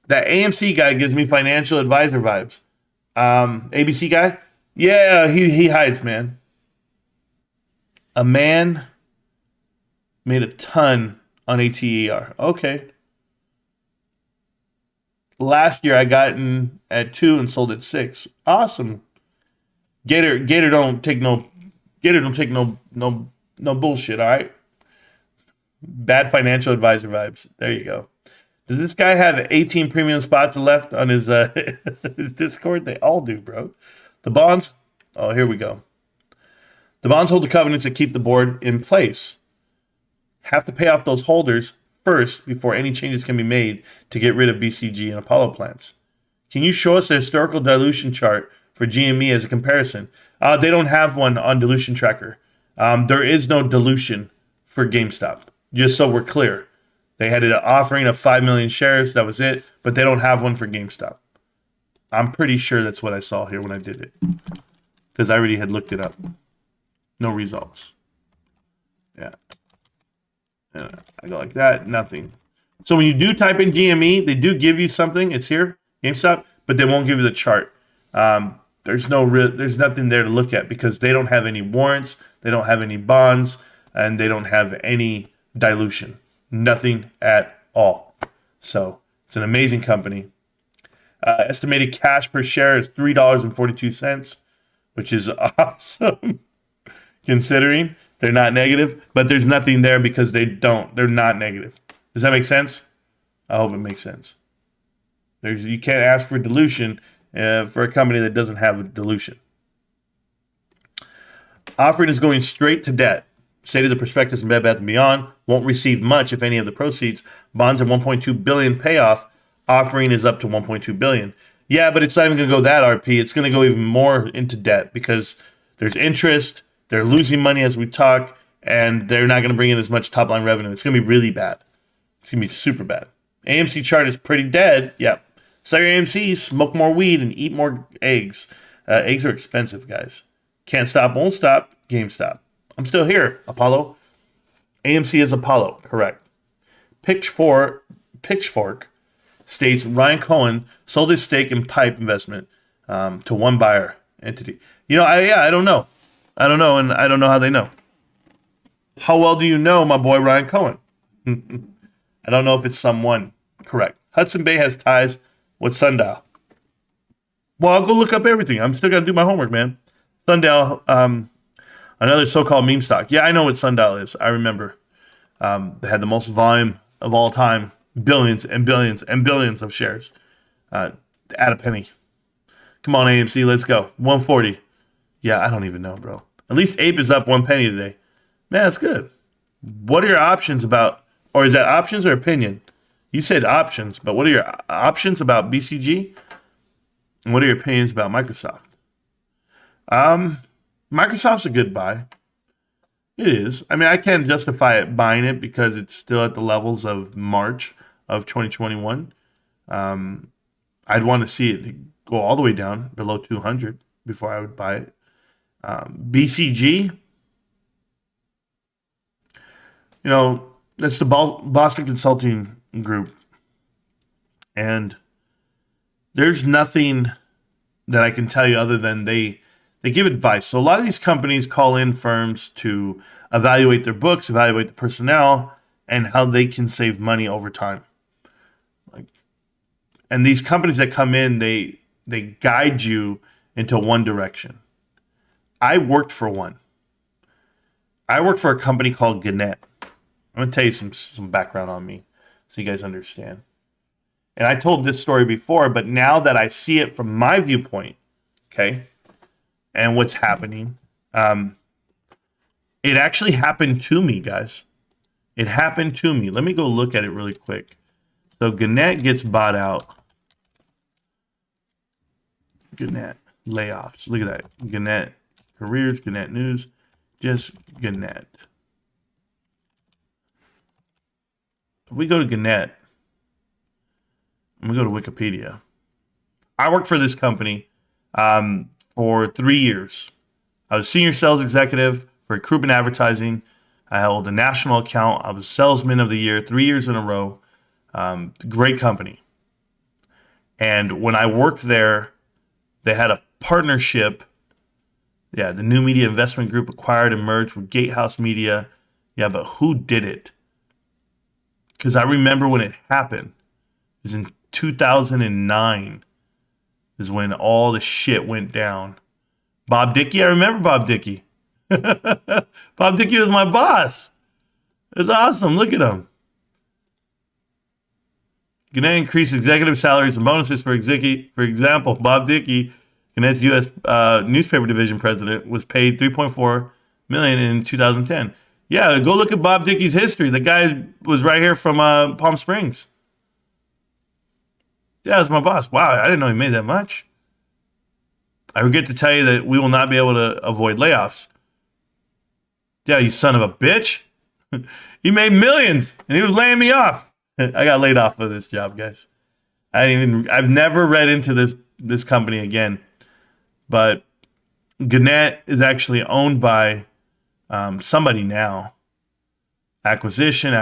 That AMC guy gives me financial advisor vibes. ABC guy? Yeah, he hides, man. A man made a ton on ATER. Okay. Last year I got in at 2 and sold at 6. Awesome. Gator don't take no bullshit, all right? Bad financial advisor vibes. There you go. Does this guy have 18 premium spots left on his, his Discord? They all do, bro. The bonds. Oh, here we go. The bonds hold the covenants that keep the board in place. Have to pay off those holders first before any changes can be made to get rid of BCG and Apollo plants. Can you show us a historical dilution chart for GME as a comparison? They don't have one on dilution tracker. There is no dilution for GameStop. Just so we're clear. They had an offering of 5 million shares. That was it. But they don't have one for GameStop. I'm pretty sure that's what I saw here when I did it. Because I already had looked it up. No results. Yeah. I go like that. Nothing. So when you do type in GME, they do give you something. It's here. GameStop. But they won't give you the chart. There's nothing there to look at because they don't have any warrants. They don't have any bonds. And they don't have any dilution. Nothing at all. So it's an amazing company. Estimated cash per share is $3.42, which is awesome considering they're not negative, but there's nothing there because they're not negative. Does that make sense? I hope it makes sense. You can't ask for dilution for a company that doesn't have a dilution. Offering is going straight to debt. Stated the prospectus in Bed Bath & Beyond. Won't receive much, if any, of the proceeds. Bonds at $1.2 billion payoff. Offering is up to $1.2 billion. Yeah, but it's not even going to go that RP. It's going to go even more into debt because there's interest. They're losing money as we talk, and they're not going to bring in as much top-line revenue. It's going to be really bad. It's going to be super bad. AMC chart is pretty dead. Yep. Sell your AMCs, smoke more weed, and eat more eggs. Eggs are expensive, guys. Can't stop, won't stop. GameStop. I'm still here, Apollo. AMC is Apollo, correct. Pitchfork states Ryan Cohen sold his stake in Pipe Investment to one buyer entity. You know, I don't know. I don't know, and I don't know how they know. How well do you know my boy Ryan Cohen? I don't know if it's someone. Correct. Hudson Bay has ties with Sundial. Well, I'll go look up everything. I'm still got to do my homework, man. Sundial, another so-called meme stock. Yeah, I know what Sundial is. I remember. They had the most volume of all time. Billions and billions and billions of shares. At a penny. Come on, AMC, let's go. 140. Yeah, I don't even know, bro. At least Ape is up 1 penny today. Man, that's good. What are your options about, or is that options or opinion? You said options, but what are your options about BCG? And what are your opinions about Microsoft? Microsoft's a good buy. It is. I mean, I can't justify it buying it because it's still at the levels of March of 2021. I'd want to see it go all the way down below 200 before I would buy it. BCG, you know, that's the Boston Consulting Group. And there's nothing that I can tell you other than they give advice. So a lot of these companies call in firms to evaluate their books, evaluate the personnel, and how they can save money over time. And these companies that come in, they guide you into one direction. I worked for one. I worked for a company called Gannett. I'm going to tell you some background on me so you guys understand. And I told this story before, but now that I see it from my viewpoint, okay, and what's happening, it actually happened to me, guys. It happened to me. Let me go look at it really quick. So Gannett gets bought out. Gannett layoffs. Look at that. Gannett careers, Gannett news, just Gannett. If we go to Gannett, and we go to Wikipedia, I worked for this company for 3 years. I was senior sales executive for recruitment advertising. I held a national account. I was salesman of the year 3 years in a row. Great company. And when I worked there, they had a partnership. Yeah, the New Media Investment Group acquired and merged with Gatehouse Media. Yeah, but who did it? Because I remember when it happened. It was in 2009 is when all the shit went down. Bob Dickey, I remember Bob Dickey. Bob Dickey was my boss. It was awesome. Look at him. Gannett increased executive salaries and bonuses for example, Bob Dickey, Gannett's U.S. Newspaper division president, was paid $3.4 million in 2010. Yeah, go look at Bob Dickey's history. The guy was right here from Palm Springs. Yeah, that's my boss. Wow, I didn't know he made that much. I forget to tell you that we will not be able to avoid layoffs. Yeah, you son of a bitch. He made millions, and he was laying me off. I got laid off of this job, guys. I've never read into this company again. But Gannett is actually owned by somebody now. Acquisition.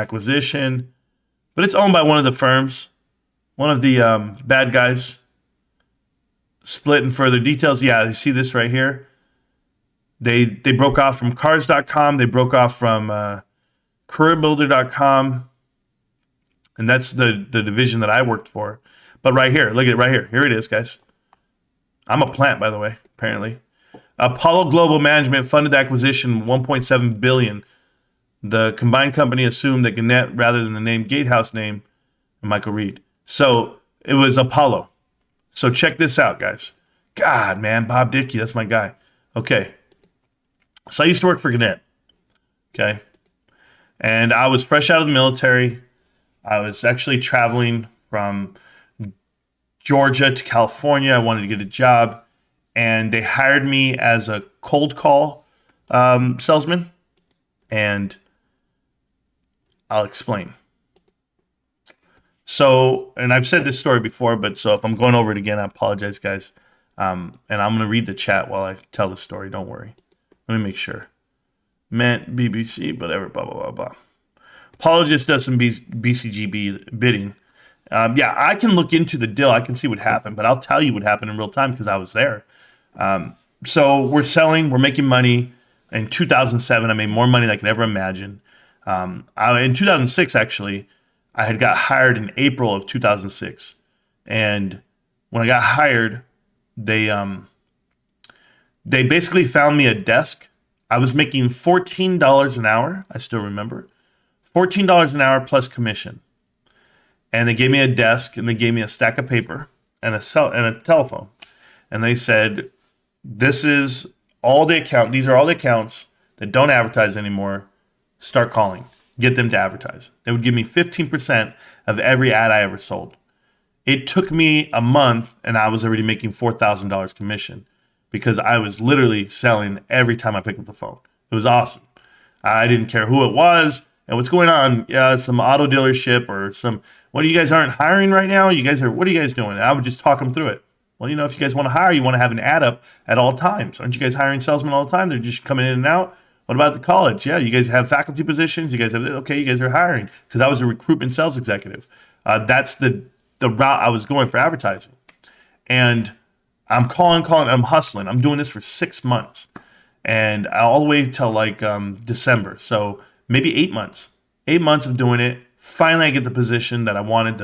But it's owned by one of the firms. One of the bad guys. Split in further details. Yeah, you see this right here. They broke off from Cars.com. They broke off from CareerBuilder.com. And that's the division that I worked for. But right here, look at it right here. Here it is, guys. I'm a plant, by the way, apparently. Apollo Global Management funded acquisition $1.7 billion. The combined company assumed that Gannett rather than the name Gatehouse name and Michael Reed. So it was Apollo. So check this out, guys. God, man, Bob Dickey, that's my guy. Okay. So I used to work for Gannett. Okay. And I was fresh out of the military. I was actually traveling from Georgia to California. I wanted to get a job. And they hired me as a cold call salesman. And I'll explain. So, and I've said this story before, but so if I'm going over it again, I apologize, guys. And I'm going to read the chat while I tell the story. Don't worry. Let me make sure. Meant BBC, whatever, blah, blah, blah, blah. Apologist does some BCG bidding. Yeah, I can look into the deal. I can see what happened, but I'll tell you what happened in real time because I was there. So we're selling, we're making money. In 2007, I made more money than I could ever imagine. In 2006, actually, I had got hired in April of 2006. And when I got hired, they basically found me a desk. I was making $14 an hour. I still remember. $14 an hour plus commission. And they gave me a desk and they gave me a stack of paper and a telephone. And they said, this is all the account. These are all the accounts that don't advertise anymore. Start calling. Get them to advertise. They would give me 15% of every ad I ever sold. It took me a month and I was already making $4,000 commission because I was literally selling every time I picked up the phone. It was awesome. I didn't care who it was and what's going on. Yeah, some auto dealership or some, what, you guys aren't hiring right now? What are you guys doing? And I would just talk them through it. Well, if you guys want to hire, you want to have an ad up at all times. Aren't you guys hiring salesmen all the time? They're just coming in and out. What about the college? Yeah, you guys have faculty positions. You guys are hiring because I was a recruitment sales executive. That's the route I was going for advertising. And I'm calling, I'm hustling. I'm doing this for 6 months and all the way till like December. So maybe 8 months. 8 months of doing it. Finally, I get the position that I wanted,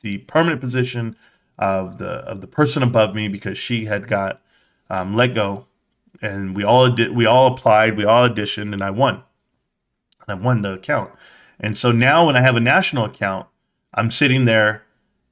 the permanent position of the person above me because she had got let go. And we all applied, we all auditioned, and I won. And I won the account. And so now when I have a national account, I'm sitting there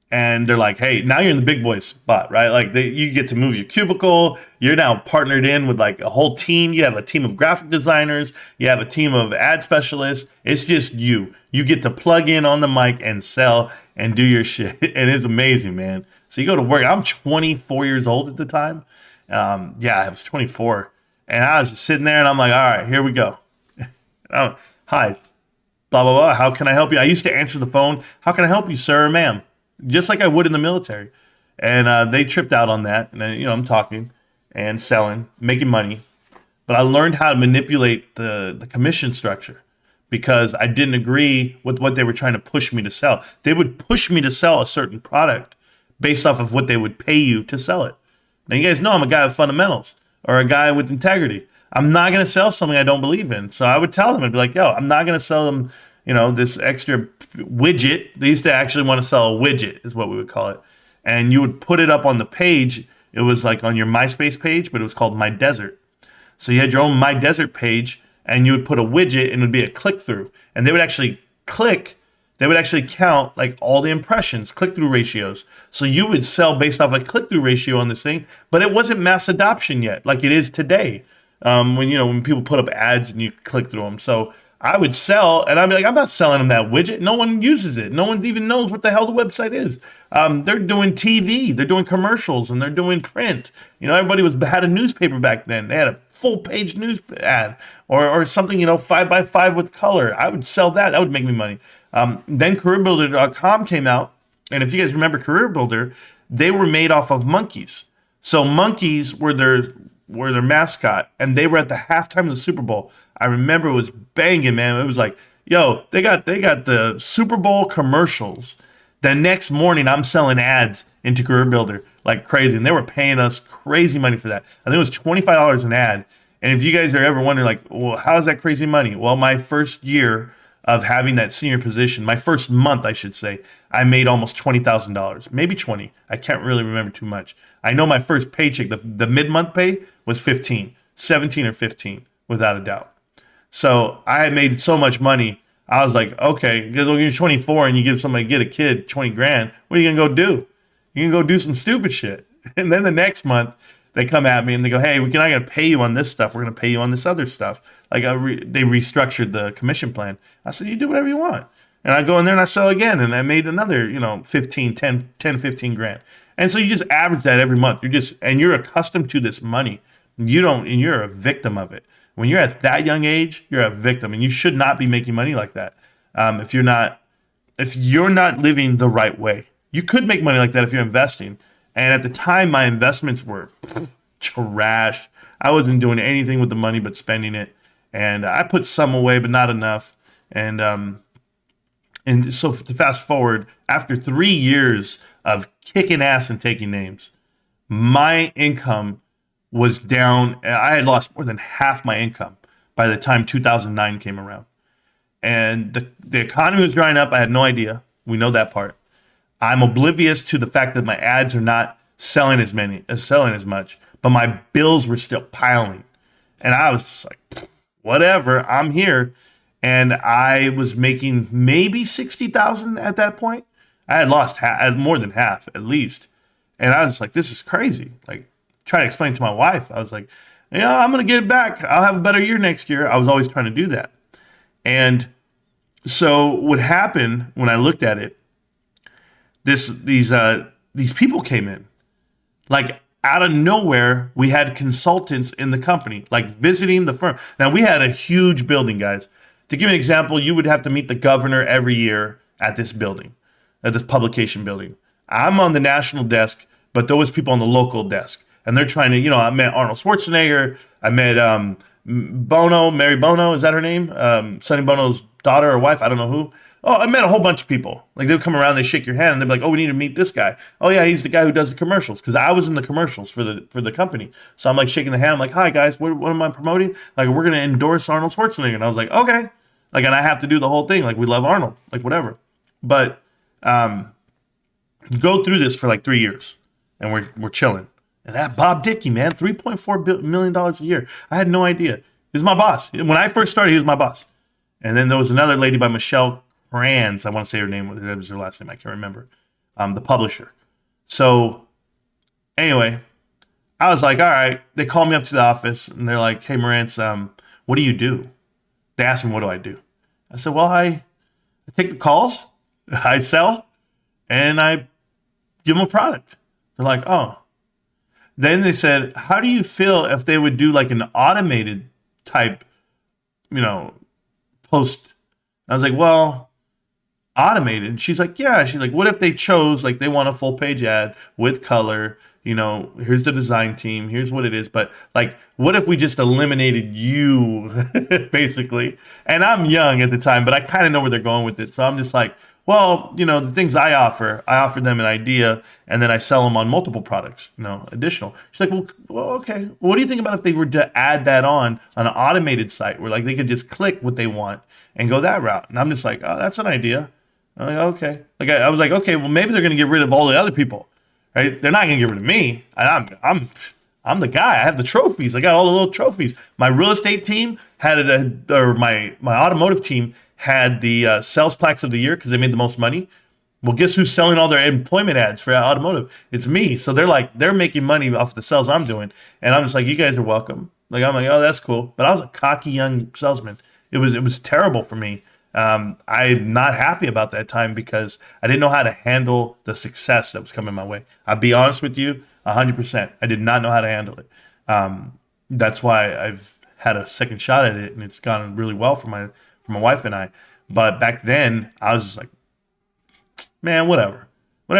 and they're like, hey, now you're in the big boy spot, right? Like you get to move your cubicle. You're now partnered in with like a whole team. You have a team of graphic designers. You have a team of ad specialists. It's just you. You get to plug in on the mic and sell and do your shit. And it's amazing, man. So you go to work. I'm 24 years old at the time. Yeah, I was 24 and I was just sitting there and I'm like, all right, here we go. Hi, blah, blah, blah. How can I help you? I used to answer the phone. How can I help you, sir or ma'am? Just like I would in the military. And they tripped out on that. And I'm talking and selling, making money. But I learned how to manipulate the commission structure because I didn't agree with what they were trying to push me to sell. They would push me to sell a certain product based off of what they would pay you to sell it. Now, you guys know I'm a guy with fundamentals or a guy with integrity. I'm not going to sell something I don't believe in. So I would tell them, I'd be like, yo, I'm not going to sell them, this extra widget. They used to actually want to sell a widget is what we would call it. And you would put it up on the page. It was like on your MySpace page, but it was called My Desert. So you had your own My Desert page and you would put a widget and it would be a click through. And they would actually they would actually count like all the impressions, click-through ratios. So you would sell based off a click-through ratio on this thing, but it wasn't mass adoption yet, like it is today. When people put up ads and you click through them. So I would sell, and I'd be like, I'm not selling them that widget. No one uses it. No one even knows what the hell the website is. They're doing TV, they're doing commercials, and they're doing print. Everybody had a newspaper back then. They had a full-page news ad or something, 5x5 with color. I would sell that. That would make me money. Then CareerBuilder.com came out, and if you guys remember CareerBuilder, they were made off of monkeys. So monkeys were their mascot, and they were at the halftime of the Super Bowl. I remember it was banging, man. It was like, yo, they got the Super Bowl commercials. The next morning, I'm selling ads into CareerBuilder like crazy, and they were paying us crazy money for that. I think it was $25 an ad. And if you guys are ever wondering, like, well, how is that crazy money? Well, my first year of having that senior position, my first month, I should say, I made almost $20,000, maybe 20. I can't really remember too much. I know my first paycheck, the mid-month pay was 17 or 15, without a doubt. So I had made so much money. I was like, okay, because when you're 24 and you get a kid 20 grand, what are you going to go do? You're going to go do some stupid shit. And then the next month, they come at me and they go, hey, we're not going to pay you on this stuff. We're going to pay you on this other stuff. Like they restructured the commission plan. I said, you do whatever you want. And I go in there and I sell again. And I made another, 10 to 15 grand. And so you just average that every month. You're accustomed to this money. And you're a victim of it. When you're at that young age, you're a victim, and you should not be making money like that. If you're not living the right way. You could make money like that if you're investing. And at the time, my investments were trash. I wasn't doing anything with the money but spending it. And I put some away, but not enough. And so to fast forward, after 3 years of kicking ass and taking names, my income was down. I had lost more than half my income by the time 2009 came around. And the economy was drying up. I had no idea. We know that part. I'm oblivious to the fact that my ads are not selling as much, but my bills were still piling. And I was just like, whatever, I'm here. And I was making maybe 60,000 at that point. I had lost more than half at least. And I was like, this is crazy. Like, trying to explain to my wife. I was like, I'm going to get it back. I'll have a better year next year. I was always trying to do that. And so what happened when I looked at it, these people came in, like out of nowhere. We had consultants in the company, like visiting the firm. Now we had a huge building, guys. To give an example, you would have to meet the governor every year at this building, at this publication building. I'm on the national desk, but there was people on the local desk, and they're trying to, I met Arnold Schwarzenegger. I met Bono, Mary Bono, is that her name? Sonny Bono's daughter or wife, I don't know who. Oh, I met a whole bunch of people. Like, they would come around, they shake your hand, and they'd be like, oh, we need to meet this guy. Oh, yeah, he's the guy who does the commercials. Because I was in the commercials for the company. So I'm like shaking the hand. I'm like, hi, guys, what am I promoting? Like, we're going to endorse Arnold Schwarzenegger. And I was like, okay. Like, and I have to do the whole thing. Like, we love Arnold. Like, whatever. But go through this for like 3 years. And we're chilling. And that Bob Dickey, man, $3.4 million a year. I had no idea. He was my boss. When I first started, he was my boss. And then there was another lady by Michelle Marantz, I want to say her name, that was her last name, I can't remember, the publisher. So anyway, I was like, all right. They called me up to the office, and they're like, hey, Marantz, what do you do? They asked me, what do I do? I said, well, I take the calls, I sell, and I give them a product. They're like, oh. Then they said, how do you feel if they would do like an automated type, post? I was like, well, automated. And she's like, yeah. She's like, what if they chose, like, they want a full page ad with color, here's the design team, here's what it is. But like, what if we just eliminated you, basically? And I'm young at the time, but I kind of know where they're going with it. So I'm just like, well, the things I offer them an idea, and then I sell them on multiple products, additional. She's like, well, okay. Well, what do you think about if they were to add that on an automated site where like they could just click what they want and go that route? And I'm just like, oh, that's an idea. I'm like, okay. Like I was like, okay, well, maybe they're going to get rid of all the other people, right? They're not going to get rid of me. I'm the guy. I have the trophies. I got all the little trophies. My real estate team had it, or my automotive team had the sales plaques of the year because they made the most money. Well, guess who's selling all their employment ads for automotive? It's me. So they're making money off the sales I'm doing. And I'm just like, you guys are welcome. Like, I'm like, oh, that's cool. But I was a cocky young salesman. It was terrible for me. I'm not happy about that time because I didn't know how to handle the success that was coming my way. I'll be honest with you, 100%. I did not know how to handle it. That's why I've had a second shot at it, and it's gone really well for my wife and I. But back then, I was just like, man, whatever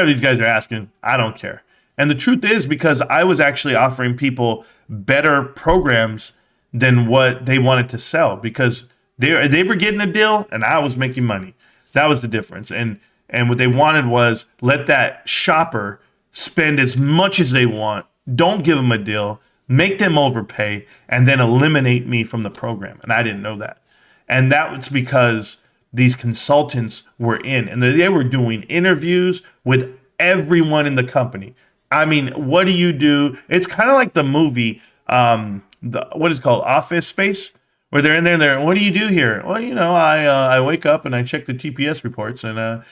these guys are asking, I don't care. And the truth is, because I was actually offering people better programs than what they wanted to sell, because they were getting a deal and I was making money. That was the difference. And what they wanted was, let that shopper spend as much as they want. Don't give them a deal, make them overpay, and then eliminate me from the program. And I didn't know that. And that was because these consultants were in, and they were doing interviews with everyone in the company. I mean, what do you do? It's kind of like the movie, what is it called, Office Space, Where they're in there and they're, what do you do here? Well, I wake up and I check the TPS reports and,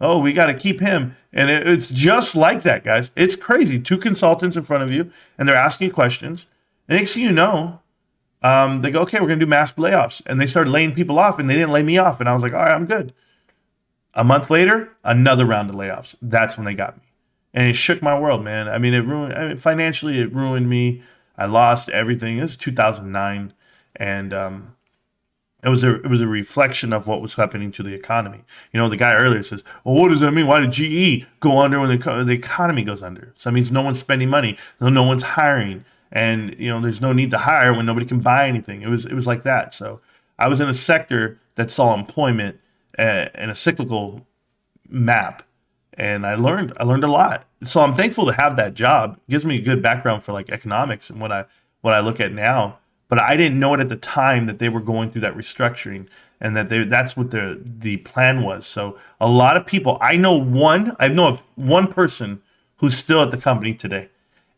oh, we got to keep him. And it's just like that, guys. It's crazy. 2 consultants in front of you and they're asking you questions. And next thing you know, they go, okay, we're going to do mass layoffs. And they started laying people off and they didn't lay me off. And I was like, all right, I'm good. A month later, another round of layoffs. That's when they got me. And it shook my world, man. I mean, financially, it ruined me. I lost everything. It was 2009. And it was a reflection of what was happening to the economy. The guy earlier says, well, what does that mean? Why did GE go under when the economy goes under? So that means no one's spending money. No one's hiring. And, there's no need to hire when nobody can buy anything. It was like that. So I was in a sector that saw employment in a cyclical map. And I learned a lot. So I'm thankful to have that job. It gives me a good background for like economics and what I look at now. But I didn't know it at the time that they were going through that restructuring and that's what the plan was. So a lot of people, I know of one person who's still at the company today.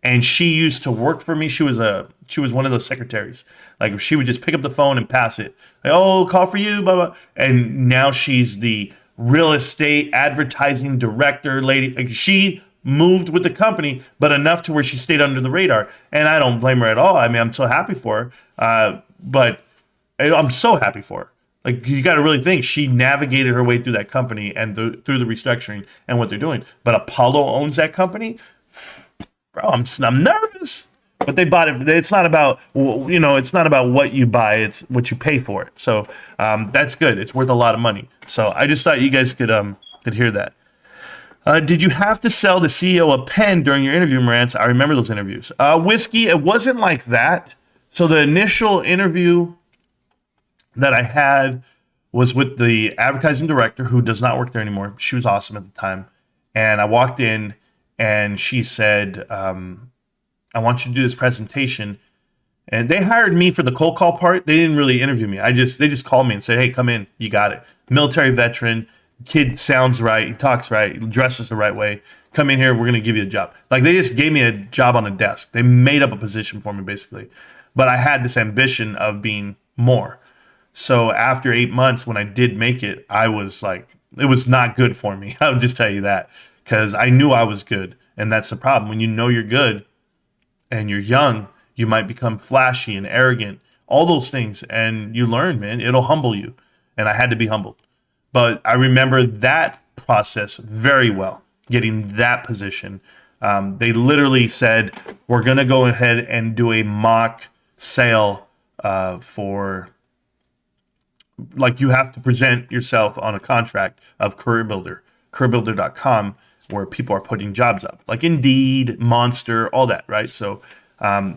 And she used to work for me. She was one of those secretaries. Like she would just pick up the phone and pass it. Like, oh, call for you, blah, blah. And now she's the real estate advertising director lady. Like she moved with the company, but enough to where she stayed under the radar. And I don't blame her at all. I mean, I'm so happy for her. But I'm so happy for her. Like you got to really think she navigated her way through that company and through the restructuring and what they're doing. But Apollo owns that company. Bro, I'm nervous. But they bought it. It's not about it's not about what you buy. It's what you pay for it. So that's good. It's worth a lot of money. So I just thought you guys could hear that. Did you have to sell the CEO a pen during your interview, Marantz? I remember those interviews. Whiskey, it wasn't like that. So the initial interview that I had was with the advertising director who does not work there anymore. She was awesome at the time. And I walked in and she said, I want you to do this presentation. And they hired me for the cold call part. They didn't really interview me. They just called me and said, hey, come in. You got it. Military veteran. Kid sounds right. He talks right. He dresses the right way. Come in here. We're going to give you a job. Like they just gave me a job on a desk. They made up a position for me basically. But I had this ambition of being more. So after 8 months, when I did make it, I was like, it was not good for me. I'll just tell you that because I knew I was good. And that's the problem. When you know you're good and you're young, you might become flashy and arrogant, all those things. And you learn, man, it'll humble you. And I had to be humbled. But I remember that process very well, getting that position. They literally said, we're going to go ahead and do a mock sale for, like you have to present yourself on a contract of careerbuilder.com, where people are putting jobs up, like Indeed, Monster, all that, right? So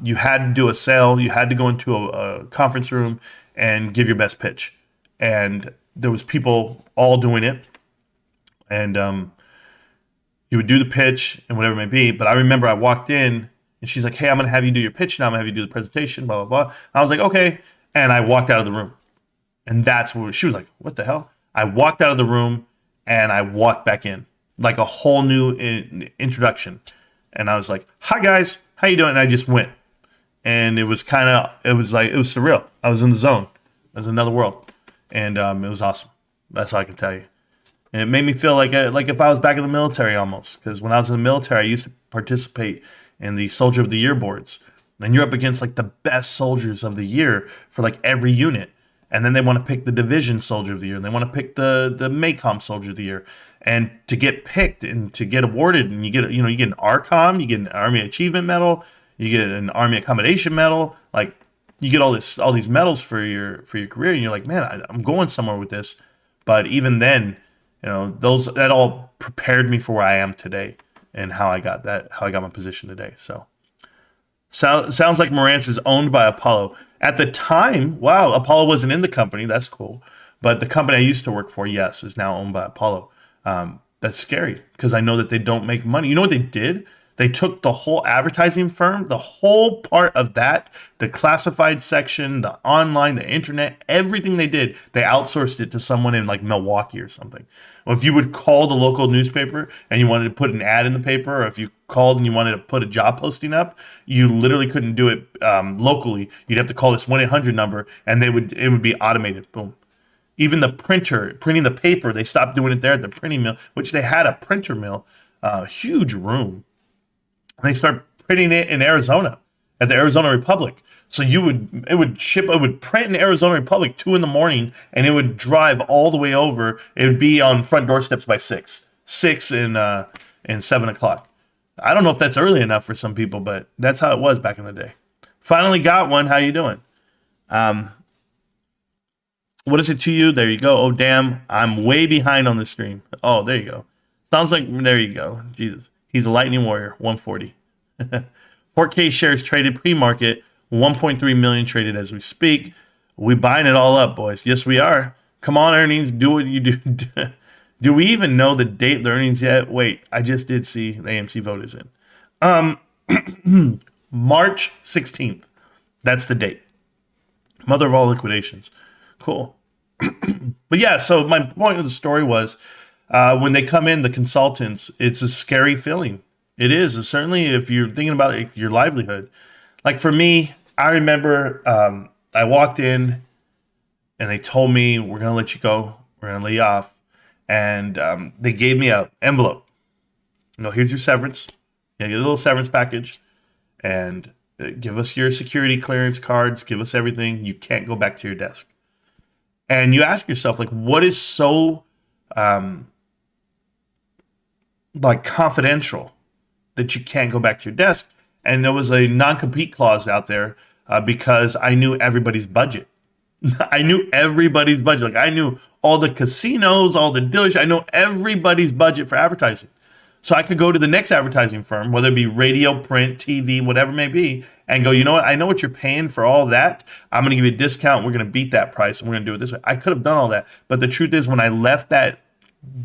you had to do a sale. You had to go into a conference room and give your best pitch. And there was people all doing it. And you would do the pitch and whatever it may be. But I remember I walked in and she's like, hey, I'm going to have you do your pitch now. I'm going to have you do the presentation, blah, blah, blah. I was like, okay. And I walked out of the room. And that's where she was like, what the hell? I walked out of the room and I walked back in. Like a whole new introduction. And I was like, hi guys, how you doing? And I just went. And it was surreal. I was in the zone. It was another world. And it was awesome. That's all I can tell you. And it made me feel like if I was back in the military almost. Because when I was in the military, I used to participate in the Soldier of the Year boards. And you're up against like the best soldiers of the year for like every unit. And then they want to pick the division soldier of the year. And they want to pick the MACOM soldier of the year. And to get picked and to get awarded, and you get an ARCOM, you get an Army Achievement Medal, you get an Army Accommodation Medal, like you get all these medals for your career, and you're like, man, I'm going somewhere with this. But even then, that all prepared me for where I am today and how I got my position today. So sounds like Marantz is owned by Apollo. At the time, wow, Apollo wasn't in the company. That's cool. But the company I used to work for, yes, is now owned by Apollo. That's scary because I know that they don't make money. You know what they did? They took the whole advertising firm, the whole part of that, the classified section, the online, the internet, everything they did, they outsourced it to someone in like Milwaukee or something. Well, if you would call the local newspaper and you wanted to put an ad in the paper, or if you called and you wanted to put a job posting up, you literally couldn't do it locally. You'd have to call this 1-800 number, and it would be automated. Boom. Even the printer, printing the paper, they stopped doing it there at the printing mill, which they had a printer mill, huge room. And they start printing it in Arizona at the Arizona Republic. So it would print in Arizona Republic 2 a.m, and it would drive all the way over. It would be on front doorsteps by 6 and 7 o'clock. I don't know if that's early enough for some people, but that's how it was back in the day. Finally got one. How you doing? What is it to you? There you go. Oh, damn. I'm way behind on the screen. Oh, there you go. Sounds like, there you go. Jesus. He's a lightning warrior, 140. 4K shares traded pre-market, 1.3 million traded as we speak. We buying it all up, boys. Yes, we are. Come on, earnings. Do what you do. Do we even know the date of the earnings yet? Wait, I just did see the AMC vote is in. March 16th. That's the date. Mother of all liquidations. Cool. But yeah, so my point of the story was, when they come in, the consultants, it's a scary feeling. It is. Certainly if you're thinking about your livelihood. Like for me, I remember I walked in and they told me, we're going to let you go. We're going to lay you off. And they gave me an envelope. Here's your severance. Get a little severance package. And give us your security clearance cards. Give us everything. You can't go back to your desk. And you ask yourself, like, what is so confidential that you can't go back to your desk? And there was a non-compete clause out there because I knew everybody's budget. I knew everybody's budget. Like I knew all the casinos, all the dealerships. I know everybody's budget for advertising. So I could go to the next advertising firm, whether it be radio, print, TV, whatever it may be, and go, you know what? I know what you're paying for all that. I'm going to give you a discount. We're going to beat that price, and we're going to do it this way. I could have done all that. But the truth is, when I left that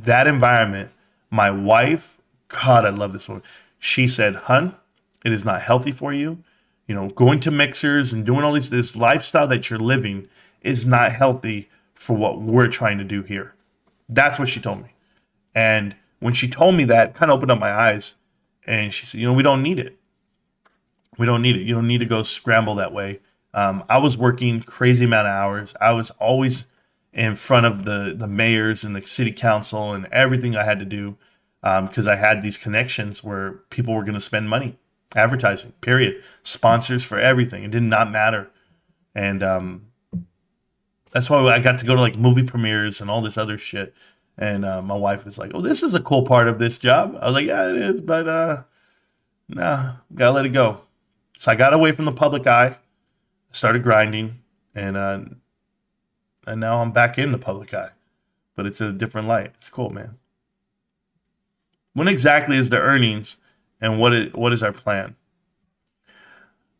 environment, my wife, God, I love this woman. She said, hun, it is not healthy for you. Going to mixers and doing all this lifestyle that you're living is not healthy for what we're trying to do here. That's what she told me. And when she told me that, it kind of opened up my eyes. And she said, we don't need it. We don't need it. You don't need to go scramble that way. I was working crazy amount of hours. I was always in front of the mayors and the city council and everything I had to do because I had these connections where people were going to spend money. Advertising, period. Sponsors for everything. It did not matter. And that's why I got to go to like movie premieres and all this other shit. And my wife was like, oh, this is a cool part of this job. I was like, yeah, it is. But no, got to let it go. So I got away from the public eye, started grinding, and now I'm back in the public eye. But it's in a different light. It's cool, man. When exactly is the earnings? And what is our plan?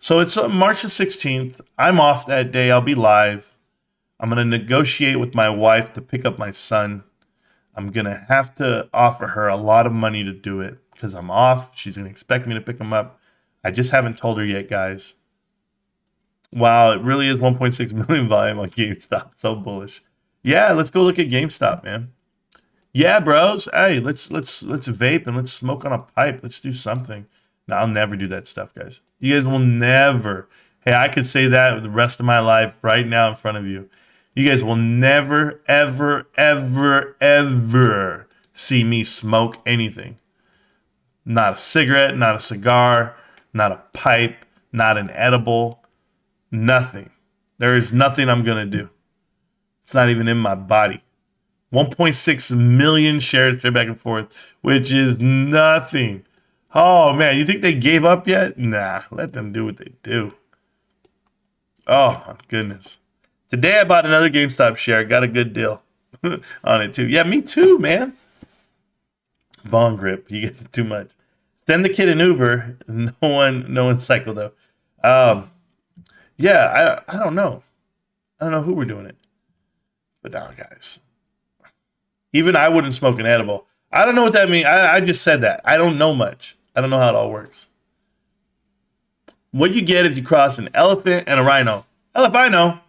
So it's March the 16th. I'm off that day. I'll be live. I'm going to negotiate with my wife to pick up my son. I'm going to have to offer her a lot of money to do it because I'm off. She's going to expect me to pick him up. I just haven't told her yet, guys. Wow, it really is 1.6 million volume on GameStop. So bullish. Yeah, let's go look at GameStop, man. Yeah, bros. Hey, let's vape and let's smoke on a pipe. Let's do something. No, I'll never do that stuff, guys. You guys will never. Hey, I could say that the rest of my life right now in front of you. You guys will never, ever, ever, ever see me smoke anything. Not a cigarette, not a cigar, not a pipe, not an edible, nothing. There is nothing I'm going to do. It's not even in my body. 1.6 million shares trade back and forth, which is nothing. Oh, man, you think they gave up yet? Nah, let them do what they do. Oh, my goodness. Today I bought another GameStop share. Got a good deal on it, too. Yeah, me too, man. Bong grip. You get too much. Send the kid an Uber. No one cycle, though. Yeah, I don't know. I don't know who we're doing it. But now, guys. Even I wouldn't smoke an edible. I don't know what that means. I just said that. I don't know much. I don't know how it all works. What you get if you cross an elephant and a rhino? Elephino.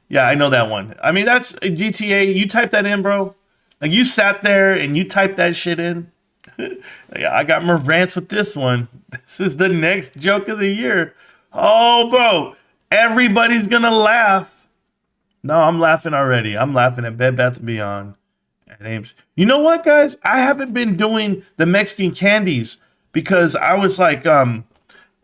Yeah, I know that one. I mean, that's a GTA. You type that in, bro. Like, you sat there and you typed that shit in. I got Marantz with this one. This is the next joke of the year. Oh, bro. Everybody's going to laugh. No, I'm laughing already. I'm laughing at Bed Bath & Beyond. And AMC. You know what, guys? I haven't been doing the Mexican candies because I was like, I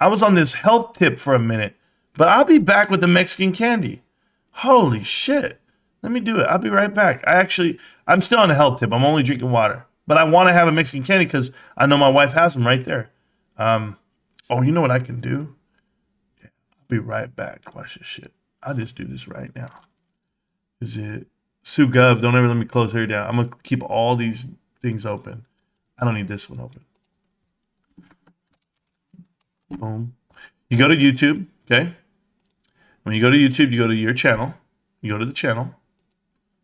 was on this health tip for a minute. But I'll be back with the Mexican candy. Holy shit. Let me do it. I'll be right back. I'm still on a health tip. I'm only drinking water. But I want to have a Mexican candy because I know my wife has them right there. Oh, you know what I can do? Yeah, I'll be right back. Watch this shit. I'll just do this right now. Is it Sue Gov? Don't ever let me close her down. I'm going to keep all these things open. I don't need this one open. Boom. You go to YouTube, okay? When you go to YouTube, you go to your channel. You go to the channel.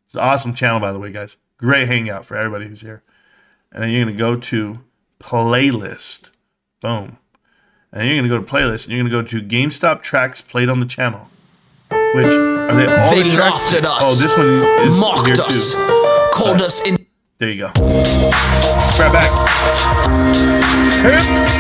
It's an awesome channel, by the way, guys. Great hangout for everybody who's here. And then you're going to go to playlist. Boom. And then you're going to go to playlist, and you're going to go to GameStop tracks played on the channel. Which, are they all They the tracks? laughed at us, Oh, this one is mocked here us, too. called us in. There you go. Grab back. Oops.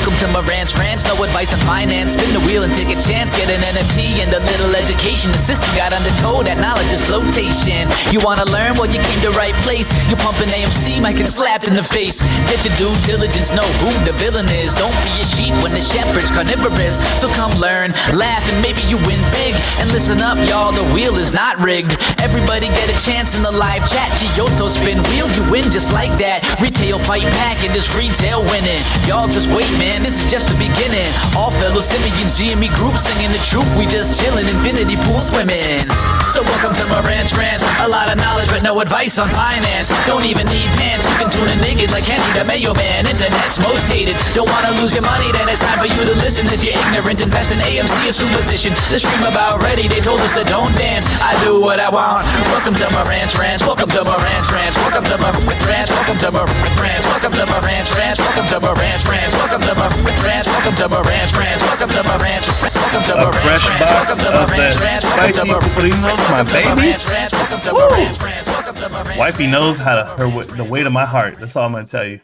Welcome to Marantz Rantz. No advice on finance. Spin the wheel and take a chance. Get an NFT and a little education. The system got undertold. That knowledge is flotation. You want to learn? Well, you came to right place. You pumping AMC, might get slapped in the face. Get your due diligence. Know who the villain is. Don't be a sheep when the shepherd's carnivorous. So come learn, laugh, and maybe you win big. And listen up, y'all. The wheel is not rigged. Everybody get a chance in the live chat. Kyoto spin wheel, you win just like that. Retail fight back and this retail winning. Y'all just wait, man, this is just the beginning. All fellow Simeons, GME group singing the truth. We just chilling, infinity pool swimming. So welcome to Marantz Rantz. A lot of knowledge but no advice on finance. Don't even need pants, you can tune in naked like Henry the Mayo Man. Internet's most hated. Don't wanna lose your money, then it's time for you to listen. If you're ignorant, invest in AMC or superstition. The stream about ready, they told us to don't dance. I do what I want. Welcome to Marantz Rantz. Welcome to Marantz Rantz. Welcome to Marantz Rantz. Welcome to Marantz Rantz. Welcome to Marantz Rantz. Welcome to Marantz Rantz. Welcome to Marantz Rantz. Welcome to Marantz Rantz. Welcome to Marantz. Welcome to A Marantz fresh Rantz. Welcome box to of Marantz the Rantz. Welcome to spicy Marantz fritos, my babies. Rantz. Welcome to Marantz Rantz. Welcome to Marantz. Wifey knows how to the weight of my heart. That's all I'm gonna tell you.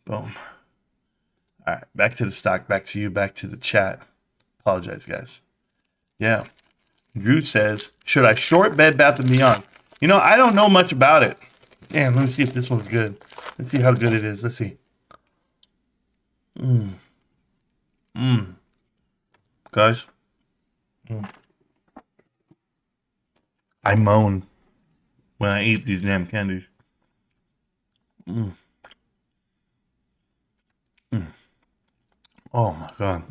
Boom. All right, back to the stock, back to you, back to the chat. Apologize, guys. Yeah. Drew says, should I short Bed Bath & Beyond? You know, I don't know much about it. Damn, let me see if this one's good. Let's see how good it is. Let's see. Guys. I moan when I eat these damn candies. Oh my God.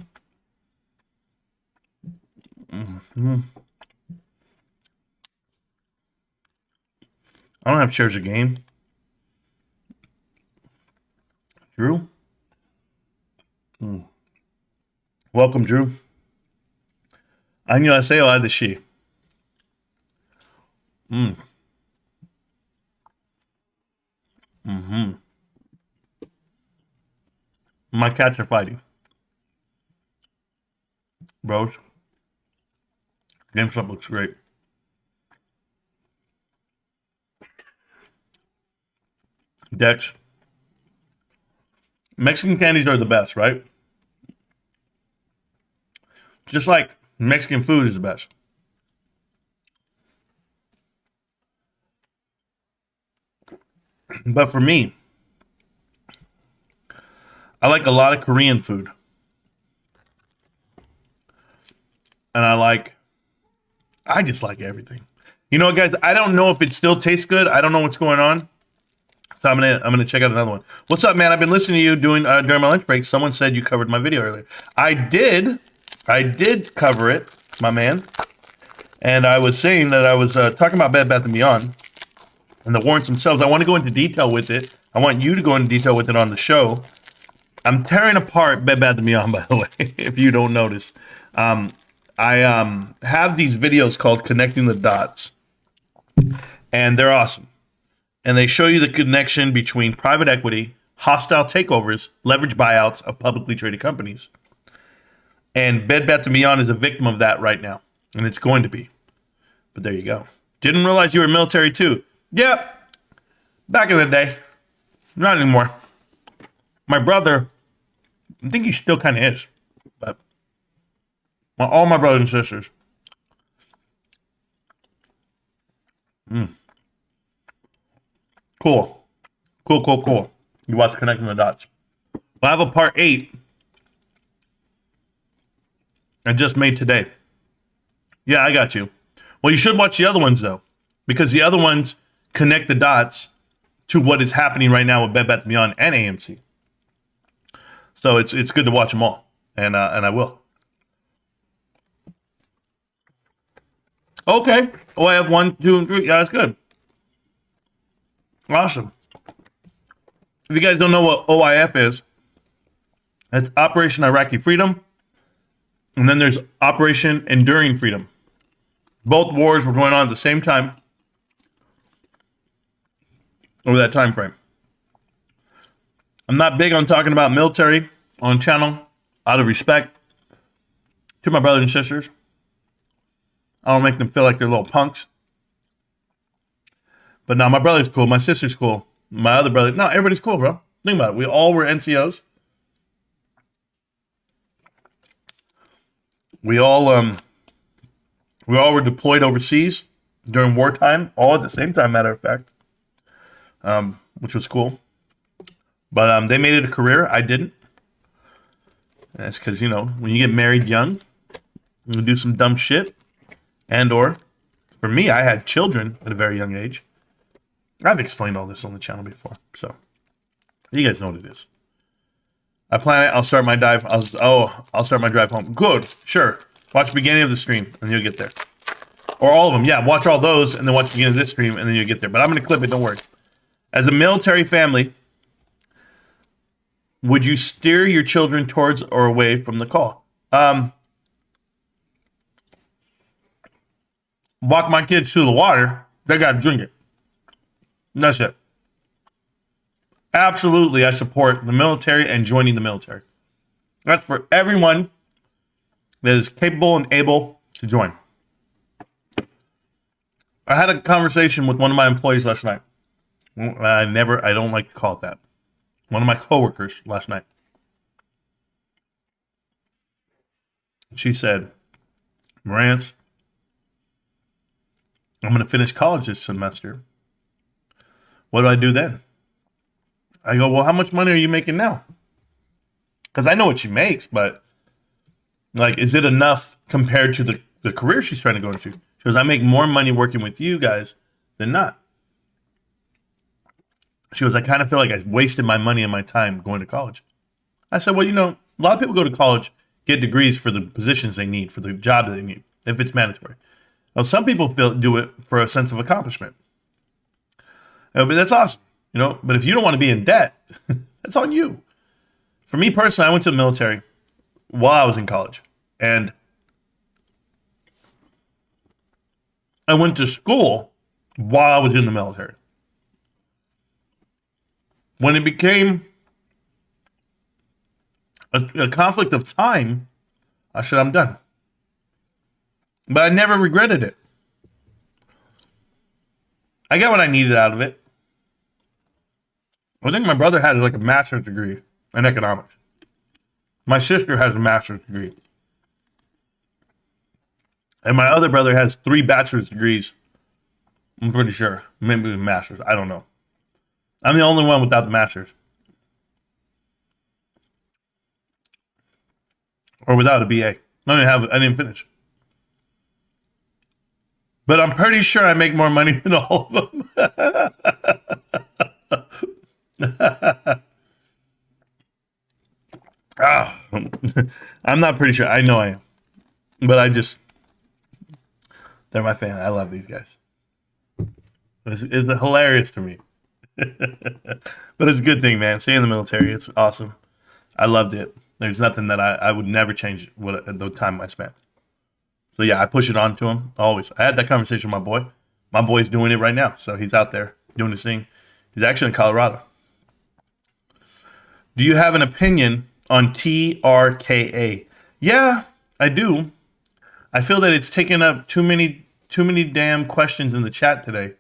I don't have shares of game. Drew? Welcome, Drew. 안녕하세요, 아저씨. My cats are fighting. Bros. GameStop looks great. Dex. Mexican candies are the best, right? Just like Mexican food is the best. But for me, I like a lot of Korean food. And I just like everything. You know what, guys? I don't know if it still tastes good. I don't know what's going on. So I'm gonna check out another one. What's up, man? I've been listening to you during my lunch break. Someone said you covered my video earlier. I did cover it, my man. And I was saying that I was talking about Bed Bath & Beyond and the warrants themselves. I want to go into detail with it. I want you to go into detail with it on the show. I'm tearing apart Bed Bath & Beyond, by the way, if you don't notice. I have these videos called Connecting the Dots. and they're awesome. And they show you the connection between private equity, hostile takeovers, leverage buyouts of publicly traded companies. And Bed Bath & Beyond is a victim of that right now, and it's going to be. But there you go. Didn't realize you were military too. Yep. Back in the day. Not anymore. My brother, I think he still kind of is. But all my brothers and sisters. Cool. You watch Connecting the Dots. Well, I have a part 8 I just made today. Yeah, I got you. Well, you should watch the other ones, though, because the other ones connect the dots to what is happening right now with Bed Bath & Beyond and AMC. So it's good to watch them all, and I will. Okay. Oh, I have 1, 2, and 3. Yeah, that's good. Awesome. If you guys don't know what OIF is, that's Operation Iraqi Freedom, and then there's Operation Enduring Freedom. Both wars were going on at the same time over that time frame. I'm not big on talking about military on channel out of respect to my brothers and sisters. I don't make them feel like they're little punks. But no, my brother's cool. My sister's cool. My other brother, no, everybody's cool, bro. Think about it. We all were NCOs. We all were deployed overseas during wartime, all at the same time, matter of fact, which was cool. But they made it a career. I didn't. And that's because, when you get married young, you do some dumb shit. And or, for me, I had children at a very young age. I've explained all this on the channel before, so you guys know what it is. I plan it. I'll start my drive. I'll start my drive home. Good, sure. Watch the beginning of the stream, and you'll get there. Or all of them. Yeah, watch all those, and then watch the beginning of this stream, and then you'll get there. But I'm going to clip it. Don't worry. As a military family, would you steer your children towards or away from the call? Walk my kids to the water. They got to drink it. That's it. Absolutely, I support the military and joining the military. That's for everyone that is capable and able to join. I had a conversation with one of my employees last night. I don't like to call it that. One of my coworkers last night. She said, Marantz, I'm going to finish college this semester. What do I do then? I go, well, how much money are you making now? Because I know what she makes, but is it enough compared to the career she's trying to go into? She goes, I make more money working with you guys than not. She goes, I kind of feel like I wasted my money and my time going to college. I said, well, a lot of people go to college, get degrees for the positions they need, for the job that they need, if it's mandatory. Well, some people do it for a sense of accomplishment. But that's awesome, But if you don't want to be in debt, that's on you. For me personally, I went to the military while I was in college. And I went to school while I was in the military. When it became a conflict of time, I said, I'm done. But I never regretted it. I got what I needed out of it. I think my brother has a master's degree in economics. My sister has a master's degree. And my other brother has 3 bachelor's degrees. I'm pretty sure. Maybe a master's. I don't know. I'm the only one without the master's. Or without a BA. I didn't finish. But I'm pretty sure I make more money than all of them. I'm not pretty sure. I know I am. But they're my fan. I love these guys. It's hilarious to me. But it's a good thing, man. Stay in the military. It's awesome. I loved it. There's nothing that I would never change the time I spent. So yeah, I push it on to him always. I had that conversation with my boy. My boy's doing it right now. So he's out there doing his thing. He's actually in Colorado. Do you have an opinion on TRKA? Yeah, I do. I feel that it's taken up too many damn questions in the chat today.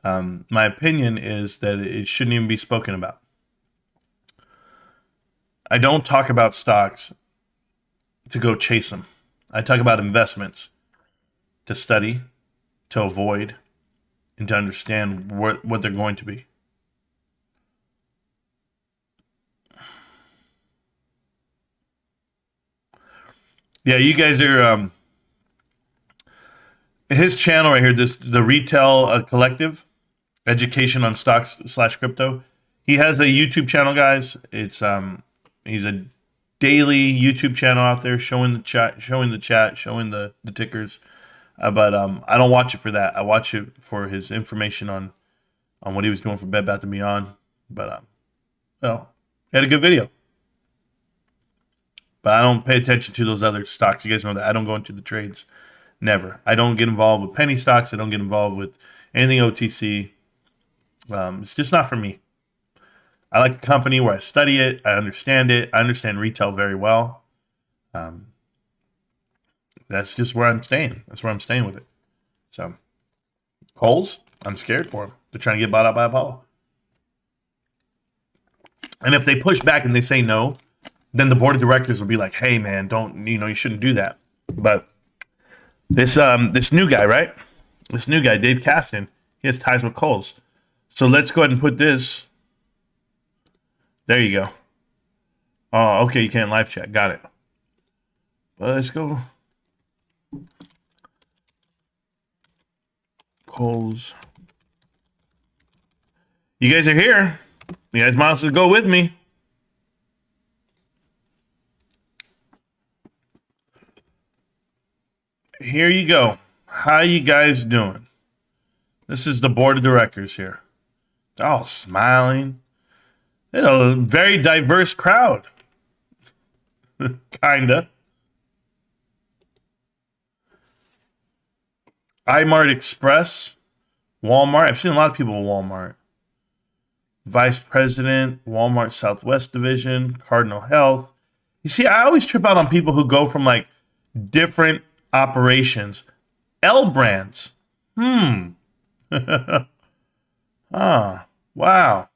My opinion is that it shouldn't even be spoken about. I don't talk about stocks to go chase them. I talk about investments to study, to avoid, and to understand what they're going to be. Yeah, you guys are his channel right here, the Retail Collective, Education on Stocks/Crypto. He has a YouTube channel, guys. It's he's a daily YouTube channel out there showing the chat, showing the tickers. But I don't watch it for that. I watch it for his information on what he was doing for Bed Bath & Beyond. But well, he had a good video. But I don't pay attention to those other stocks. You guys know that. I don't go into the trades. Never. I don't get involved with penny stocks. I don't get involved with anything OTC. It's just not for me. I like a company where I study it. I understand it. I understand retail very well. That's just where I'm staying. That's where I'm staying with it. So, Kohl's, I'm scared for them. They're trying to get bought out by Apollo. And if they push back and they say no, then the board of directors will be like, hey, man, you shouldn't do that. But this new guy, right? This new guy, Dave Caston, he has ties with Kohl's. So let's go ahead and put this. There you go. Oh, okay, you can't live chat. Got it. Well, let's go. Kohl's. You guys are here. You guys might as well go with me. Here you go. How you guys doing? This is the board of directors here. They're all smiling. A very diverse crowd. Kinda. iMart Express. Walmart. I've seen a lot of people at Walmart. Vice President, Walmart Southwest Division, Cardinal Health. You see, I always trip out on people who go from like different operations. L brands. Ah, wow.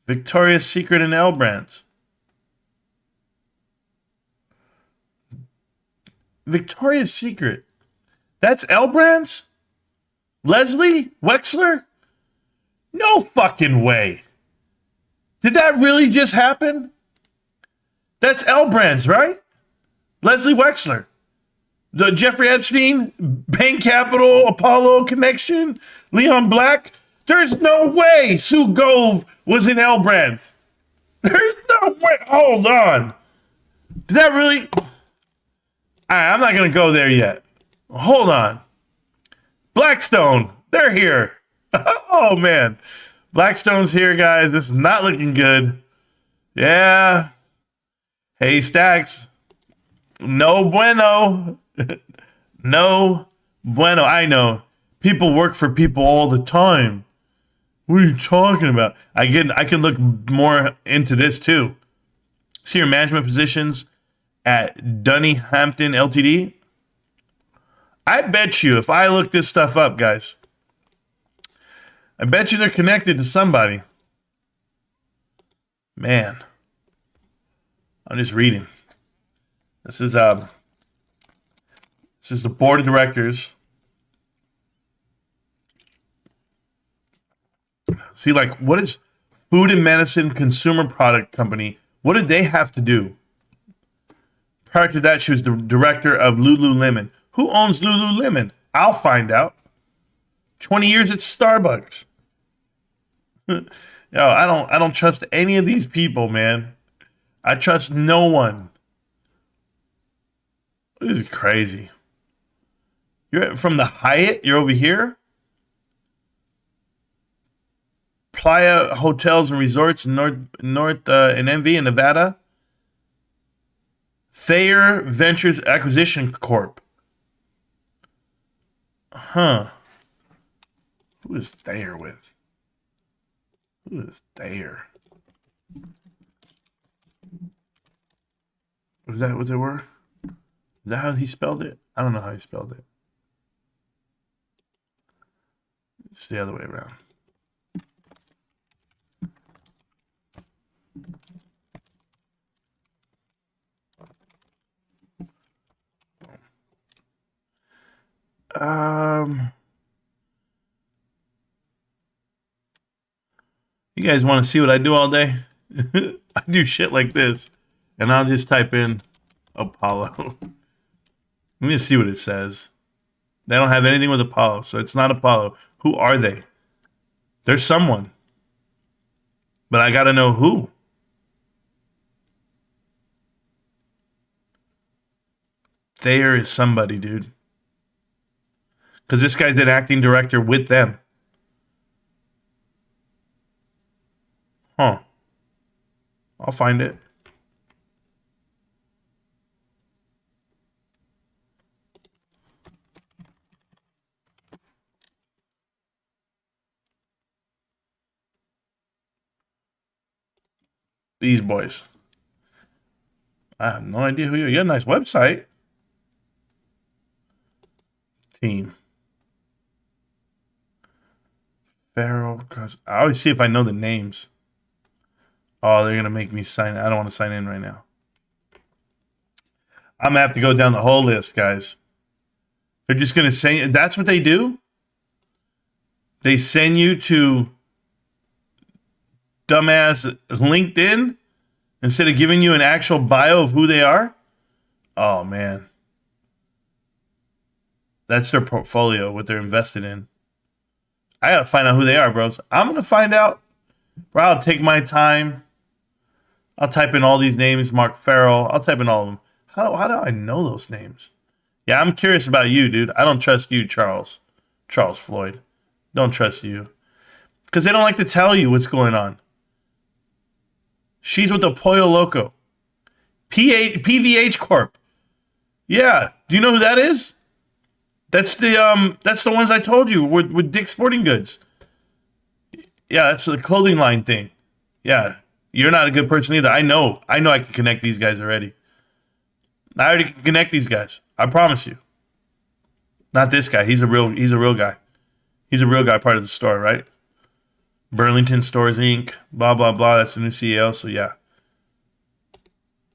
Victoria's Secret and L brands. Victoria's Secret. That's L brands? Leslie Wexler? No fucking way. Did that really just happen? That's L brands, right? Leslie Wexler. The Jeffrey Epstein, Bain Capital, Apollo connection, Leon Black. There's no way Sue Gove was in L brands. There's no way. Hold on. Did that really? I'm not going to go there yet. Hold on. Blackstone. They're here. Oh, man. Blackstone's here, guys. This is not looking good. Yeah. Hey, Stacks. No bueno. No bueno. I know. People work for people all the time. What are you talking about? I can look more into this too. See your management positions at Dunny Hampton Ltd. I bet you if I look this stuff up, guys, I bet you they're connected to somebody. Man, I'm just reading. This is the board of directors. See, like, what is Food and Medicine Consumer Product Company? What did they have to do? Prior to that, she was the director of Lululemon. Who owns Lululemon? I'll find out. 20 years at Starbucks. Yo, I don't trust any of these people, man. I trust no one. This is crazy. You're from the Hyatt. You're over here. Playa Hotels and Resorts in North in NV in Nevada. Thayer Ventures Acquisition Corp. Huh. Who is Thayer with? Who is Thayer? Was that what they were? Is that how he spelled it? I don't know how he spelled it. It's the other way around. You guys want to see what I do all day? I do shit like this, and I'll just type in Apollo. Let me see what it says. They don't have anything with Apollo, so it's not Apollo. Who are they? There's someone, but I gotta know who. Thayer is somebody, dude. Because this guy's an acting director with them. Huh. I'll find it. These boys. I have no idea who you are. You got a nice website. Team. Farrell. I always see if I know the names. Oh, they're going to make me sign. I don't want to sign in right now. I'm going to have to go down the whole list, guys. They're just going to say, that's what they do? They send you to dumbass LinkedIn instead of giving you an actual bio of who they are? Oh, man. That's their portfolio, what they're invested in. I got to find out who they are, bros. I'm going to find out. Bro, I'll take my time. I'll type in all these names. Mark Farrell. I'll type in all of them. How do I know those names? Yeah, I'm curious about you, dude. I don't trust you, Charles. Charles Floyd. Don't trust you. Because they don't like to tell you what's going on. She's with the Pollo Loco. PVH Corp. Yeah. Do you know who that is? That's the ones I told you with Dick's Sporting Goods. Yeah, that's the clothing line thing. Yeah. You're not a good person either. I know I can connect these guys already. I already can connect these guys. I promise you. Not this guy. He's a real guy. He's a real guy, part of the store, right? Burlington Stores Inc. Blah blah blah. That's the new CEO. So yeah.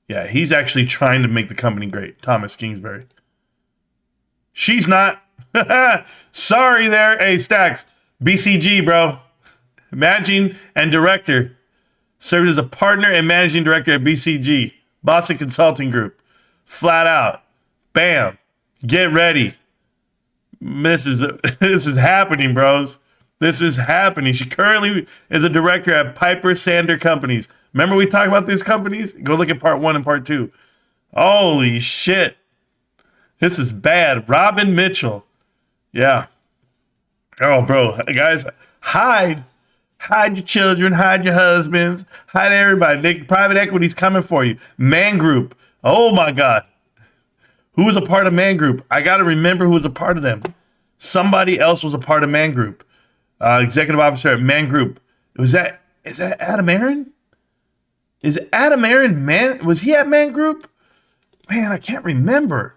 Yeah, he's actually trying to make the company great. Thomas Kingsbury. She's not. Sorry there. Hey, Stacks. BCG, bro. Managing and director. Served as a partner and managing director at BCG. Boston Consulting Group. Flat out. Bam. Get ready. This is happening, bros. This is happening. She currently is a director at Piper Sander Companies. Remember we talked about these companies? Go look at part 1 and part 2. Holy shit. This is bad. Robin Mitchell. Yeah. Oh, bro. Guys, hide. Hide your children. Hide your husbands. Hide everybody. Private equity's coming for you. Man Group. Oh, my God. Who was a part of Man Group? I got to remember who was a part of them. Somebody else was a part of Man Group. Executive officer at Man Group. Is that Adam Aaron? Is Adam Aaron was he at Man Group? Man, I can't remember.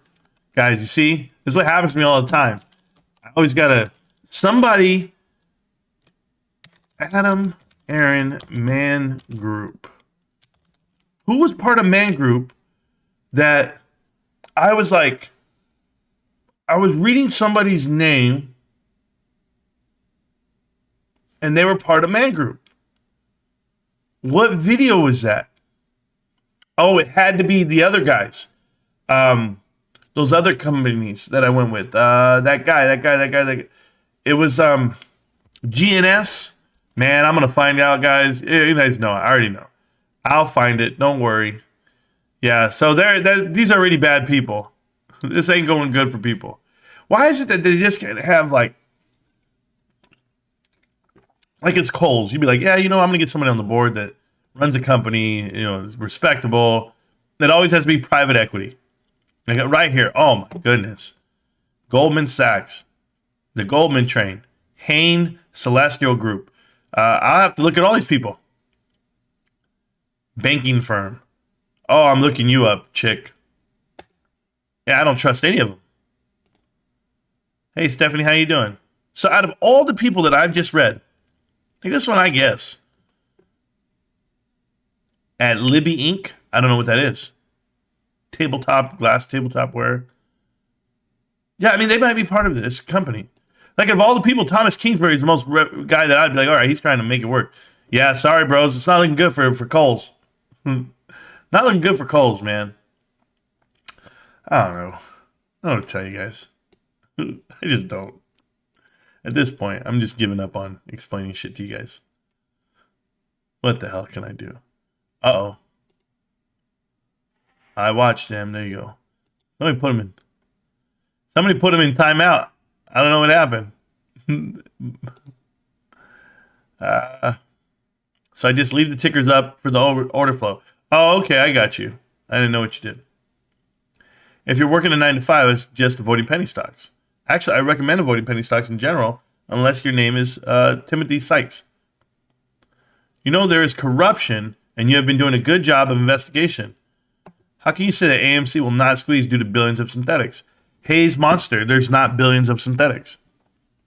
Guys, you see? This is what happens to me all the time. I always gotta somebody Adam Aaron Man Group. Who was part of Man Group that I was reading somebody's name and they were part of Man Group. What video was that? Oh, it had to be the other guys. Those other companies that I went with. That guy. It was GNS. Man, I'm going to find out, guys. You guys know. I already know. I'll find it. Don't worry. Yeah, so these are really bad people. This ain't going good for people. Why is it that they just can't have like it's Kohl's? You'd be like, yeah, I'm going to get somebody on the board that runs a company, is respectable. That always has to be private equity. Like right here. Oh, my goodness. Goldman Sachs. The Goldman train. Hain Celestial Group. I'll have to look at all these people. Banking firm. Oh, I'm looking you up, chick. Yeah, I don't trust any of them. Hey, Stephanie, how you doing? So out of all the people that I've just read, I think this one I guess. At Libby Inc., I don't know what that is. Glass tabletopware. Yeah, I mean, they might be part of this company. Like, of all the people, Thomas Kingsbury is the most guy that I'd be like, all right, he's trying to make it work. Yeah, sorry, bros. It's not looking good for Kohl's. Not looking good for Kohl's, man. I don't know. I don't know what to tell you guys. I just don't. At this point, I'm just giving up on explaining shit to you guys. What the hell can I do? Uh-oh. I watched him. There you go. Somebody put him in timeout. I don't know what happened. So I just leave the tickers up for the order flow. Oh, okay. I got you. I didn't know what you did. If you're working a 9 to 5, it's just avoiding penny stocks. Actually, I recommend avoiding penny stocks in general, unless your name is Timothy Sykes. You know there is corruption, and you have been doing a good job of investigation. How can you say that AMC will not squeeze due to billions of synthetics? Hayes Monster, there's not billions of synthetics.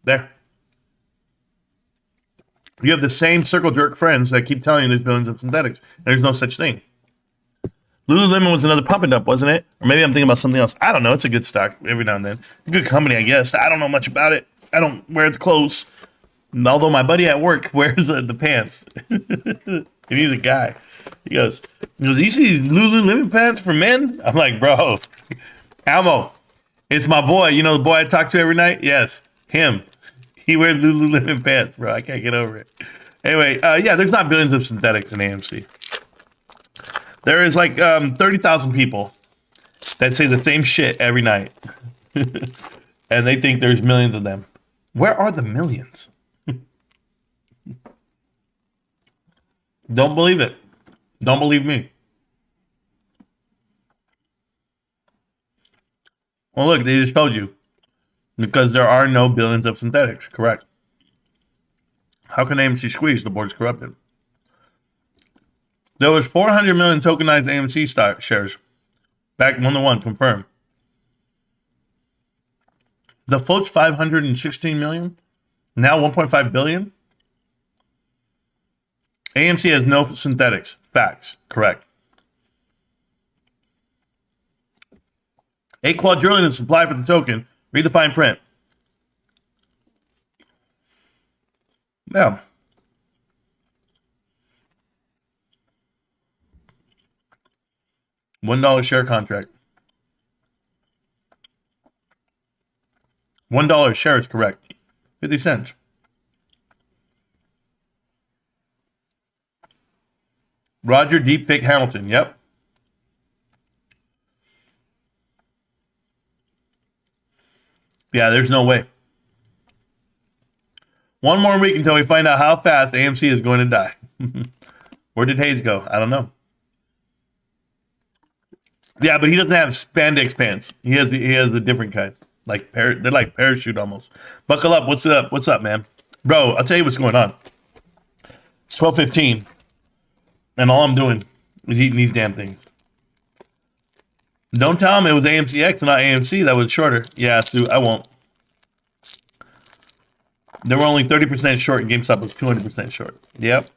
There. You have the same circle jerk friends that keep telling you there's billions of synthetics. There's no such thing. Lululemon was another pump and dump, wasn't it? Or maybe I'm thinking about something else. I don't know. It's a good stock every now and then. A good company, I guess. I don't know much about it. I don't wear the clothes. Although my buddy at work wears the pants. And he's a guy. He goes, do you see these Lululemon pants for men? I'm like, bro, Almo, it's my boy. You know the boy I talk to every night? Yes, him. He wears Lululemon pants, bro. I can't get over it. Anyway, yeah, there's not billions of synthetics in AMC. There is like 30,000 people that say the same shit every night. And they think there's millions of them. Where are the millions? Don't believe it. Don't believe me. Well, look, they just told you. Because there are no billions of synthetics. Correct. How can AMC squeeze? The board's corrupted. There was 400 million tokenized AMC stock shares. Back 1-to-1, confirmed. The float's 516 million. Now 1.5 billion. AMC has no synthetics. Facts. Correct. A quadrillion is supply for the token. Read the fine print. Yeah. $1 share contract. $1 share is correct. 50 cents. Roger Deepfake Hamilton. Yep. Yeah, there's no way. One more week until we find out how fast AMC is going to die. Where did Hayes go? I don't know. Yeah, but he doesn't have spandex pants. He has a different kind. They're like parachute almost. Buckle up. What's up? What's up, man? Bro, I'll tell you what's going on. It's 12:15. And all I'm doing is eating these damn things. Don't tell him it was AMCX and not AMC that was shorter. Yeah, Sue, I won't. They were only 30% short and GameStop was 200% short. Yep.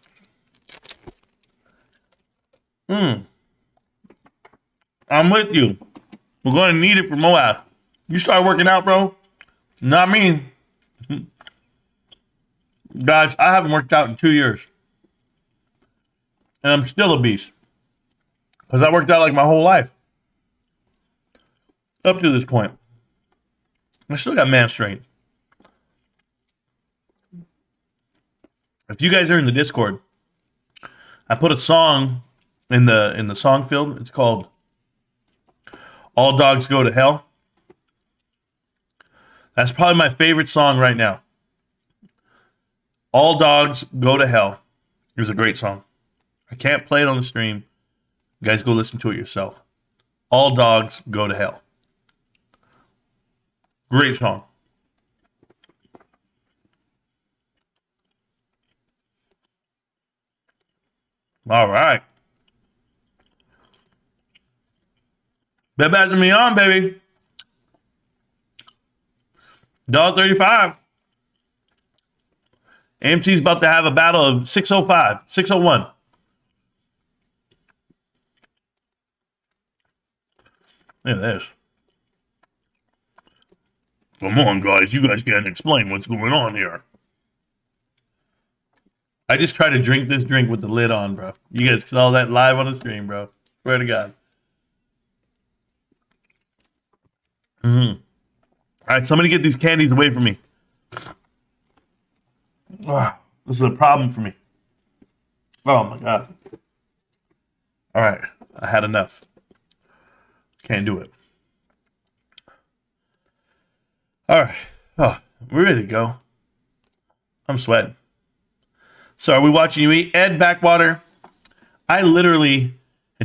I'm with you. We're going to need it for Moab. You start working out, bro. Not me. Guys, I haven't worked out in 2 years. And I'm still obese. Because I worked out like my whole life. Up to this point. I still got man strength. If you guys are in the Discord, I put a song in the song field. It's called All Dogs Go to Hell. That's probably my favorite song right now. All Dogs Go to Hell. It was a great song. I can't play it on the stream. You guys go listen to it yourself. All Dogs Go to Hell. Great song. All right. Bet back to me on, baby. $1.35. AMC's about to have a battle of 605, 601. Look at this. Come on, guys. You guys can't explain what's going on here. I just try to drink this drink with the lid on, bro. You guys saw that live on the stream, bro. Swear to God. All right, somebody get these candies away from me. Wow, this is a problem for me. Oh, my God. All right, I had enough. Can't do it. All right. Oh, we're ready to go. I'm sweating. So are we watching you eat? Ed Backwater, I literally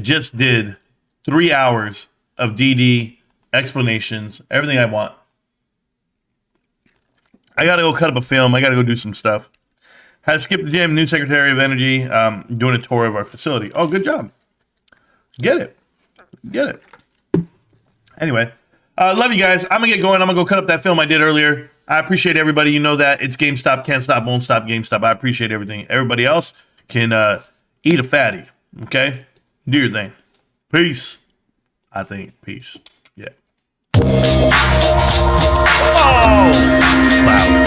just did 3 hours of DD explanations, everything I want. I got to go cut up a film. I got to go do some stuff. Had to skip the gym, new Secretary of Energy, doing a tour of our facility. Oh, good job. Get it. Get it. Anyway, love you guys. I'm going to get going. I'm going to go cut up that film I did earlier. I appreciate everybody. You know that. It's GameStop, can't stop, won't stop, GameStop. I appreciate everything. Everybody else can eat a fatty. Okay? Do your thing. Peace. I think. Peace. Yeah. Oh! Wow.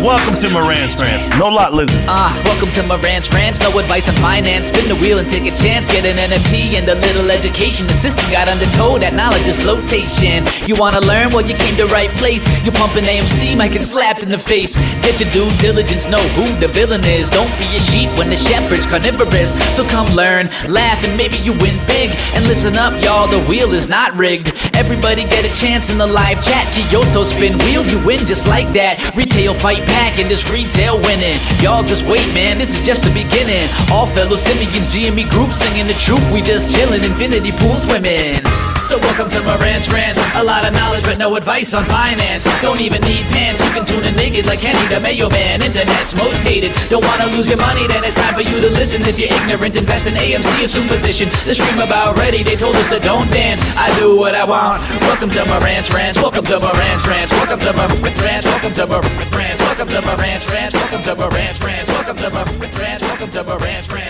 Welcome to Marantz Rantz. No lot lizard. Welcome to Marantz Rantz. No advice on finance. Spin the wheel and take a chance. Get an NFT and a little education. The system got undertow. That knowledge is flotation. You wanna learn? Well, you came to right place. You're pumping AMC, might get slapped in the face. Get your due diligence. Know who the villain is. Don't be a sheep when the shepherd's carnivorous. So come learn, laugh, and maybe you win big. And listen up, y'all. The wheel is not rigged. Everybody get a chance in the live chat. Kyoto spin wheel, you win just like that. Retail fight back in this retail winning. Y'all just wait, man, this is just the beginning. All fellow simians, GME group singing the truth. We just chilling, infinity pool swimming. So welcome to Marantz Rantz. A lot of knowledge but no advice on finance. Don't even need pants, you can tune in naked like Kenny the Mayo Man. Internet's most hated. Don't wanna lose your money, then it's time for you to listen. If you're ignorant, invest in AMC, assume position. The stream about ready, they told us to don't dance. I do what I want. Welcome to Marantz Rantz. Welcome to Marantz Rantz. Welcome to Marantz Rantz. Welcome to Marantz Rantz. Welcome to Marantz Rantz. Welcome to Marantz Rantz. Welcome to Marantz Rantz. Welcome to Marantz Rantz.